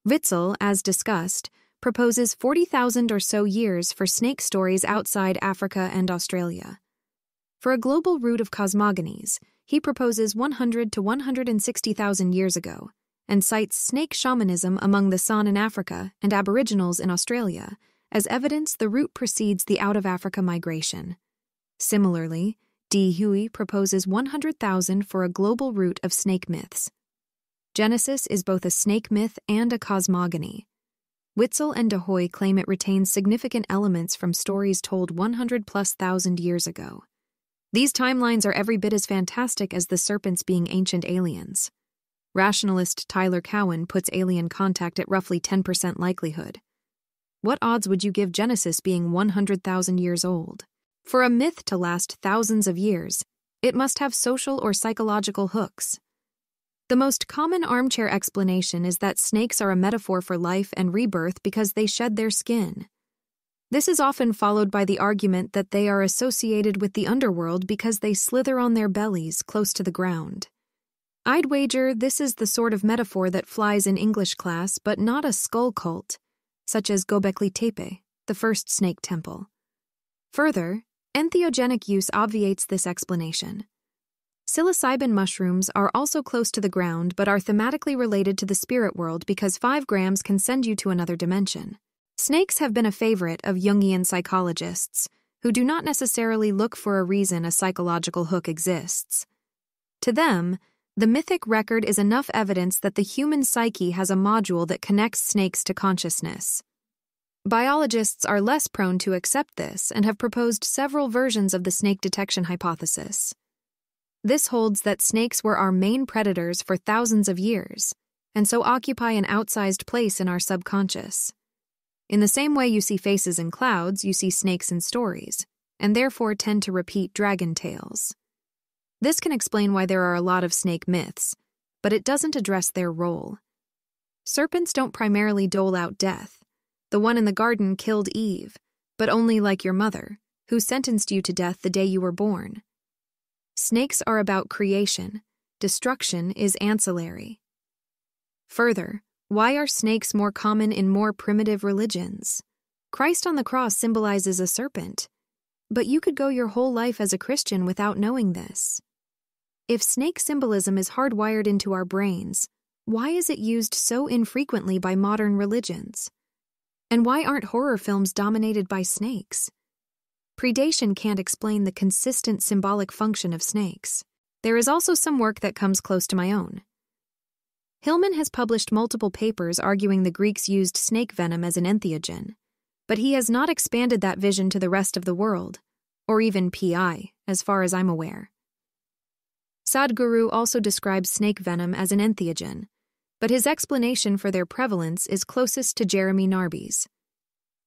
Witzel, as discussed, proposes 40,000 or so years for snake stories outside Africa and Australia. For a global root of cosmogonies, he proposes 100 to 160,000 years ago, and cites snake shamanism among the San in Africa and Aboriginals in Australia as evidence the root precedes the out-of-Africa migration. Similarly, D. Huey proposes 100,000 for a global root of snake myths. Genesis is both a snake myth and a cosmogony. Witzel and De Hoy claim it retains significant elements from stories told 100,000+ years ago. These timelines are every bit as fantastic as the serpents being ancient aliens. Rationalist Tyler Cowen puts alien contact at roughly 10% likelihood. What odds would you give Genesis being 100,000 years old? For a myth to last thousands of years, it must have social or psychological hooks. The most common armchair explanation is that snakes are a metaphor for life and rebirth because they shed their skin. This is often followed by the argument that they are associated with the underworld because they slither on their bellies close to the ground. I'd wager this is the sort of metaphor that flies in English class, but not a skull cult, such as Göbekli Tepe, the first snake temple. Further, entheogenic use obviates this explanation. Psilocybin mushrooms are also close to the ground but are thematically related to the spirit world because 5 grams can send you to another dimension. Snakes have been a favorite of Jungian psychologists, who do not necessarily look for a reason a psychological hook exists. To them, the mythic record is enough evidence that the human psyche has a module that connects snakes to consciousness. Biologists are less prone to accept this and have proposed several versions of the snake detection hypothesis. This holds that snakes were our main predators for thousands of years, and so occupy an outsized place in our subconscious. In the same way you see faces in clouds, you see snakes in stories, and therefore tend to repeat dragon tales. This can explain why there are a lot of snake myths, but it doesn't address their role. Serpents don't primarily dole out death. The one in the garden killed Eve, but only like your mother, who sentenced you to death the day you were born. Snakes are about creation. Destruction is ancillary. Further, why are snakes more common in more primitive religions? Christ on the cross symbolizes a serpent, but you could go your whole life as a Christian without knowing this. If snake symbolism is hardwired into our brains, why is it used so infrequently by modern religions? And why aren't horror films dominated by snakes? Predation can't explain the consistent symbolic function of snakes. There is also some work that comes close to my own. Hillman has published multiple papers arguing the Greeks used snake venom as an entheogen, but he has not expanded that vision to the rest of the world, or even PI, as far as I'm aware. Sadhguru also describes snake venom as an entheogen, but his explanation for their prevalence is closest to Jeremy Narby's.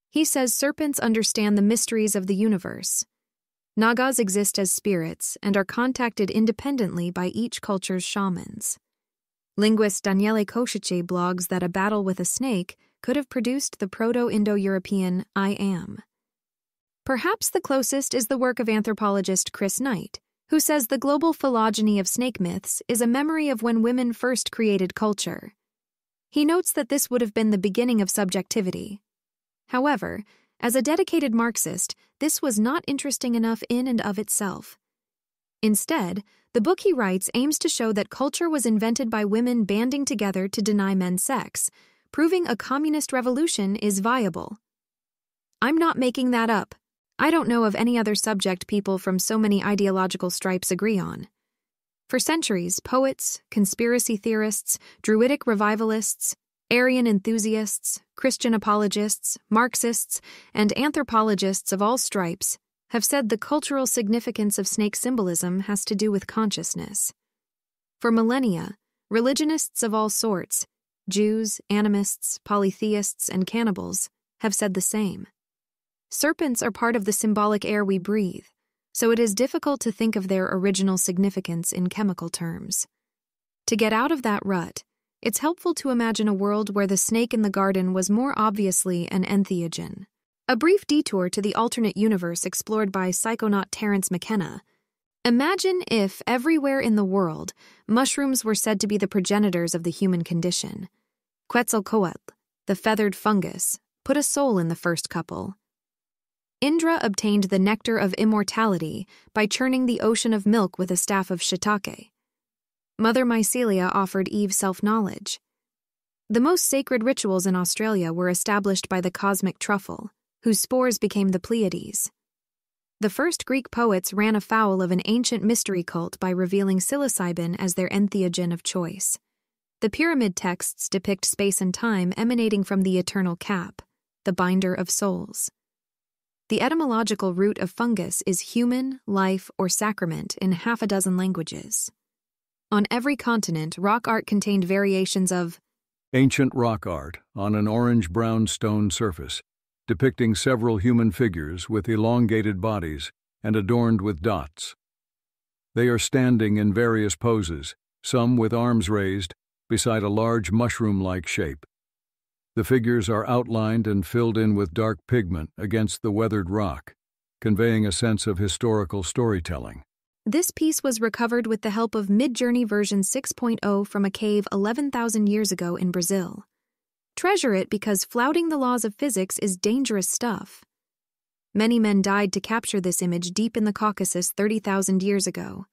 He says serpents understand the mysteries of the universe. Nagas exist as spirits and are contacted independently by each culture's shamans. Linguist Daniele Koshice blogs that a battle with a snake could have produced the Proto-Indo-European I am. Perhaps the closest is the work of anthropologist Chris Knight, who says the global phylogeny of snake myths is a memory of when women first created culture. He notes that this would have been the beginning of subjectivity. However, as a dedicated Marxist, this was not interesting enough in and of itself. Instead, the book he writes aims to show that culture was invented by women banding together to deny men sex, proving a communist revolution is viable. I'm not making that up. I don't know of any other subject people from so many ideological stripes agree on. For centuries, poets, conspiracy theorists, Druidic revivalists, Aryan enthusiasts, Christian apologists, Marxists, and anthropologists of all stripes have said the cultural significance of snake symbolism has to do with consciousness. For millennia, religionists of all sorts, Jews, animists, polytheists, and cannibals, have said the same. Serpents are part of the symbolic air we breathe, so it is difficult to think of their original significance in chemical terms. To get out of that rut, it's helpful to imagine a world where the snake in the garden was more obviously an entheogen. A brief detour to the alternate universe explored by psychonaut Terence McKenna. Imagine if, everywhere in the world, mushrooms were said to be the progenitors of the human condition. Quetzalcoatl, the feathered fungus, put a soul in the first couple. Indra obtained the nectar of immortality by churning the ocean of milk with a staff of shiitake. Mother Mycelia offered Eve self-knowledge. The most sacred rituals in Australia were established by the cosmic truffle, whose spores became the Pleiades. The first Greek poets ran afoul of an ancient mystery cult by revealing psilocybin as their entheogen of choice. The pyramid texts depict space and time emanating from the eternal cap, the binder of souls. The etymological root of fungus is human, life, or sacrament in half a dozen languages. On every continent, rock art contained variations of ancient rock art on an orange-brown stone surface, depicting several human figures with elongated bodies and adorned with dots. They are standing in various poses, some with arms raised, beside a large mushroom-like shape. The figures are outlined and filled in with dark pigment against the weathered rock, conveying a sense of historical storytelling. This piece was recovered with the help of Midjourney version 6.0 from a cave 11,000 years ago in Brazil. Treasure it because flouting the laws of physics is dangerous stuff. Many men died to capture this image deep in the Caucasus 30,000 years ago.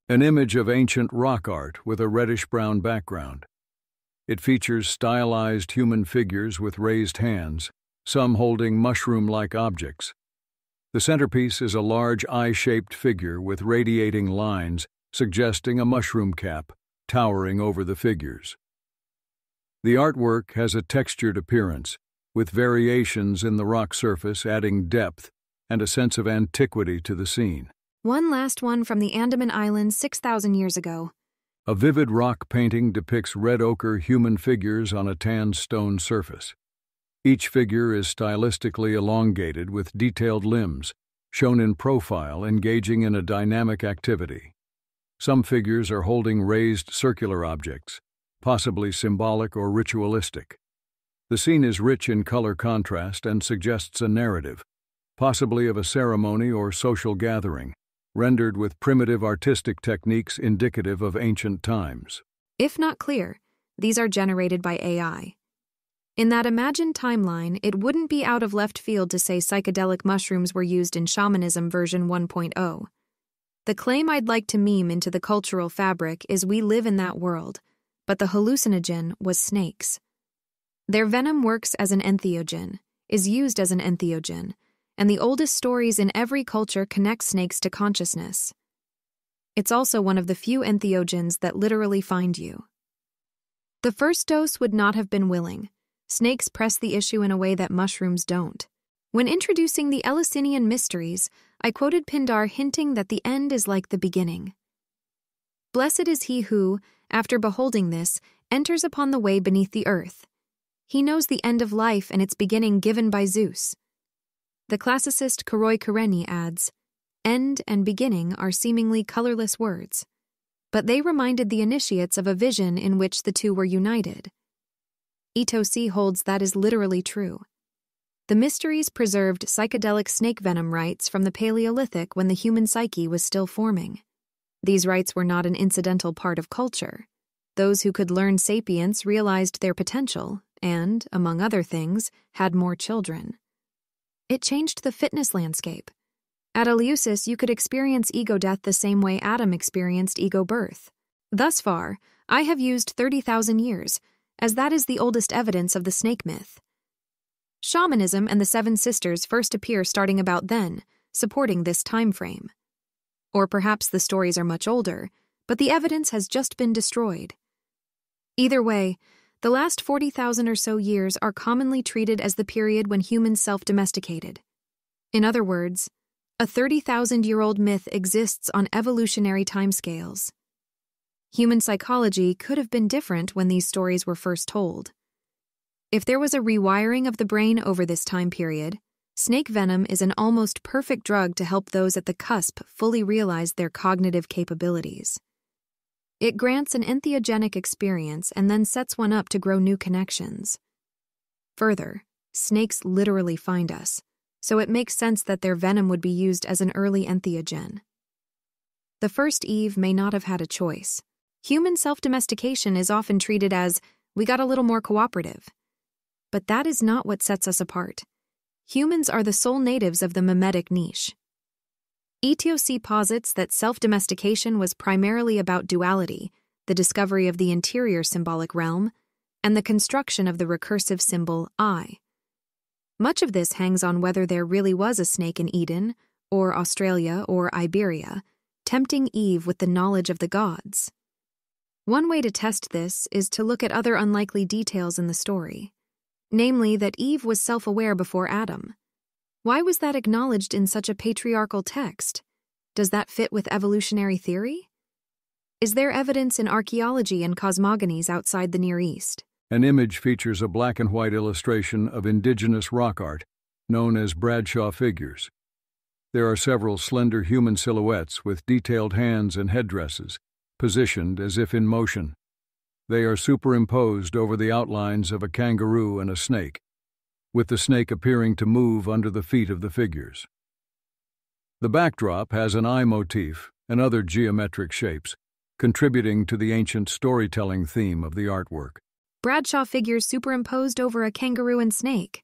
An image of ancient rock art with a reddish-brown background. It features stylized human figures with raised hands, some holding mushroom-like objects. The centerpiece is a large eye-shaped figure with radiating lines, suggesting a mushroom cap, towering over the figures. The artwork has a textured appearance, with variations in the rock surface adding depth and a sense of antiquity to the scene. One last one from the Andaman Islands 6,000 years ago. A vivid rock painting depicts red ochre human figures on a tan stone surface. Each figure is stylistically elongated with detailed limbs, shown in profile, engaging in a dynamic activity. Some figures are holding raised circular objects, possibly symbolic or ritualistic. The scene is rich in color contrast and suggests a narrative, possibly of a ceremony or social gathering, rendered with primitive artistic techniques indicative of ancient times. If not clear, these are generated by AI. In that imagined timeline, it wouldn't be out of left field to say psychedelic mushrooms were used in shamanism version 1.0. The claim I'd like to meme into the cultural fabric is we live in that world, but the hallucinogen was snakes. Their venom works as an entheogen, is used as an entheogen, and the oldest stories in every culture connect snakes to consciousness. It's also one of the few entheogens that literally find you. The first dose would not have been willing. Snakes press the issue in a way that mushrooms don't. When introducing the Eleusinian mysteries, I quoted Pindar hinting that the end is like the beginning. Blessed is he who, after beholding this, enters upon the way beneath the earth. He knows the end of life and its beginning given by Zeus. The classicist Kuroi Kureni adds, end and beginning are seemingly colorless words, but they reminded the initiates of a vision in which the two were united. Ito C. holds that is literally true. The mysteries preserved psychedelic snake venom rites from the Paleolithic when the human psyche was still forming. These rites were not an incidental part of culture. Those who could learn sapience realized their potential and, among other things, had more children. It changed the fitness landscape. At Eleusis, you could experience ego death the same way Adam experienced ego birth. Thus far, I have used 30,000 years, as that is the oldest evidence of the snake myth. Shamanism and the Seven Sisters first appear starting about then, supporting this time frame. Or perhaps the stories are much older, but the evidence has just been destroyed. Either way, the last 40,000 or so years are commonly treated as the period when humans self-domesticated. In other words, a 30,000-year-old myth exists on evolutionary timescales. Human psychology could have been different when these stories were first told. If there was a rewiring of the brain over this time period, snake venom is an almost perfect drug to help those at the cusp fully realize their cognitive capabilities. It grants an entheogenic experience and then sets one up to grow new connections. Further, snakes literally find us, so it makes sense that their venom would be used as an early entheogen. The first Eve may not have had a choice. Human self-domestication is often treated as, we got a little more cooperative. But that is not what sets us apart. Humans are the sole natives of the mimetic niche. ETOC posits that self-domestication was primarily about duality, the discovery of the interior symbolic realm, and the construction of the recursive symbol I. Much of this hangs on whether there really was a snake in Eden, or Australia, or Iberia, tempting Eve with the knowledge of the gods. One way to test this is to look at other unlikely details in the story, namely that Eve was self-aware before Adam. Why was that acknowledged in such a patriarchal text? Does that fit with evolutionary theory? Is there evidence in archaeology and cosmogonies outside the Near East? An image features a black and white illustration of indigenous rock art, known as Bradshaw figures. There are several slender human silhouettes with detailed hands and headdresses, positioned as if in motion. They are superimposed over the outlines of a kangaroo and a snake, with the snake appearing to move under the feet of the figures. The backdrop has an eye motif and other geometric shapes, contributing to the ancient storytelling theme of the artwork. Bradshaw figures superimposed over a kangaroo and snake.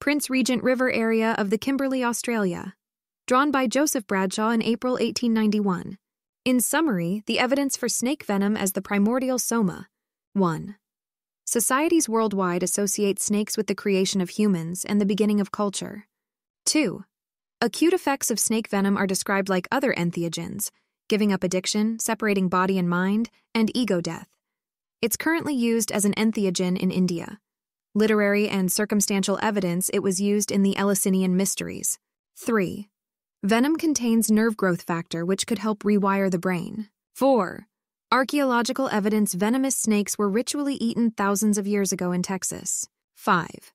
Prince Regent River area of the Kimberley, Australia. Drawn by Joseph Bradshaw in April 1891. In summary, the evidence for snake venom as the primordial soma. 1. Societies worldwide associate snakes with the creation of humans and the beginning of culture. 2. Acute effects of snake venom are described like other entheogens, giving up addiction, separating body and mind, and ego death. It's currently used as an entheogen in India. Literary and circumstantial evidence it was used in the Eleusinian Mysteries. 3. Venom contains nerve growth factor which could help rewire the brain. 4. Archaeological evidence venomous snakes were ritually eaten thousands of years ago in Texas. 5.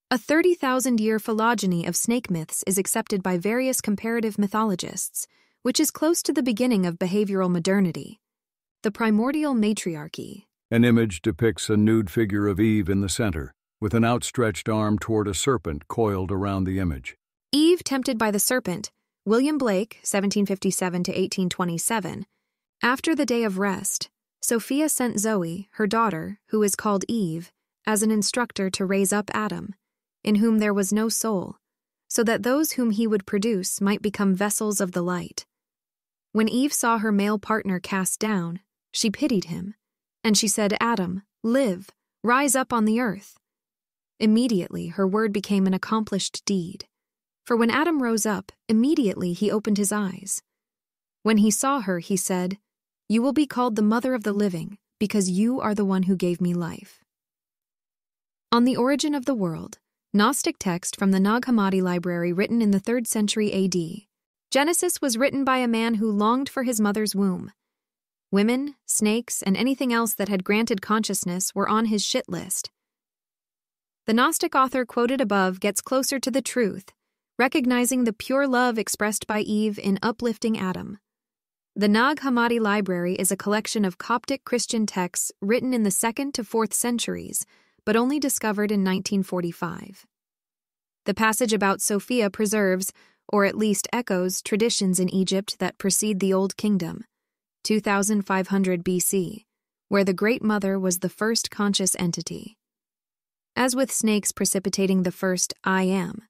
A 30,000-year phylogeny of snake myths is accepted by various comparative mythologists, which is close to the beginning of behavioral modernity. The primordial matriarchy. An image depicts a nude figure of Eve in the center, with an outstretched arm toward a serpent coiled around the image. Eve tempted by the serpent, William Blake, 1757 to 1827. After the day of rest, Sophia sent Zoe, her daughter, who is called Eve, as an instructor to raise up Adam, in whom there was no soul, so that those whom he would produce might become vessels of the light. When Eve saw her male partner cast down, she pitied him, and she said, "Adam, live, rise up on the earth." Immediately her word became an accomplished deed. For when Adam rose up, immediately he opened his eyes. When he saw her, he said, "You will be called the mother of the living, because you are the one who gave me life." On the origin of the world, Gnostic text from the Nag Hammadi library written in the 3rd century AD. Genesis was written by a man who longed for his mother's womb. Women, snakes, and anything else that had granted consciousness were on his shit list. The Gnostic author quoted above gets closer to the truth, recognizing the pure love expressed by Eve in uplifting Adam. The Nag Hammadi library is a collection of Coptic Christian texts written in the 2nd to 4th centuries, but only discovered in 1945. The passage about Sophia preserves, or at least echoes, traditions in Egypt that precede the Old Kingdom, 2500 BC, where the Great Mother was the first conscious entity. As with snakes precipitating the first I am,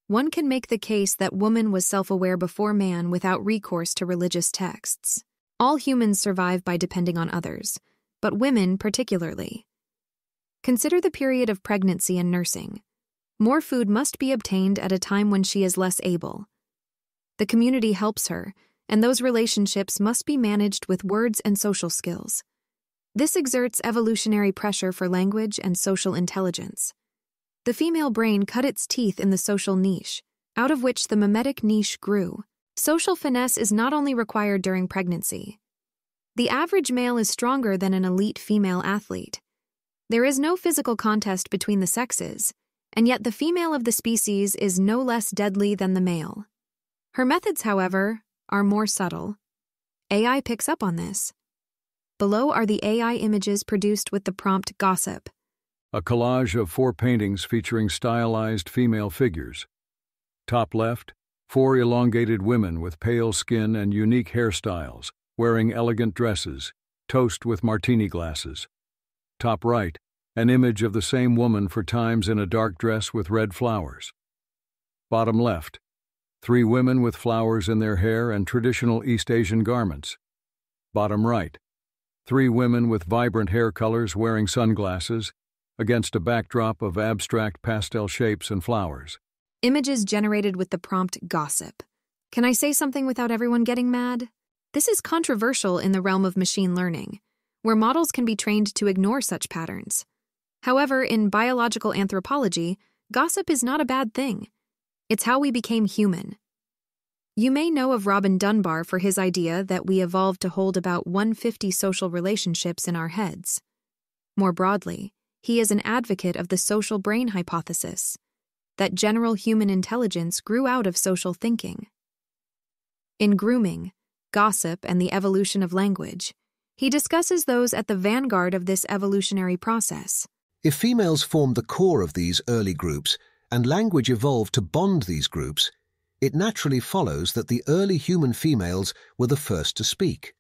one can make the case that woman was self-aware before man without recourse to religious texts. All humans survive by depending on others, but women particularly. Consider the period of pregnancy and nursing. More food must be obtained at a time when she is less able. The community helps her, and those relationships must be managed with words and social skills. This exerts evolutionary pressure for language and social intelligence. The female brain cut its teeth in the social niche, out of which the mimetic niche grew. Social finesse is not only required during pregnancy. The average male is stronger than an elite female athlete. There is no physical contest between the sexes, and yet the female of the species is no less deadly than the male. Her methods, however, are more subtle. AI picks up on this. Below are the AI images produced with the prompt gossip. A collage of 4 paintings featuring stylized female figures. Top left, 4 elongated women with pale skin and unique hairstyles, wearing elegant dresses, toast with martini glasses. Top right, an image of the same woman 4 times in a dark dress with red flowers. Bottom left, 3 women with flowers in their hair and traditional East Asian garments. Bottom right, 3 women with vibrant hair colors wearing sunglasses against a backdrop of abstract pastel shapes and flowers. Images generated with the prompt gossip. Can I say something without everyone getting mad? This is controversial in the realm of machine learning, where models can be trained to ignore such patterns. However, in biological anthropology, gossip is not a bad thing. It's how we became human. You may know of Robin Dunbar for his idea that we evolved to hold about 150 social relationships in our heads. More broadly, he is an advocate of the social brain hypothesis, that general human intelligence grew out of social thinking. In Grooming, Gossip, and the Evolution of Language, he discusses those at the vanguard of this evolutionary process. If females formed the core of these early groups and language evolved to bond these groups, it naturally follows that the early human females were the first to speak.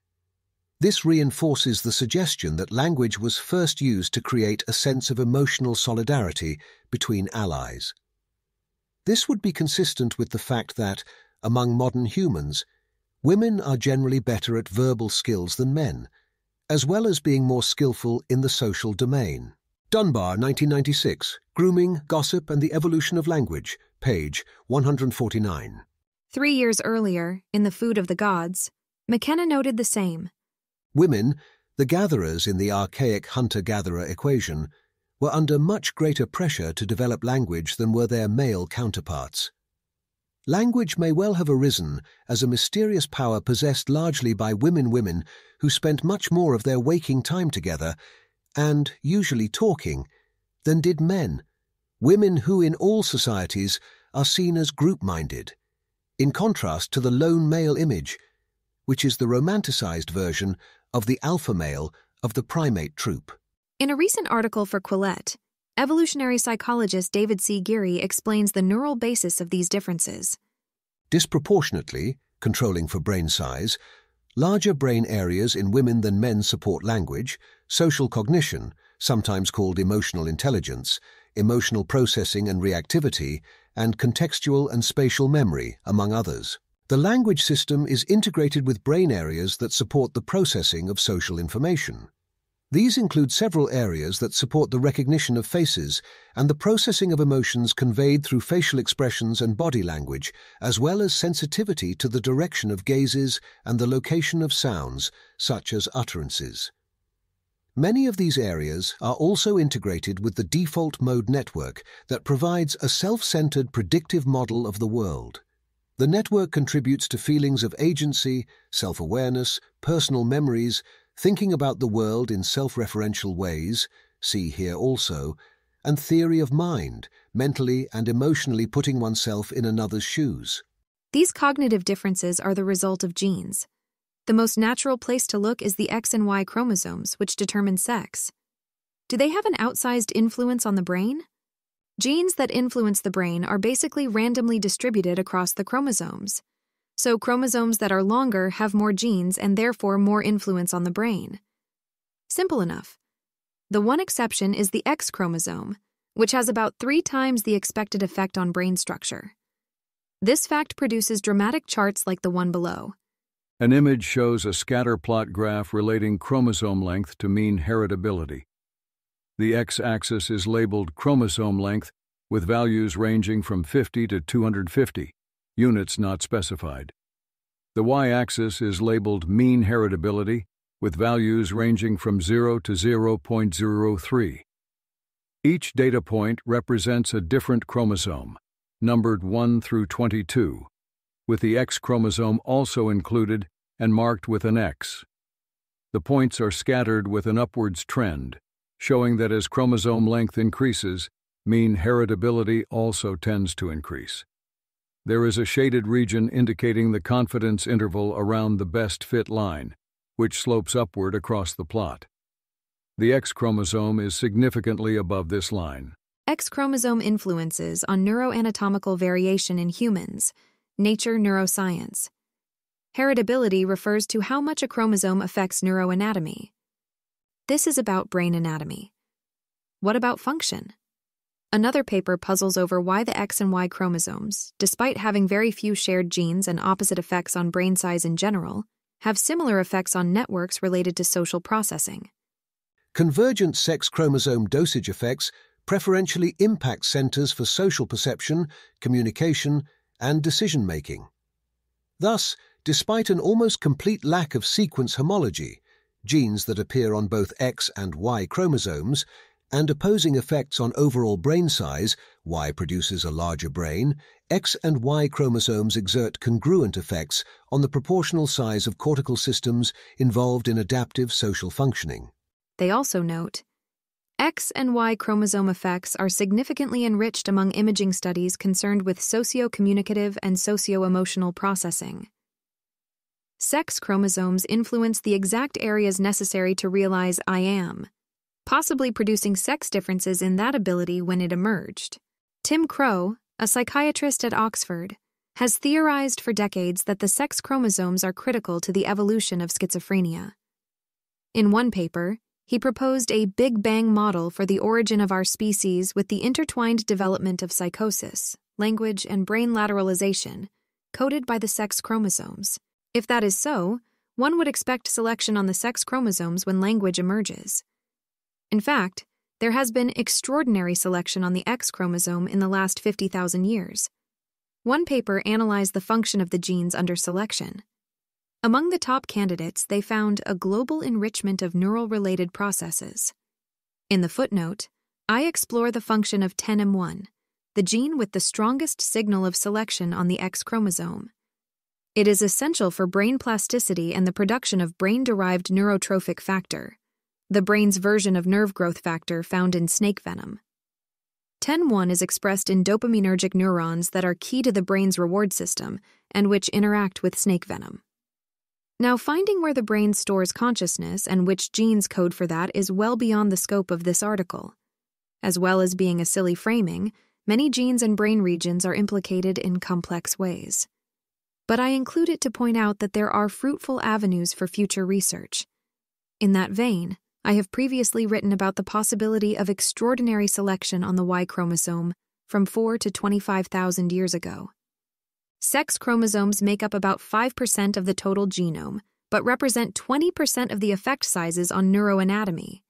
This reinforces the suggestion that language was first used to create a sense of emotional solidarity between allies. This would be consistent with the fact that, among modern humans, women are generally better at verbal skills than men, as well as being more skillful in the social domain. Dunbar, 1996, Grooming, Gossip, and the Evolution of Language, page 149. 3 years earlier, in The Food of the Gods, McKenna noted the same. Women, the gatherers in the archaic hunter-gatherer equation, were under much greater pressure to develop language than were their male counterparts. Language may well have arisen as a mysterious power possessed largely by women who spent much more of their waking time together, and usually talking, than did men, women who in all societies are seen as group-minded, in contrast to the lone male image, which is the romanticized version of the alpha male of the primate troop. In a recent article for Quillette, evolutionary psychologist David C. Geary explains the neural basis of these differences. Disproportionately, controlling for brain size, larger brain areas in women than men support language, social cognition, sometimes called emotional intelligence, emotional processing and reactivity, and contextual and spatial memory, among others. The language system is integrated with brain areas that support the processing of social information. These include several areas that support the recognition of faces and the processing of emotions conveyed through facial expressions and body language, as well as sensitivity to the direction of gazes and the location of sounds, such as utterances. Many of these areas are also integrated with the default mode network that provides a self-centered predictive model of the world. The network contributes to feelings of agency, self-awareness, personal memories, thinking about the world in self-referential ways, see here also, and theory of mind, mentally and emotionally putting oneself in another's shoes. These cognitive differences are the result of genes. The most natural place to look is the X and Y chromosomes, which determine sex. Do they have an outsized influence on the brain? Genes that influence the brain are basically randomly distributed across the chromosomes. So chromosomes that are longer have more genes and therefore more influence on the brain. Simple enough. The one exception is the X chromosome, which has about 3 times the expected effect on brain structure. This fact produces dramatic charts like the one below. An image shows a scatter plot graph relating chromosome length to mean heritability. The X-axis is labeled chromosome length with values ranging from 50 to 250, units not specified. The Y-axis is labeled mean heritability with values ranging from 0 to 0.03. Each data point represents a different chromosome, numbered 1 through 22, with the X chromosome also included and marked with an X. The points are scattered with an upwards trend, showing that as chromosome length increases, mean heritability also tends to increase. There is a shaded region indicating the confidence interval around the best fit line, which slopes upward across the plot. The X chromosome is significantly above this line. X chromosome influences on neuroanatomical variation in humans. Nature Neuroscience. Heritability refers to how much a chromosome affects neuroanatomy. This is about brain anatomy. What about function? Another paper puzzles over why the X and Y chromosomes, despite having very few shared genes and opposite effects on brain size in general, have similar effects on networks related to social processing. Convergent sex chromosome dosage effects preferentially impact centers for social perception, communication, and decision-making. Thus, despite an almost complete lack of sequence homology, genes that appear on both X and Y chromosomes, and opposing effects on overall brain size, Y produces a larger brain, X and Y chromosomes exert congruent effects on the proportional size of cortical systems involved in adaptive social functioning. They also note, X and Y chromosome effects are significantly enriched among imaging studies concerned with socio-communicative and socio-emotional processing. Sex chromosomes influence the exact areas necessary to realize I am, possibly producing sex differences in that ability when it emerged. Tim Crow, a psychiatrist at Oxford, has theorized for decades that the sex chromosomes are critical to the evolution of schizophrenia. In one paper, he proposed a Big Bang model for the origin of our species with the intertwined development of psychosis, language, and brain lateralization, coded by the sex chromosomes. If that is so, one would expect selection on the sex chromosomes when language emerges. In fact, there has been extraordinary selection on the X chromosome in the last 50,000 years. One paper analyzed the function of the genes under selection. Among the top candidates, they found a global enrichment of neural-related processes. In the footnote, I explore the function of 10M1, the gene with the strongest signal of selection on the X chromosome. It is essential for brain plasticity and the production of brain-derived neurotrophic factor, the brain's version of nerve growth factor found in snake venom. 10M1 is expressed in dopaminergic neurons that are key to the brain's reward system and which interact with snake venom. Now, finding where the brain stores consciousness and which genes code for that is well beyond the scope of this article. As well as being a silly framing, many genes and brain regions are implicated in complex ways. But I include it to point out that there are fruitful avenues for future research. In that vein, I have previously written about the possibility of extraordinary selection on the Y chromosome from 4 to 25,000 years ago. Sex chromosomes make up about 5% of the total genome, but represent 20% of the effect sizes on neuroanatomy.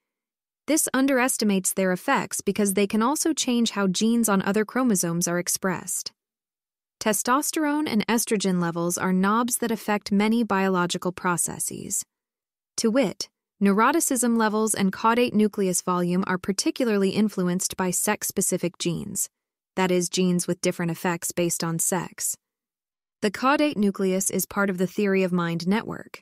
This underestimates their effects because they can also change how genes on other chromosomes are expressed. Testosterone and estrogen levels are knobs that affect many biological processes. To wit, neuroticism levels and caudate nucleus volume are particularly influenced by sex-specific genes, that is, genes with different effects based on sex. The caudate nucleus is part of the theory of mind network,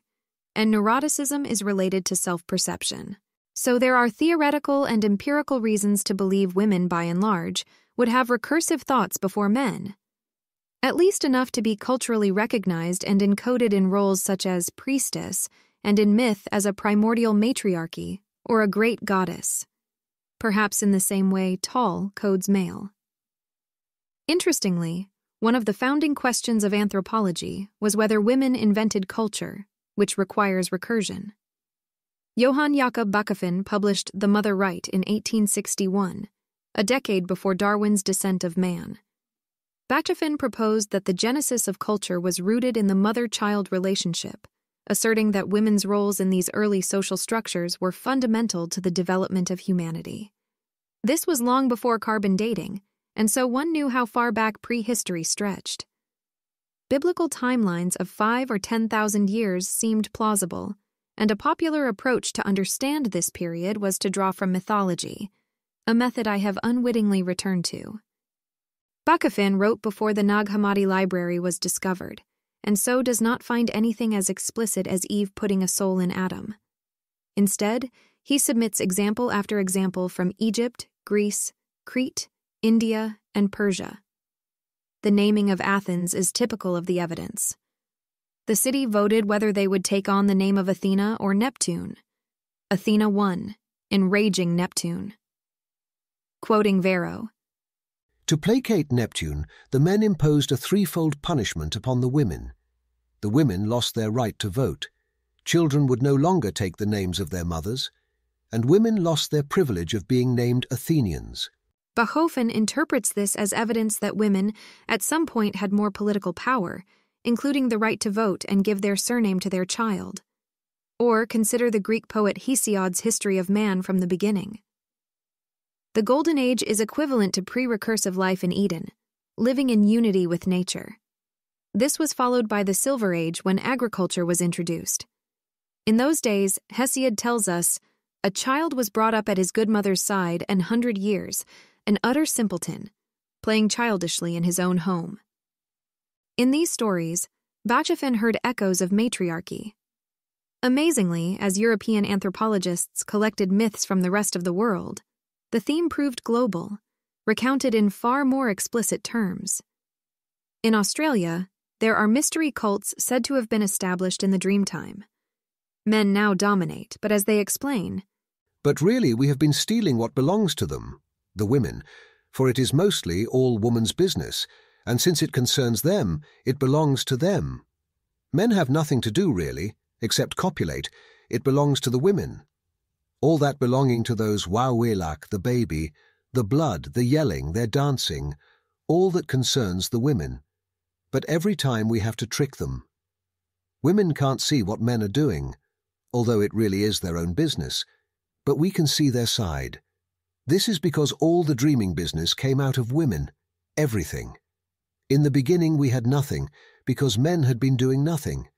and neuroticism is related to self-perception. So there are theoretical and empirical reasons to believe women, by and large, would have recursive thoughts before men. At least enough to be culturally recognized and encoded in roles such as priestess and in myth as a primordial matriarchy or a great goddess. Perhaps in the same way tall codes male. Interestingly, one of the founding questions of anthropology was whether women invented culture, which requires recursion. Johann Jakob Bachofen published The Mother Right in 1861, a decade before Darwin's Descent of Man. Bachofen proposed that the genesis of culture was rooted in the mother-child relationship, asserting that women's roles in these early social structures were fundamental to the development of humanity. This was long before carbon dating, and so one knew how far back prehistory stretched. Biblical timelines of 5 or 10,000 years seemed plausible, and a popular approach to understand this period was to draw from mythology, a method I have unwittingly returned to. Bachofen wrote before the Nag Hammadi library was discovered, and so does not find anything as explicit as Eve putting a soul in Adam. Instead, he submits example after example from Egypt, Greece, Crete, India, and Persia. The naming of Athens is typical of the evidence. The city voted whether they would take on the name of Athena or Neptune. Athena won, enraging Neptune. Quoting Varro, To placate Neptune, the men imposed a threefold punishment upon the women. The women lost their right to vote. Children would no longer take the names of their mothers, and women lost their privilege of being named Athenians. Bachofen interprets this as evidence that women, at some point, had more political power, including the right to vote and give their surname to their child. Or consider the Greek poet Hesiod's history of man from the beginning. The Golden Age is equivalent to pre-recursive life in Eden, living in unity with nature. This was followed by the Silver Age when agriculture was introduced. In those days, Hesiod tells us, a child was brought up at his good mother's side 100 years, an utter simpleton, playing childishly in his own home. In these stories, Bachofen heard echoes of matriarchy. Amazingly, as European anthropologists collected myths from the rest of the world, the theme proved global, recounted in far more explicit terms. In Australia, there are mystery cults said to have been established in the Dreamtime. Men now dominate, but as they explain, But really we have been stealing what belongs to them, the women, for it is mostly all woman's business, and since it concerns them, it belongs to them. Men have nothing to do, really, except copulate. It belongs to the women. All that belonging to those wawelak, the baby, the blood, the yelling, their dancing, all that concerns the women. But every time we have to trick them. Women can't see what men are doing, although it really is their own business, but we can see their side. This is because all the dreaming business came out of women, everything. In the beginning we had nothing, because men had been doing nothing.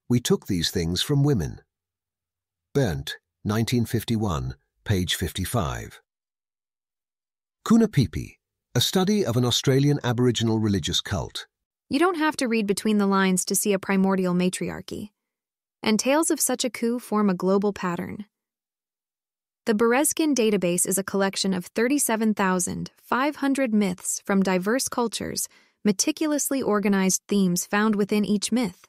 We took these things from women. Berndt, 1951, page 55. Kunapipi, a study of an Australian Aboriginal religious cult. you don't have to read between the lines to see a primordial matriarchy. And tales of such a coup form a global pattern. The Berezkin database is a collection of 37,500 myths from diverse cultures, meticulously organized themes found within each myth.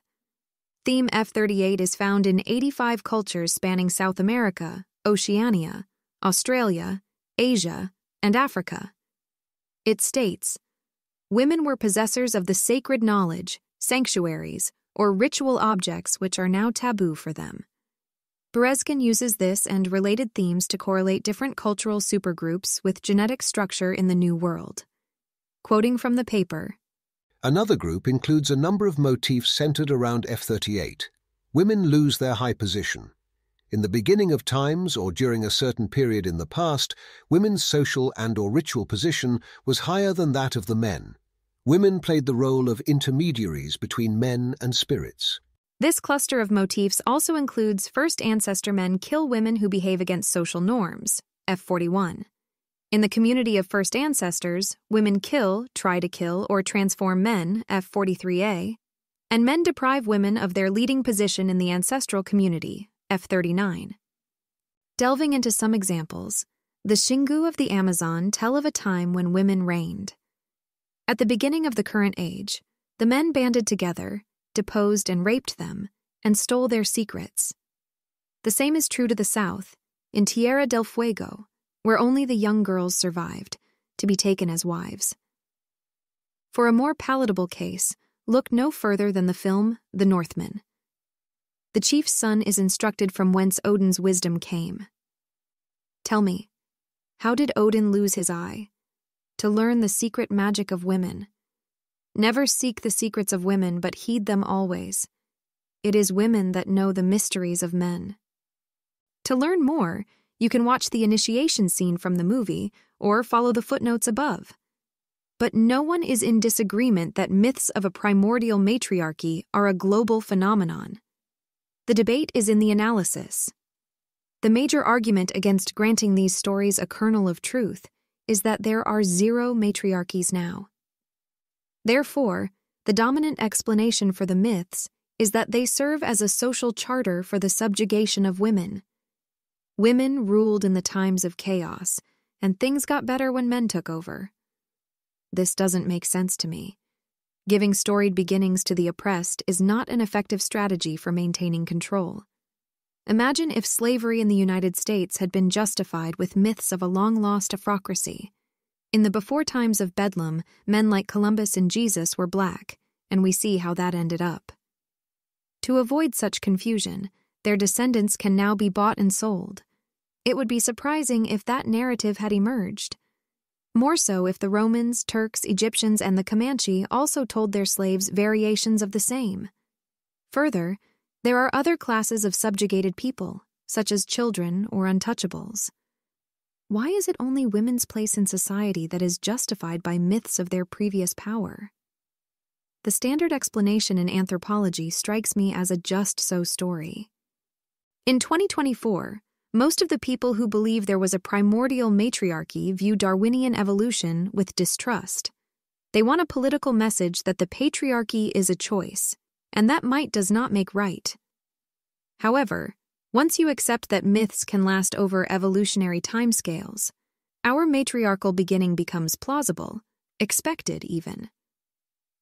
Theme F38 is found in 85 cultures spanning South America, Oceania, Australia, Asia, and Africa. It states, women were possessors of the sacred knowledge, sanctuaries, or ritual objects which are now taboo for them. Berezkin uses this and related themes to correlate different cultural supergroups with genetic structure in the New World. Quoting from the paper, Another group includes a number of motifs centered around F38. Women lose their high position. In the beginning of times or during a certain period in the past, women's social and/or ritual position was higher than that of the men. Women played the role of intermediaries between men and spirits. This cluster of motifs also includes first ancestor men kill women who behave against social norms, F41. In the community of first ancestors, women kill, try to kill, or transform men, F43A, and men deprive women of their leading position in the ancestral community, F39. Delving into some examples, the Xingu of the Amazon tell of a time when women reigned. At the beginning of the current age, the men banded together, deposed and raped them, and stole their secrets. The same is true to the south, in Tierra del Fuego, where only the young girls survived, to be taken as wives. For a more palatable case, look no further than the film The Northman. The chief's son is instructed from whence Odin's wisdom came. Tell me, how did Odin lose his eye? To learn the secret magic of women. Never seek the secrets of women, but heed them always. It is women that know the mysteries of men. To learn more, you can watch the initiation scene from the movie or follow the footnotes above. But no one is in disagreement that myths of a primordial matriarchy are a global phenomenon. The debate is in the analysis. The major argument against granting these stories a kernel of truth is that there are 0 matriarchies now. Therefore, the dominant explanation for the myths is that they serve as a social charter for the subjugation of women. Women ruled in the times of chaos, and things got better when men took over. This doesn't make sense to me. Giving storied beginnings to the oppressed is not an effective strategy for maintaining control. Imagine if slavery in the United States had been justified with myths of a long-lost autocracy. In the before times of Bedlam, men like Columbus and Jesus were black, and we see how that ended up. To avoid such confusion, their descendants can now be bought and sold. It would be surprising if that narrative had emerged. More so if the Romans, Turks, Egyptians, and the Comanche also told their slaves variations of the same. Further, there are other classes of subjugated people, such as children or untouchables. Why is it only women's place in society that is justified by myths of their previous power? The standard explanation in anthropology strikes me as a just-so story. In 2024, most of the people who believe there was a primordial matriarchy view Darwinian evolution with distrust. They want a political message that the patriarchy is a choice, and that might does not make right. However, once you accept that myths can last over evolutionary timescales, our matriarchal beginning becomes plausible, expected even.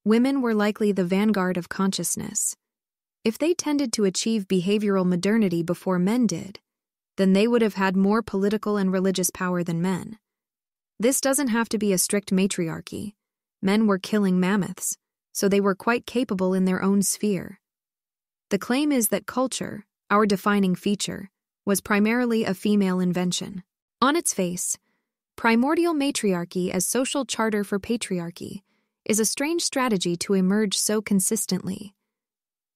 Women were likely the vanguard of consciousness. If they tended to achieve behavioral modernity before men did, then they would have had more political and religious power than men. This doesn't have to be a strict matriarchy. Men were killing mammoths, so they were quite capable in their own sphere. The claim is that culture, our defining feature, was primarily a female invention. On its face, primordial matriarchy as social charter for patriarchy is a strange strategy to emerge so consistently.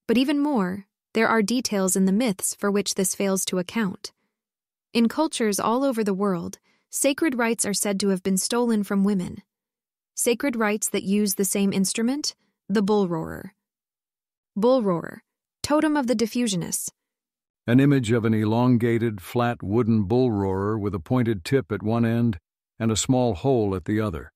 But even more, there are details in the myths for which this fails to account. In cultures all over the world, sacred rites are said to have been stolen from women. Sacred rites that use the same instrument, the bull roarer. Bull roarer, totem of the diffusionists. An image of an elongated, flat wooden bull roarer with a pointed tip at one end and a small hole at the other.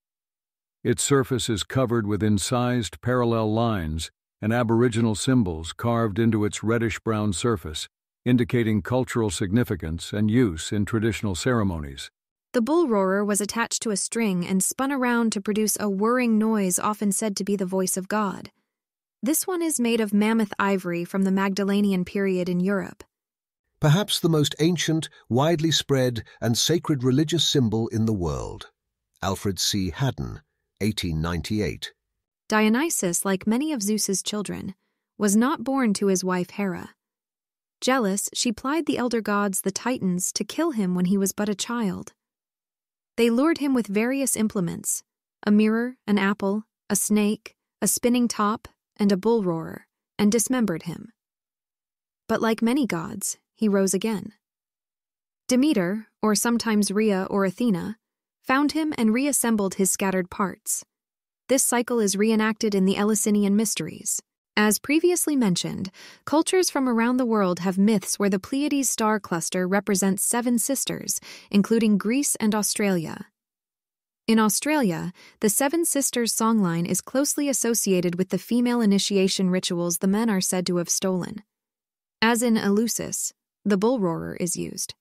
Its surface is covered with incised parallel lines and aboriginal symbols carved into its reddish-brown surface, indicating cultural significance and use in traditional ceremonies. The bull roarer was attached to a string and spun around to produce a whirring noise often said to be the voice of God. This one is made of mammoth ivory from the Magdalenian period in Europe. Perhaps the most ancient, widely spread, and sacred religious symbol in the world. Alfred C. Haddon, 1898. Dionysus, like many of Zeus's children, was not born to his wife Hera. Jealous, she plied the elder gods, the Titans, to kill him when he was but a child. They lured him with various implements, a mirror, an apple, a snake, a spinning top, and a bull roarer, and dismembered him. But like many gods, he rose again. Demeter, or sometimes Rhea or Athena, found him and reassembled his scattered parts. This cycle is reenacted in the Eleusinian Mysteries. As previously mentioned, cultures from around the world have myths where the Pleiades star cluster represents 7 sisters, including Greece and Australia. In Australia, the 7 Sisters songline is closely associated with the female initiation rituals the men are said to have stolen. As in Eleusis, the bull roarer is used.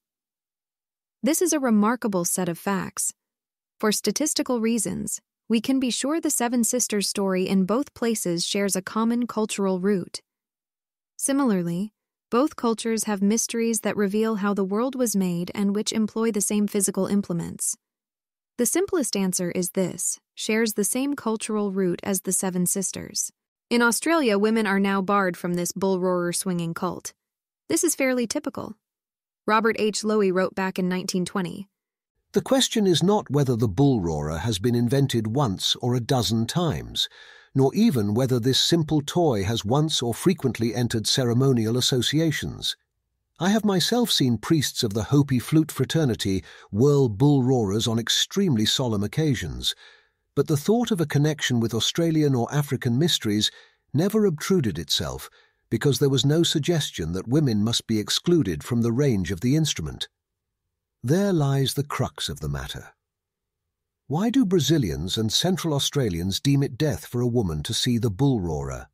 This is a remarkable set of facts. For statistical reasons, we can be sure the 7 Sisters story in both places shares a common cultural root. Similarly, both cultures have mysteries that reveal how the world was made and which employ the same physical implements. The simplest answer is this: shares the same cultural root as the 7 Sisters. In Australia, women are now barred from this bull roarer swinging cult. This is fairly typical. Robert H. Lowy wrote back in 1920, "The question is not whether the bull roarer has been invented once or a dozen times, nor even whether this simple toy has once or frequently entered ceremonial associations. I have myself seen priests of the Hopi flute fraternity whirl bull roarers on extremely solemn occasions, but the thought of a connection with Australian or African mysteries never obtruded itself because there was no suggestion that women must be excluded from the range of the instrument. There lies the crux of the matter. Why do Brazilians and Central Australians deem it death for a woman to see the bull roarer?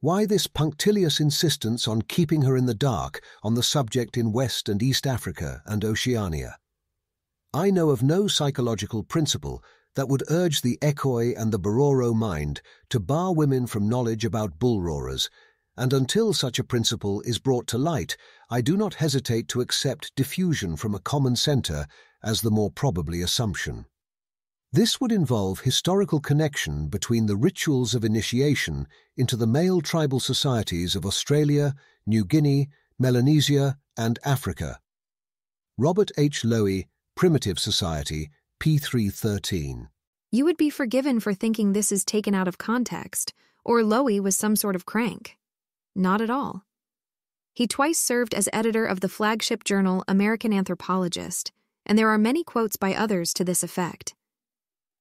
Why this punctilious insistence on keeping her in the dark on the subject in West and East Africa and Oceania? I know of no psychological principle that would urge the Ekoi and the Bororo mind to bar women from knowledge about bull roarers, and until such a principle is brought to light, I do not hesitate to accept diffusion from a common centre as the more probably assumption. This would involve historical connection between the rituals of initiation into the male tribal societies of Australia, New Guinea, Melanesia, and Africa. Robert H. Lowy, Primitive Society, p3.13. You would be forgiven for thinking this is taken out of context, or Lowy was some sort of crank. Not at all. He twice served as editor of the flagship journal American Anthropologist, and there are many quotes by others to this effect.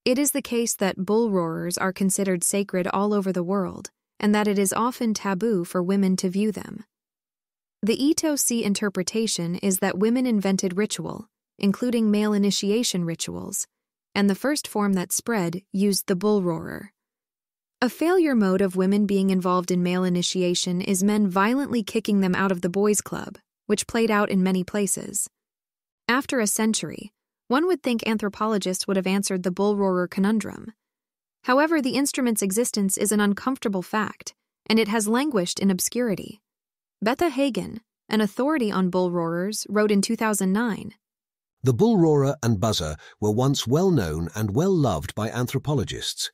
It is the case that bull roarers are considered sacred all over the world, and that it is often taboo for women to view them. The Ito-C interpretation is that women invented ritual, including male initiation rituals, and the first form that spread used the bull roarer. A failure mode of women being involved in male initiation is men violently kicking them out of the boys' club, which played out in many places. After a century, one would think anthropologists would have answered the bull roarer conundrum. However, the instrument's existence is an uncomfortable fact, and it has languished in obscurity. Betha Hagen, an authority on bull roarers, wrote in 2009, "The bull roarer and buzzer were once well known and well loved by anthropologists.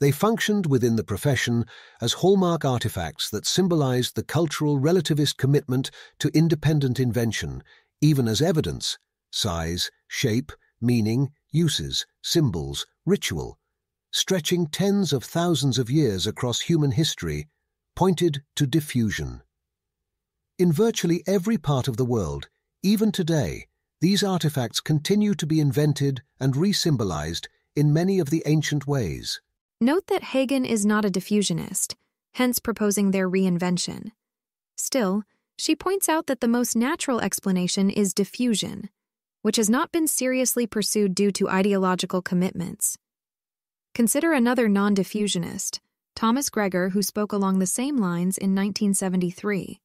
They functioned within the profession as hallmark artifacts that symbolized the cultural relativist commitment to independent invention, even as evidence, size, shape, meaning, uses, symbols, ritual, stretching tens of thousands of years across human history, pointed to diffusion. In virtually every part of the world, even today, these artifacts continue to be invented and re-symbolized in many of the ancient ways." Note that Hagen is not a diffusionist, hence proposing their reinvention. Still, she points out that the most natural explanation is diffusion, which has not been seriously pursued due to ideological commitments. Consider another non-diffusionist, Thomas Gregor, who spoke along the same lines in 1973.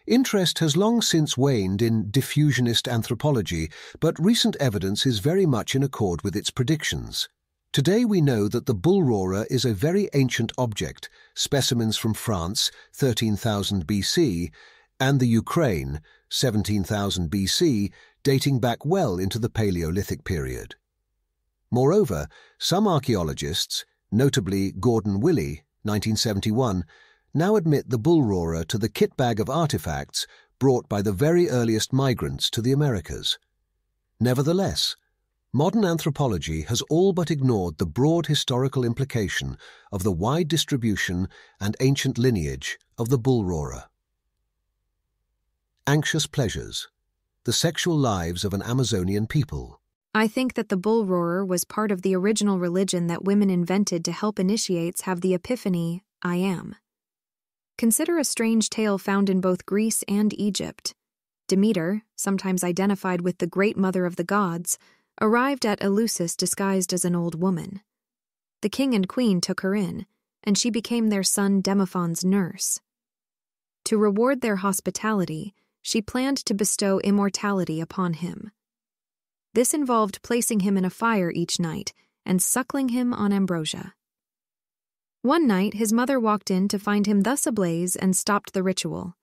Interest has long since waned in diffusionist anthropology, but recent evidence is very much in accord with its predictions. Today we know that the bull roarer is a very ancient object, specimens from France, 13,000 BC, and the Ukraine, 17,000 BC, dating back well into the Paleolithic period. Moreover, some archaeologists, notably Gordon Willey, 1971, now admit the bull roarer to the kit bag of artifacts brought by the very earliest migrants to the Americas. Nevertheless, modern anthropology has all but ignored the broad historical implication of the wide distribution and ancient lineage of the bull roarer. Anxious pleasures, the sexual lives of an Amazonian people. I think that the bull roarer was part of the original religion that women invented to help initiates have the epiphany, I am. Consider a strange tale found in both Greece and Egypt. Demeter, sometimes identified with the great mother of the gods, arrived at Eleusis disguised as an old woman. The king and queen took her in, and she became their son Demophon's nurse. To reward their hospitality, she planned to bestow immortality upon him. This involved placing him in a fire each night and suckling him on ambrosia. One night, his mother walked in to find him thus ablaze and stopped the ritual.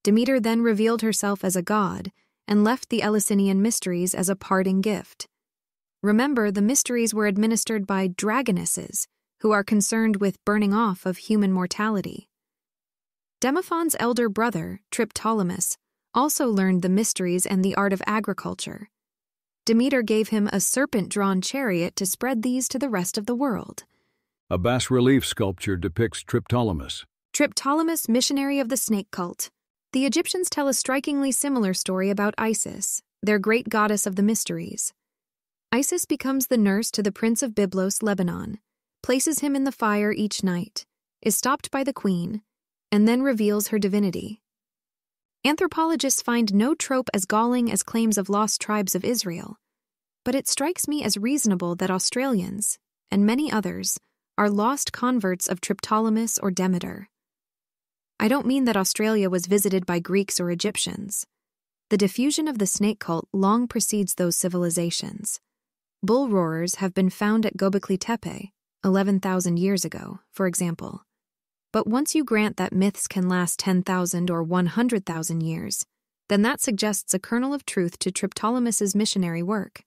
Demeter then revealed herself as a god and left the Eleusinian mysteries as a parting gift. Remember, the mysteries were administered by dragonesses, who are concerned with burning off of human mortality. Demophon's elder brother, Triptolemus, also learned the mysteries and the art of agriculture. Demeter gave him a serpent-drawn chariot to spread these to the rest of the world. A bas-relief sculpture depicts Triptolemus. Triptolemus, missionary of the snake cult. The Egyptians tell a strikingly similar story about Isis, their great goddess of the mysteries. Isis becomes the nurse to the prince of Byblos, Lebanon, places him in the fire each night, is stopped by the queen, and then reveals her divinity. Anthropologists find no trope as galling as claims of lost tribes of Israel, but it strikes me as reasonable that Australians, and many others, are lost converts of Triptolemus or Demeter. I don't mean that Australia was visited by Greeks or Egyptians. The diffusion of the snake cult long precedes those civilizations. Bull roarers have been found at Göbekli Tepe, 11,000 years ago, for example. But once you grant that myths can last 10,000 or 100,000 years, then that suggests a kernel of truth to Triptolemus's missionary work.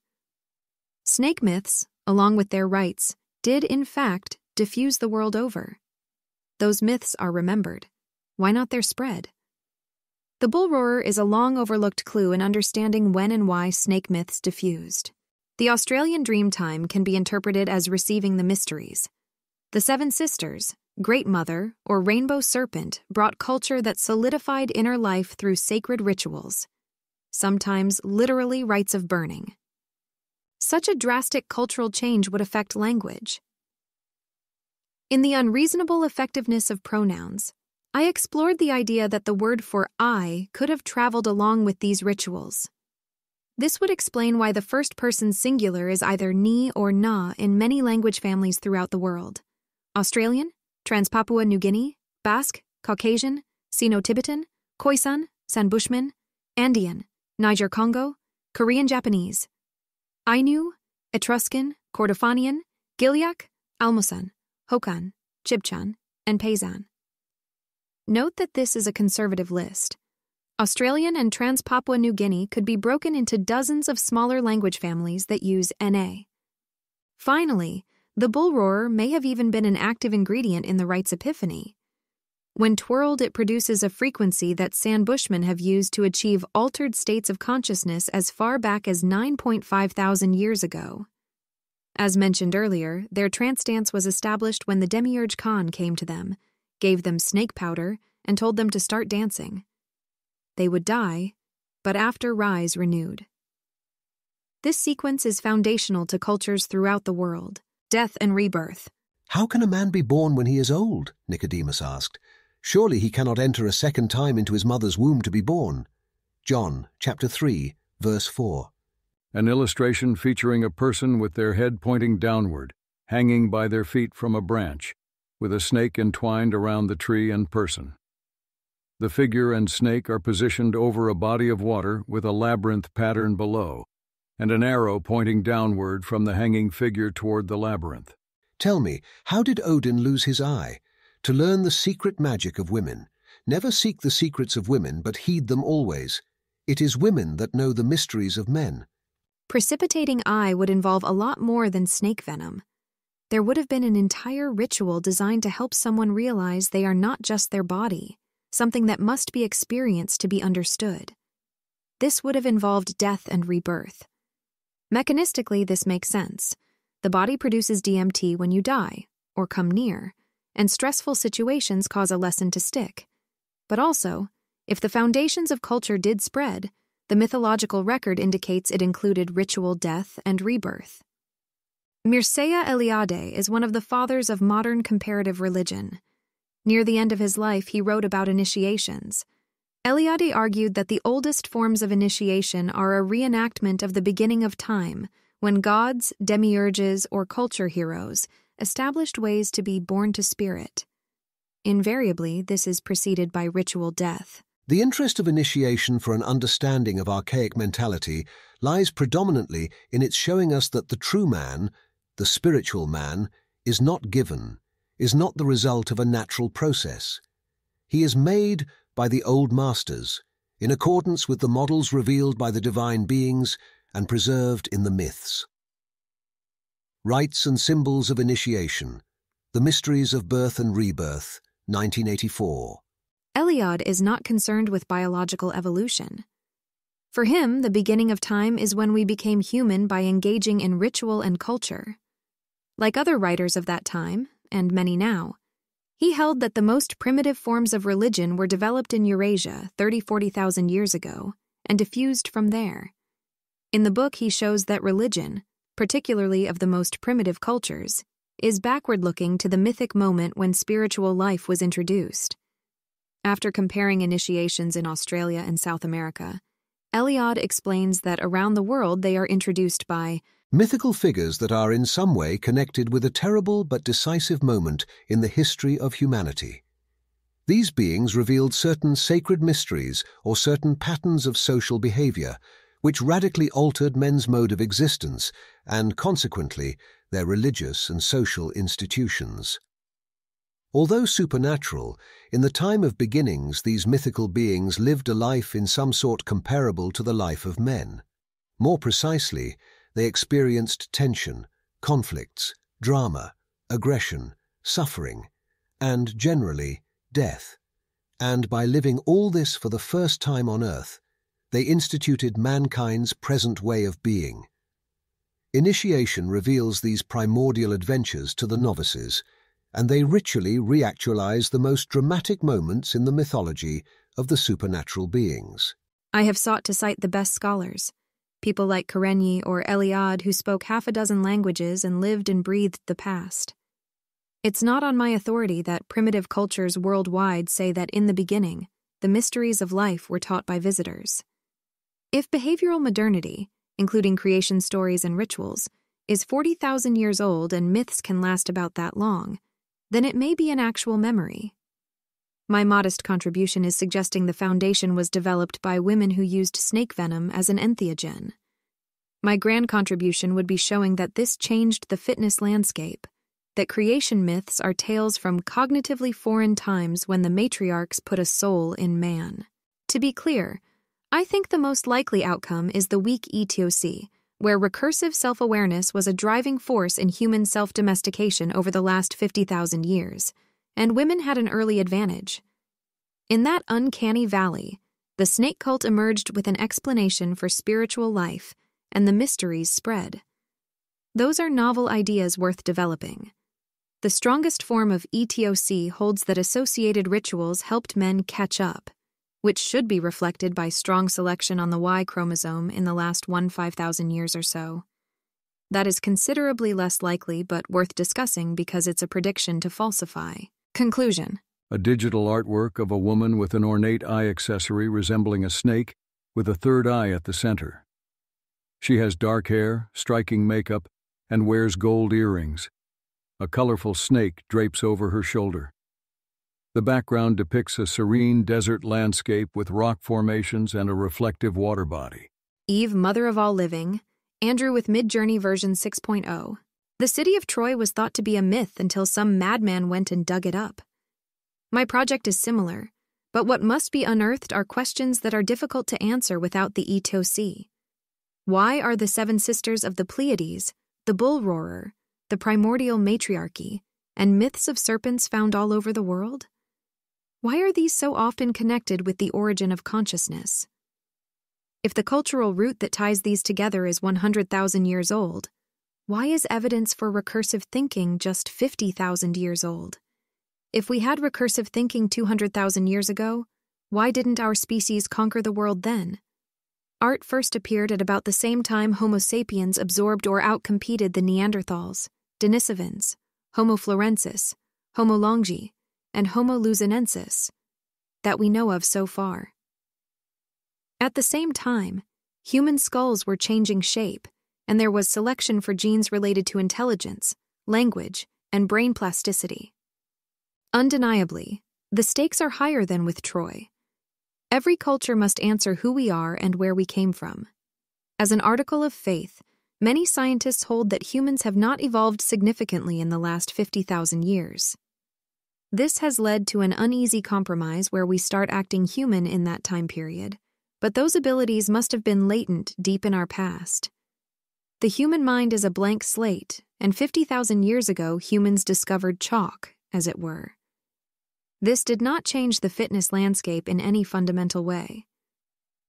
Snake myths, along with their rites, did in fact diffuse the world over. Those myths are remembered. Why not their spread? The bull roarer is a long overlooked clue in understanding when and why snake myths diffused. The Australian Dreamtime can be interpreted as receiving the mysteries. The Seven Sisters, Great Mother, or Rainbow Serpent brought culture that solidified inner life through sacred rituals, sometimes literally rites of burning. Such a drastic cultural change would affect language. In The Unreasonable Effectiveness of Pronouns, I explored the idea that the word for I could have traveled along with these rituals. This would explain why the first-person singular is either ni or na in many language families throughout the world. Australian, Trans-Papua New Guinea, Basque, Caucasian, Sino-Tibetan, Khoisan, San-Bushman, Andean, Niger-Congo, Korean-Japanese, Ainu, Etruscan, Kordofanian, Gilyak, Almosan, Hokan, Chibchan, and Paysan. Note that this is a conservative list. Australian and Trans-Papua New Guinea could be broken into dozens of smaller language families that use NA. Finally, the bull roarer may have even been an active ingredient in the rite's epiphany. When twirled, it produces a frequency that San-Bushmen have used to achieve altered states of consciousness as far back as 9.5 thousand years ago. As mentioned earlier, their trance dance was established when the Demiurge Khan came to them, gave them snake powder, and told them to start dancing. They would die, but after rise renewed. This sequence is foundational to cultures throughout the world. Death and rebirth. How can a man be born when he is old? Nicodemus asked. Surely he cannot enter a second time into his mother's womb to be born. John, chapter 3, verse 4. An illustration featuring a person with their head pointing downward, hanging by their feet from a branch, with a snake entwined around the tree and person. The figure and snake are positioned over a body of water with a labyrinth pattern below, and an arrow pointing downward from the hanging figure toward the labyrinth. Tell me, how did Odin lose his eye? To learn the secret magic of women. Never seek the secrets of women, but heed them always. It is women that know the mysteries of men. Precipitating eye would involve a lot more than snake venom. There would have been an entire ritual designed to help someone realize they are not just their body, something that must be experienced to be understood. This would have involved death and rebirth. Mechanistically, this makes sense. The body produces DMT when you die, or come near, and stressful situations cause a lesson to stick. But also, if the foundations of culture did spread, the mythological record indicates it included ritual death and rebirth. Mircea Eliade is one of the fathers of modern comparative religion. Near the end of his life, he wrote about initiations. Eliade argued that the oldest forms of initiation are a reenactment of the beginning of time, when gods, demiurges, or culture heroes established ways to be born to spirit. Invariably, this is preceded by ritual death. The interest of initiation for an understanding of archaic mentality lies predominantly in its showing us that the true man, the spiritual man, is not given, is not the result of a natural process. He is made by the old masters, in accordance with the models revealed by the divine beings and preserved in the myths. Rites and Symbols of Initiation, The Mysteries of Birth and Rebirth, 1984. Eliade is not concerned with biological evolution. For him, the beginning of time is when we became human by engaging in ritual and culture. Like other writers of that time, and many now, he held that the most primitive forms of religion were developed in Eurasia 30,000–40,000 years ago and diffused from there. In the book, he shows that religion, particularly of the most primitive cultures, is backward-looking to the mythic moment when spiritual life was introduced. After comparing initiations in Australia and South America, Eliade explains that around the world they are introduced by mythical figures that are in some way connected with a terrible but decisive moment in the history of humanity. These beings revealed certain sacred mysteries or certain patterns of social behavior, which radically altered men's mode of existence and, consequently, their religious and social institutions. Although supernatural, in the time of beginnings these mythical beings lived a life in some sort comparable to the life of men. More precisely, they experienced tension, conflicts, drama, aggression, suffering, and, generally, death. And by living all this for the first time on Earth, they instituted mankind's present way of being. Initiation reveals these primordial adventures to the novices, and they ritually reactualize the most dramatic moments in the mythology of the supernatural beings. I have sought to cite the best scholars, people like Karenyi or Eliade who spoke half a dozen languages and lived and breathed the past. It's not on my authority that primitive cultures worldwide say that in the beginning, the mysteries of life were taught by visitors. If behavioral modernity, including creation stories and rituals, is 40,000 years old and myths can last about that long, then it may be an actual memory. My modest contribution is suggesting the foundation was developed by women who used snake venom as an entheogen. My grand contribution would be showing that this changed the fitness landscape, that creation myths are tales from cognitively foreign times when the matriarchs put a soul in man. To be clear, I think the most likely outcome is the weak ETOC, where recursive self-awareness was a driving force in human self-domestication over the last 50,000 years, and women had an early advantage. In that uncanny valley, the snake cult emerged with an explanation for spiritual life, and the mysteries spread. Those are novel ideas worth developing. The strongest form of ETOC holds that associated rituals helped men catch up, which should be reflected by strong selection on the Y chromosome in the last 5,000 years or so. That is considerably less likely but worth discussing because it's a prediction to falsify. Conclusion. A digital artwork of a woman with an ornate eye accessory resembling a snake with a third eye at the center. She has dark hair, striking makeup, and wears gold earrings. A colorful snake drapes over her shoulder. The background depicts a serene desert landscape with rock formations and a reflective water body. Eve, mother of all living. Andrew with Midjourney version 6.0. The city of Troy was thought to be a myth until some madman went and dug it up. My project is similar, but what must be unearthed are questions that are difficult to answer without the ETOC. Why are the seven sisters of the Pleiades, the bull roarer, the primordial matriarchy, and myths of serpents found all over the world? Why are these so often connected with the origin of consciousness? If the cultural root that ties these together is 100,000 years old, why is evidence for recursive thinking just 50,000 years old? If we had recursive thinking 200,000 years ago, why didn't our species conquer the world then? Art first appeared at about the same time Homo sapiens absorbed or outcompeted the Neanderthals, Denisovans, Homo florensis, Homo longi, and Homo luzonensis that we know of so far. At the same time, human skulls were changing shape, and there was selection for genes related to intelligence, language, and brain plasticity. Undeniably, the stakes are higher than with Troy. Every culture must answer who we are and where we came from. As an article of faith, many scientists hold that humans have not evolved significantly in the last 50,000 years. This has led to an uneasy compromise where we start acting human in that time period, but those abilities must have been latent deep in our past. The human mind is a blank slate, and 50,000 years ago humans discovered chalk, as it were. This did not change the fitness landscape in any fundamental way.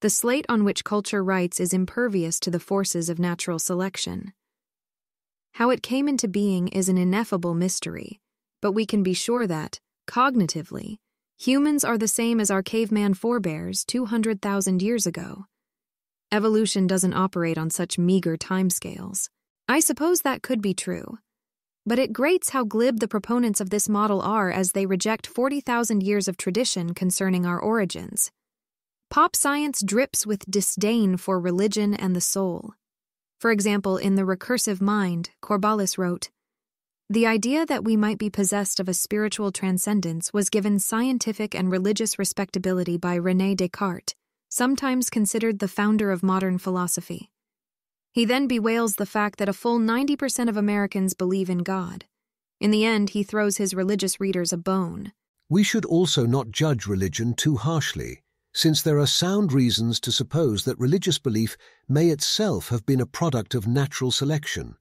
The slate on which culture writes is impervious to the forces of natural selection. How it came into being is an ineffable mystery, but we can be sure that, cognitively, humans are the same as our caveman forebears 200,000 years ago. Evolution doesn't operate on such meager timescales. I suppose that could be true. But it grates how glib the proponents of this model are as they reject 40,000 years of tradition concerning our origins. Pop science drips with disdain for religion and the soul. For example, in The Recursive Mind, Corballis wrote, "The idea that we might be possessed of a spiritual transcendence was given scientific and religious respectability by René Descartes, sometimes considered the founder of modern philosophy. He then bewails the fact that a full 90% of Americans believe in God. In the end, he throws his religious readers a bone." We should also not judge religion too harshly, since there are sound reasons to suppose that religious belief may itself have been a product of natural selection.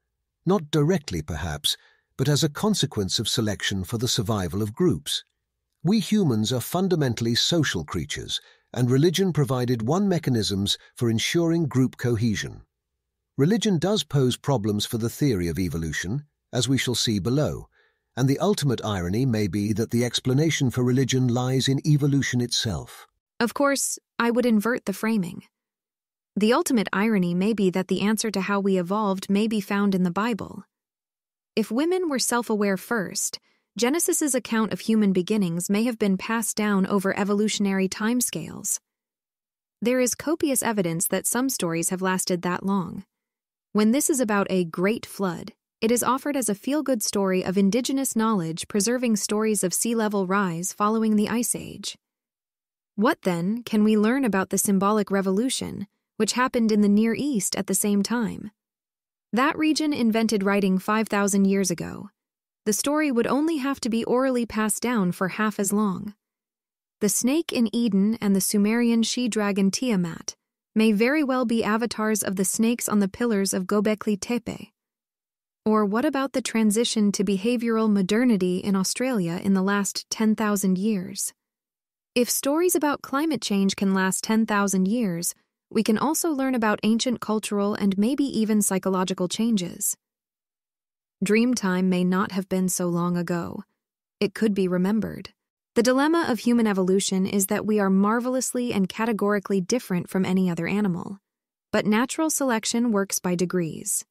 not directly perhaps, but as a consequence of selection for the survival of groups. We humans are fundamentally social creatures, and religion provided one mechanisms for ensuring group cohesion. Religion does pose problems for the theory of evolution, as we shall see below, and the ultimate irony may be that the explanation for religion lies in evolution itself. Of course, I would invert the framing. The ultimate irony may be that the answer to how we evolved may be found in the Bible. If women were self-aware first, Genesis's account of human beginnings may have been passed down over evolutionary timescales. There is copious evidence that some stories have lasted that long. When this is about a great flood, it is offered as a feel-good story of indigenous knowledge preserving stories of sea level rise following the Ice Age. What, then, can we learn about the symbolic revolution, which happened in the Near East at the same time? That region invented writing 5,000 years ago. The story would only have to be orally passed down for half as long. The snake in Eden and the Sumerian she-dragon Tiamat may very well be avatars of the snakes on the pillars of Göbekli Tepe. Or what about the transition to behavioral modernity in Australia in the last 10,000 years? If stories about climate change can last 10,000 years, we can also learn about ancient cultural and maybe even psychological changes. Dreamtime may not have been so long ago. It could be remembered. The dilemma of human evolution is that we are marvelously and categorically different from any other animal, but natural selection works by degrees.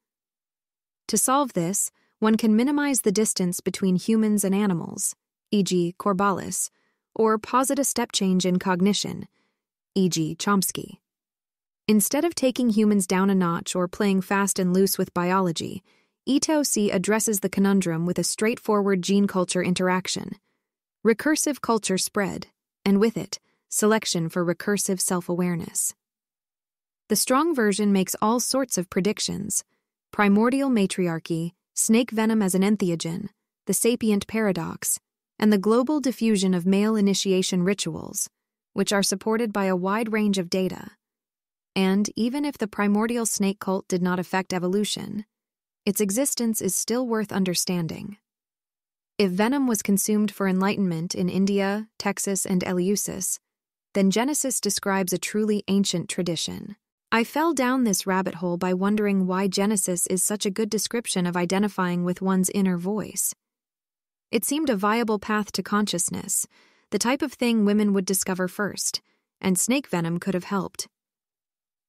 To solve this, one can minimize the distance between humans and animals, e.g. Corvallis, or posit a step change in cognition, e.g. Chomsky. Instead of taking humans down a notch or playing fast and loose with biology, v3.0 addresses the conundrum with a straightforward gene-culture interaction. Recursive culture spread, and with it, selection for recursive self-awareness. The strong version makes all sorts of predictions: primordial matriarchy, snake venom as an entheogen, the sapient paradox, and the global diffusion of male initiation rituals, which are supported by a wide range of data. And even if the primordial snake cult did not affect evolution, its existence is still worth understanding. If venom was consumed for enlightenment in India, Texas, and Eleusis, then Genesis describes a truly ancient tradition. I fell down this rabbit hole by wondering why Genesis is such a good description of identifying with one's inner voice. It seemed a viable path to consciousness, the type of thing women would discover first, and snake venom could have helped.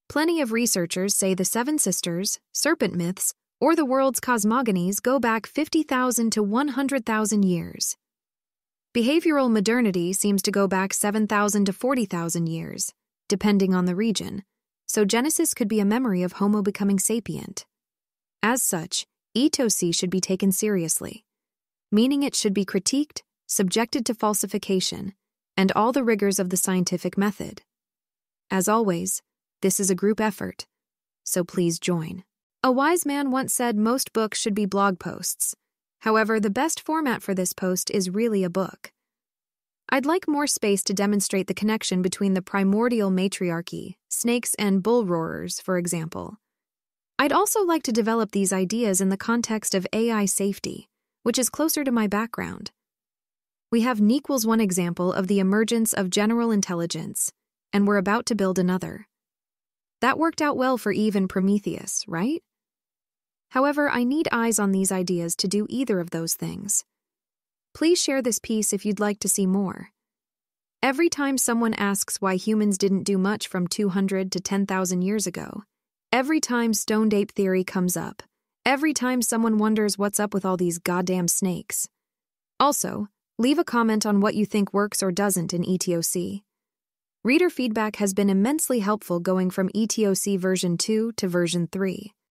Plenty of researchers say the Seven Sisters, serpent myths, or the world's cosmogonies go back 50,000 to 100,000 years. Behavioral modernity seems to go back 7,000 to 40,000 years, depending on the region, so Genesis could be a memory of Homo becoming sapient. As such, v3.0 should be taken seriously, meaning it should be critiqued, subjected to falsification, and all the rigors of the scientific method. As always, this is a group effort, so please join. A wise man once said most books should be blog posts. However, the best format for this post is really a book. I'd like more space to demonstrate the connection between the primordial matriarchy, snakes and bull roarers, for example. I'd also like to develop these ideas in the context of AI safety, which is closer to my background. We have n=1 example of the emergence of general intelligence, and we're about to build another. That worked out well for Eve and Prometheus, right? However, I need eyes on these ideas to do either of those things. Please share this piece if you'd like to see more. Every time someone asks why humans didn't do much from 200 to 10,000 years ago, every time stoned ape theory comes up, every time someone wonders what's up with all these goddamn snakes. Also, leave a comment on what you think works or doesn't in v3.0. Reader feedback has been immensely helpful going from v3.0 version 2 to version 3.